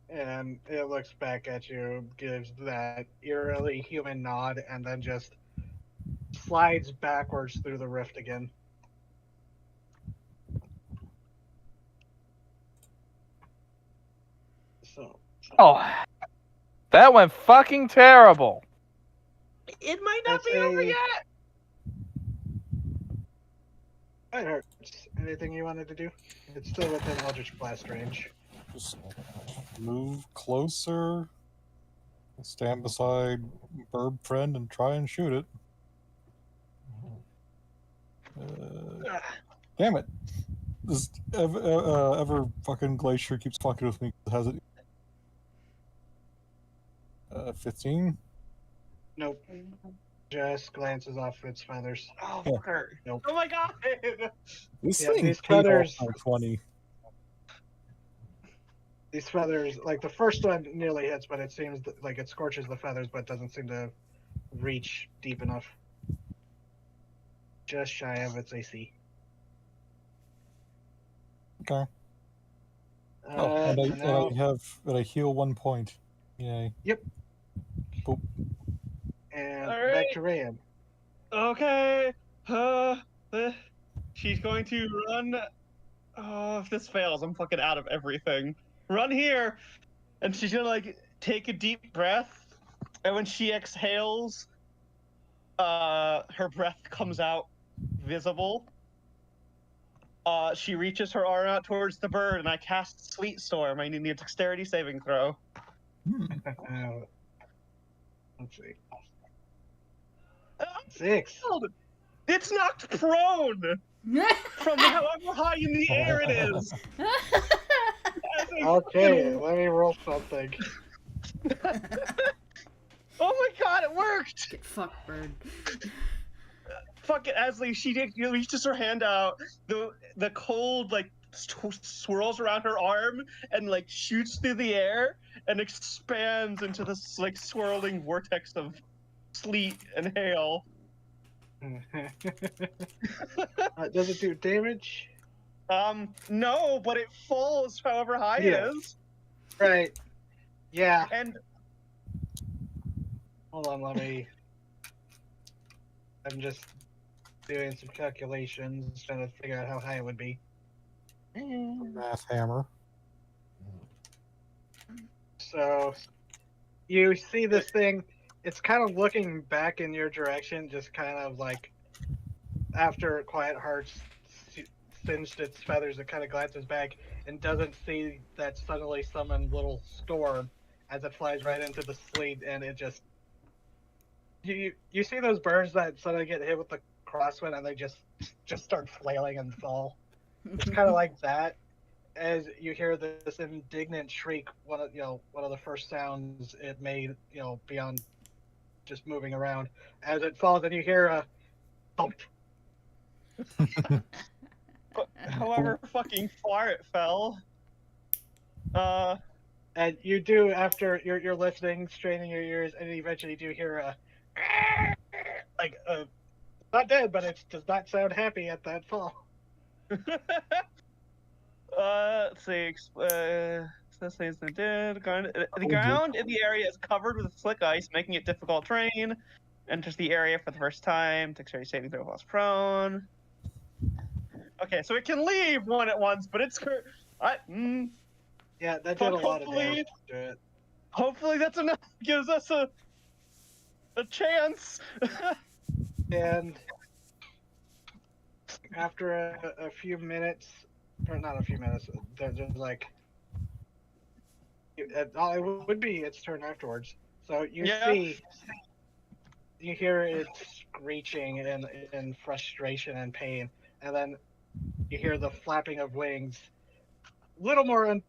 And it looks back at you, gives that eerily human nod, and then just slides backwards through the rift again. So, Oh, that went fucking terrible. It might not That's be over a- yet. that hurts. Anything you wanted to do? It's still within Eldritch Blast range. Just move closer, stand beside Burb Friend, and try and shoot it. Damn it! This ever fucking glacier keeps fucking with me. Has it? 15. Nope. Just glances off its feathers. Oh, Yeah. fucker. Nope. Oh my god. This Yeah, thing these paid off feathers- by 20. These feathers, like the first one nearly hits, but it seems like it scorches the feathers, but doesn't seem to reach deep enough. Just shy of its AC. Okay. And now- I heal 1 point. Yay. and All right. back to Rayan. Okay. She's going to run. Oh, if this fails, I'm fucking out of everything. Run here, and she's gonna take a deep breath, and when she exhales, her breath comes out visible. She reaches her arm out towards the bird, and I cast Sleet Storm. I need a dexterity saving throw. Let's see. 6. It's knocked prone from however high in the air it is. As a Okay, fucking- let me roll something. Oh my god, it worked! Get fucked, bird. Fuck it, Asley. She reaches her hand out. The cold swirls around her arm and shoots through the air and expands into this swirling vortex of sleet and hail. Does it do damage? No, but it falls however high Yeah. it is. Right. Yeah. And Hold on, I'm just doing some calculations, trying to figure out how high it would be. Math hammer. So you see this thing, it's kind of looking back in your direction, just kind of like after Quiet Hearts singed its feathers, it kind of glances back and doesn't see that suddenly summoned little storm as it flies right into the sleet, and it just you see those birds that suddenly get hit with the crosswind and they just start flailing and fall. It's kind of like that. As you hear this indignant shriek, one of the first sounds it made, beyond just moving around, as it falls, and you hear a thump. however fucking far it fell. And you do, after you're listening, straining your ears, and eventually do hear a not dead, but it does not sound happy at that fall. Let's see. The ground in the area is covered with slick ice, making it difficult terrain. Enters the area for the first time. Dexterity saving throw while prone. Okay, so it can leave one at once, but it's Yeah, that did a lot of damage to it. Hopefully that's enough. Gives us a chance. And after a few minutes, or not a few minutes, they're like, it would be its turn afterwards. So you hear it screeching in frustration and pain, and then you hear the flapping of wings, little more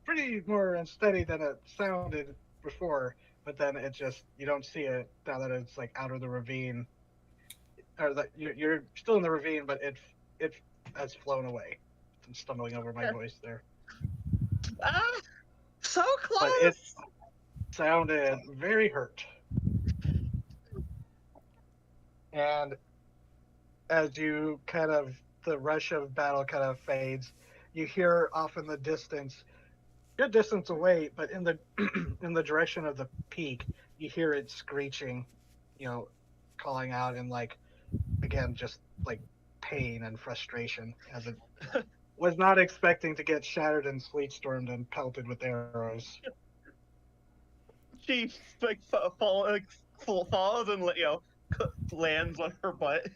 pretty more unsteady than it sounded before, but then it just, you don't see it now that it's like out of the ravine, or that you're still in the ravine, but it has flown away. I'm stumbling over my voice there. So close. But it sounded very hurt. And as the rush of battle kind of fades, you hear off in the distance, good distance away, but in the in the direction of the peak, you hear it screeching, calling out in, like, again, just like pain and frustration, as it was not expecting to get shattered and sleet stormed and pelted with arrows. She falls and lands on her butt.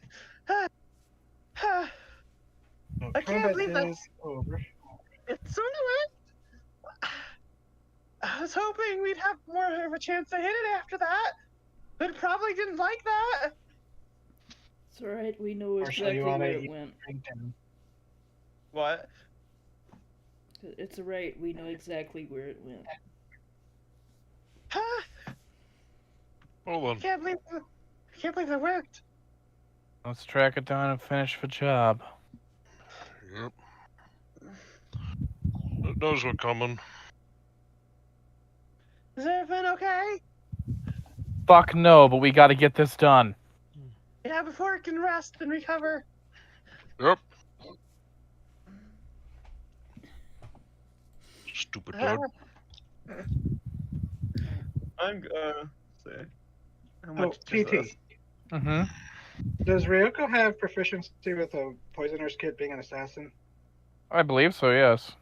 So I can't believe that's over. It's over. I was hoping we'd have more of a chance to hit it after that, but probably didn't like that. It's alright, we know Marshall, exactly you wanna where it eat went. drink down? What? It's alright, we know exactly where it went. Hold on. I can't believe that worked. Let's track it down and finish the job. Yep. It knows we're coming. Is everything okay? Fuck no, but we gotta get this done. Yeah, before it can rest and recover. Yep. Stupid bird. I'm see. How Oh, much is TT. this? Mm-hmm. Does Ryoko have proficiency with a poisoner's kit, being an assassin? I believe so, yes.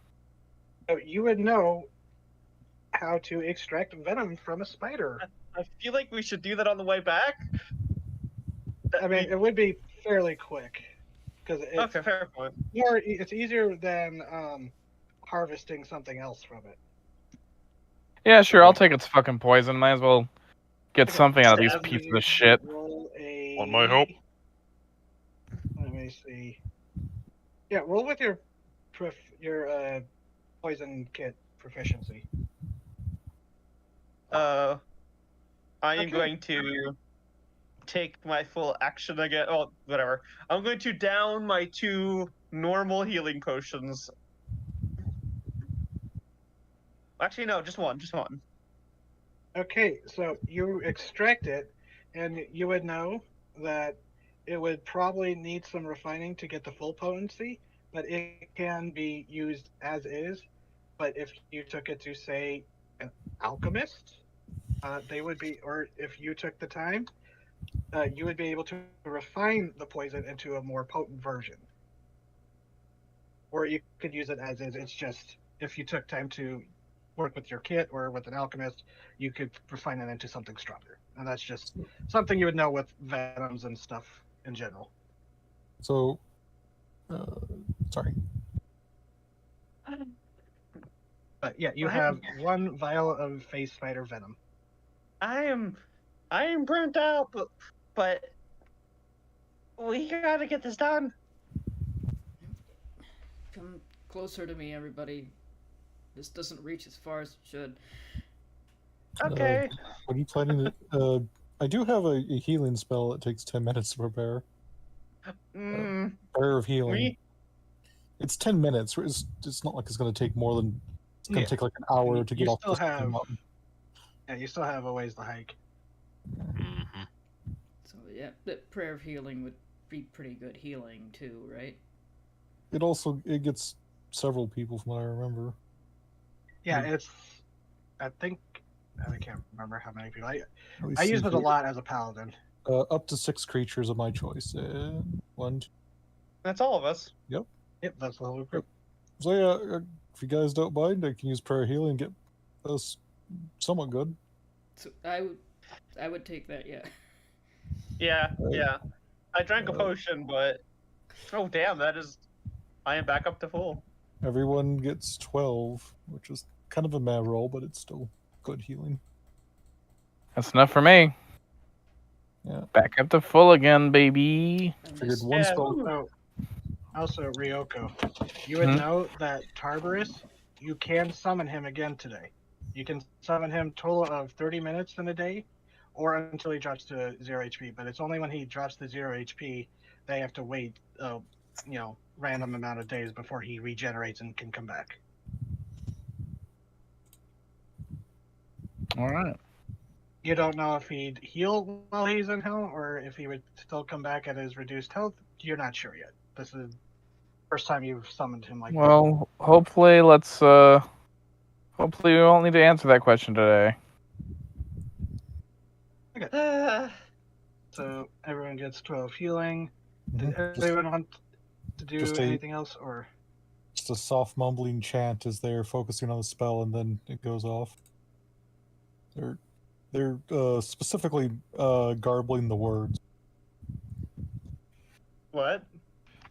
So you would know how to extract venom from a spider. I feel like we should do that on the way back. I mean, it would be fairly quick, because Okay, fair point. it's easier than harvesting something else from it. Yeah, sure, I'll take its fucking poison. Might as well get something out of these Stab pieces you of shit. roll a- Want my help? Let me see. Yeah, roll with your poison kit proficiency. I am Okay. going to take my full action again. Oh, whatever. I'm going to down my 2 normal healing potions. Actually, no, just one. Okay, so you extract it, and you would know that it would probably need some refining to get the full potency, but it can be used as is. But if you took it to, say, an alchemist, they would be, or if you took the time, you would be able to refine the poison into a more potent version. Or you could use it as is. It's just if you took time to work with your kit or with an alchemist, you could refine it into something stronger. And that's just something you would know with venoms and stuff in general. So, sorry. But yeah, you Right. have one vial of phase spider venom. I am burnt out, but we gotta get this done. Come closer to me, everybody. This doesn't reach as far as it should. Okay. What are you planning to? I do have a healing spell that takes 10 minutes to prepare. Prayer of healing. Me? It's 10 minutes. It's not like it's going to take more than. It's going to take like an hour to get You off still this have, mountain. yeah, you still have a ways to hike. Mm-hmm. So yeah, the prayer of healing would be pretty good healing too, right? It gets several people from what I remember. Yeah, Hmm. it's. I think I can't remember how many people. Let me I see use it a here. lot as a paladin. Up to 6 creatures of my choice. One, two. That's all of us. Yep, that's the whole group. So yeah, if you guys don't mind, I can use prayer of healing and get us somewhat good. So I would take that, yeah. Yeah. I drank a potion, but oh damn, I am back up to full. Everyone gets 12, which is kind of a mad roll, but it's still good healing. That's enough for me. Yeah. Back up to full again, baby. And Figured this- one Yeah. spell. So, also Ryoko, you would know that Tartarus, you can summon him again today. You can summon him total of 30 minutes in a day, or until he drops to 0 HP. But it's only when he drops to 0 HP they have to wait, random amount of days before he regenerates and can come back. All right. You don't know if he'd heal while he's in hell, or if he would still come back at his reduced health. You're not sure yet. This is the first time you've summoned him like that. Well, hopefully, hopefully we won't need to answer that question today. So everyone gets 12 healing. Mhm. Did anyone want to do just a- anything else, or Just a soft mumbling chant as they're focusing on the spell, and then it goes off. They're specifically garbling the words. What?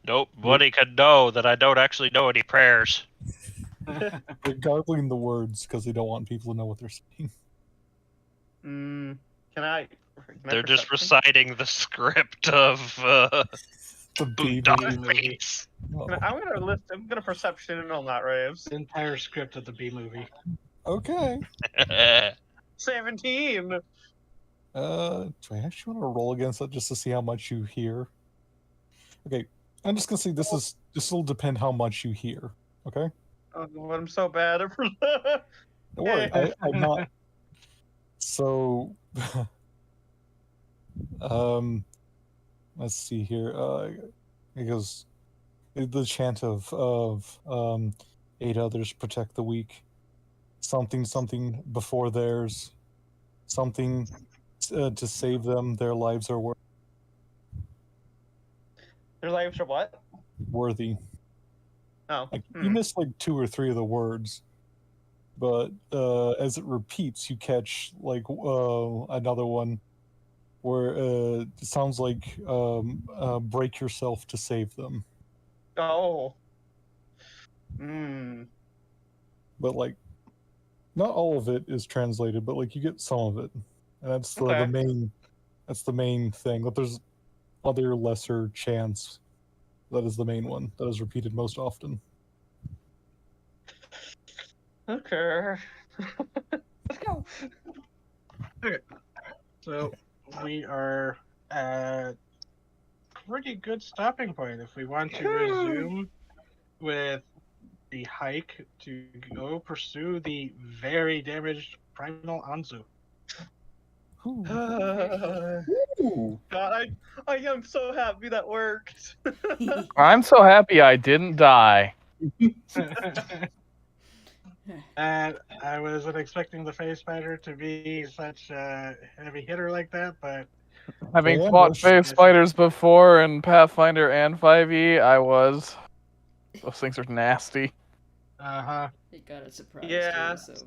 Nobody can know that I don't actually know any prayers. They're garbling the words because they don't want people to know what they're saying. Can I They're just perception? reciting the script of The bee Boondock movie. Saints. Oh, I'm gonna perception and all that, Raves. the entire script of the B movie? okay. 17. Do I actually want to roll against that just to see how much you hear? Okay, I'm just gonna say this will depend how much you hear. Okay. Oh, but I'm so bad at Don't worry, I'm not. So, let's see here. It goes the chant of 8 others protect the weak. Something before theirs. Something to save them. Their lives are Their lives are what? worthy. Oh. Like, you miss like 2 or 3 of the words, but as it repeats, you catch like another one where it sounds like break yourself to save them. Oh. But like, not all of it is translated, but like you get some of it, and that's the Okay. main. That's the main thing. But there's other lesser chants. That is the main one that is repeated most often. Okay. Let's go. So we are at pretty good stopping point if we want to resume with the hike to go pursue the very damaged primal Anzu. Ooh. Ooh. God, I am so happy that worked. I'm so happy I didn't die. And I wasn't expecting the phase spider to be such a heavy hitter like that, but Having Yeah, fought Bush. phase Yes. spiders before in Pathfinder and 5e, I was. Those things are nasty. uh-huh. It got a surprise Yeah. too, so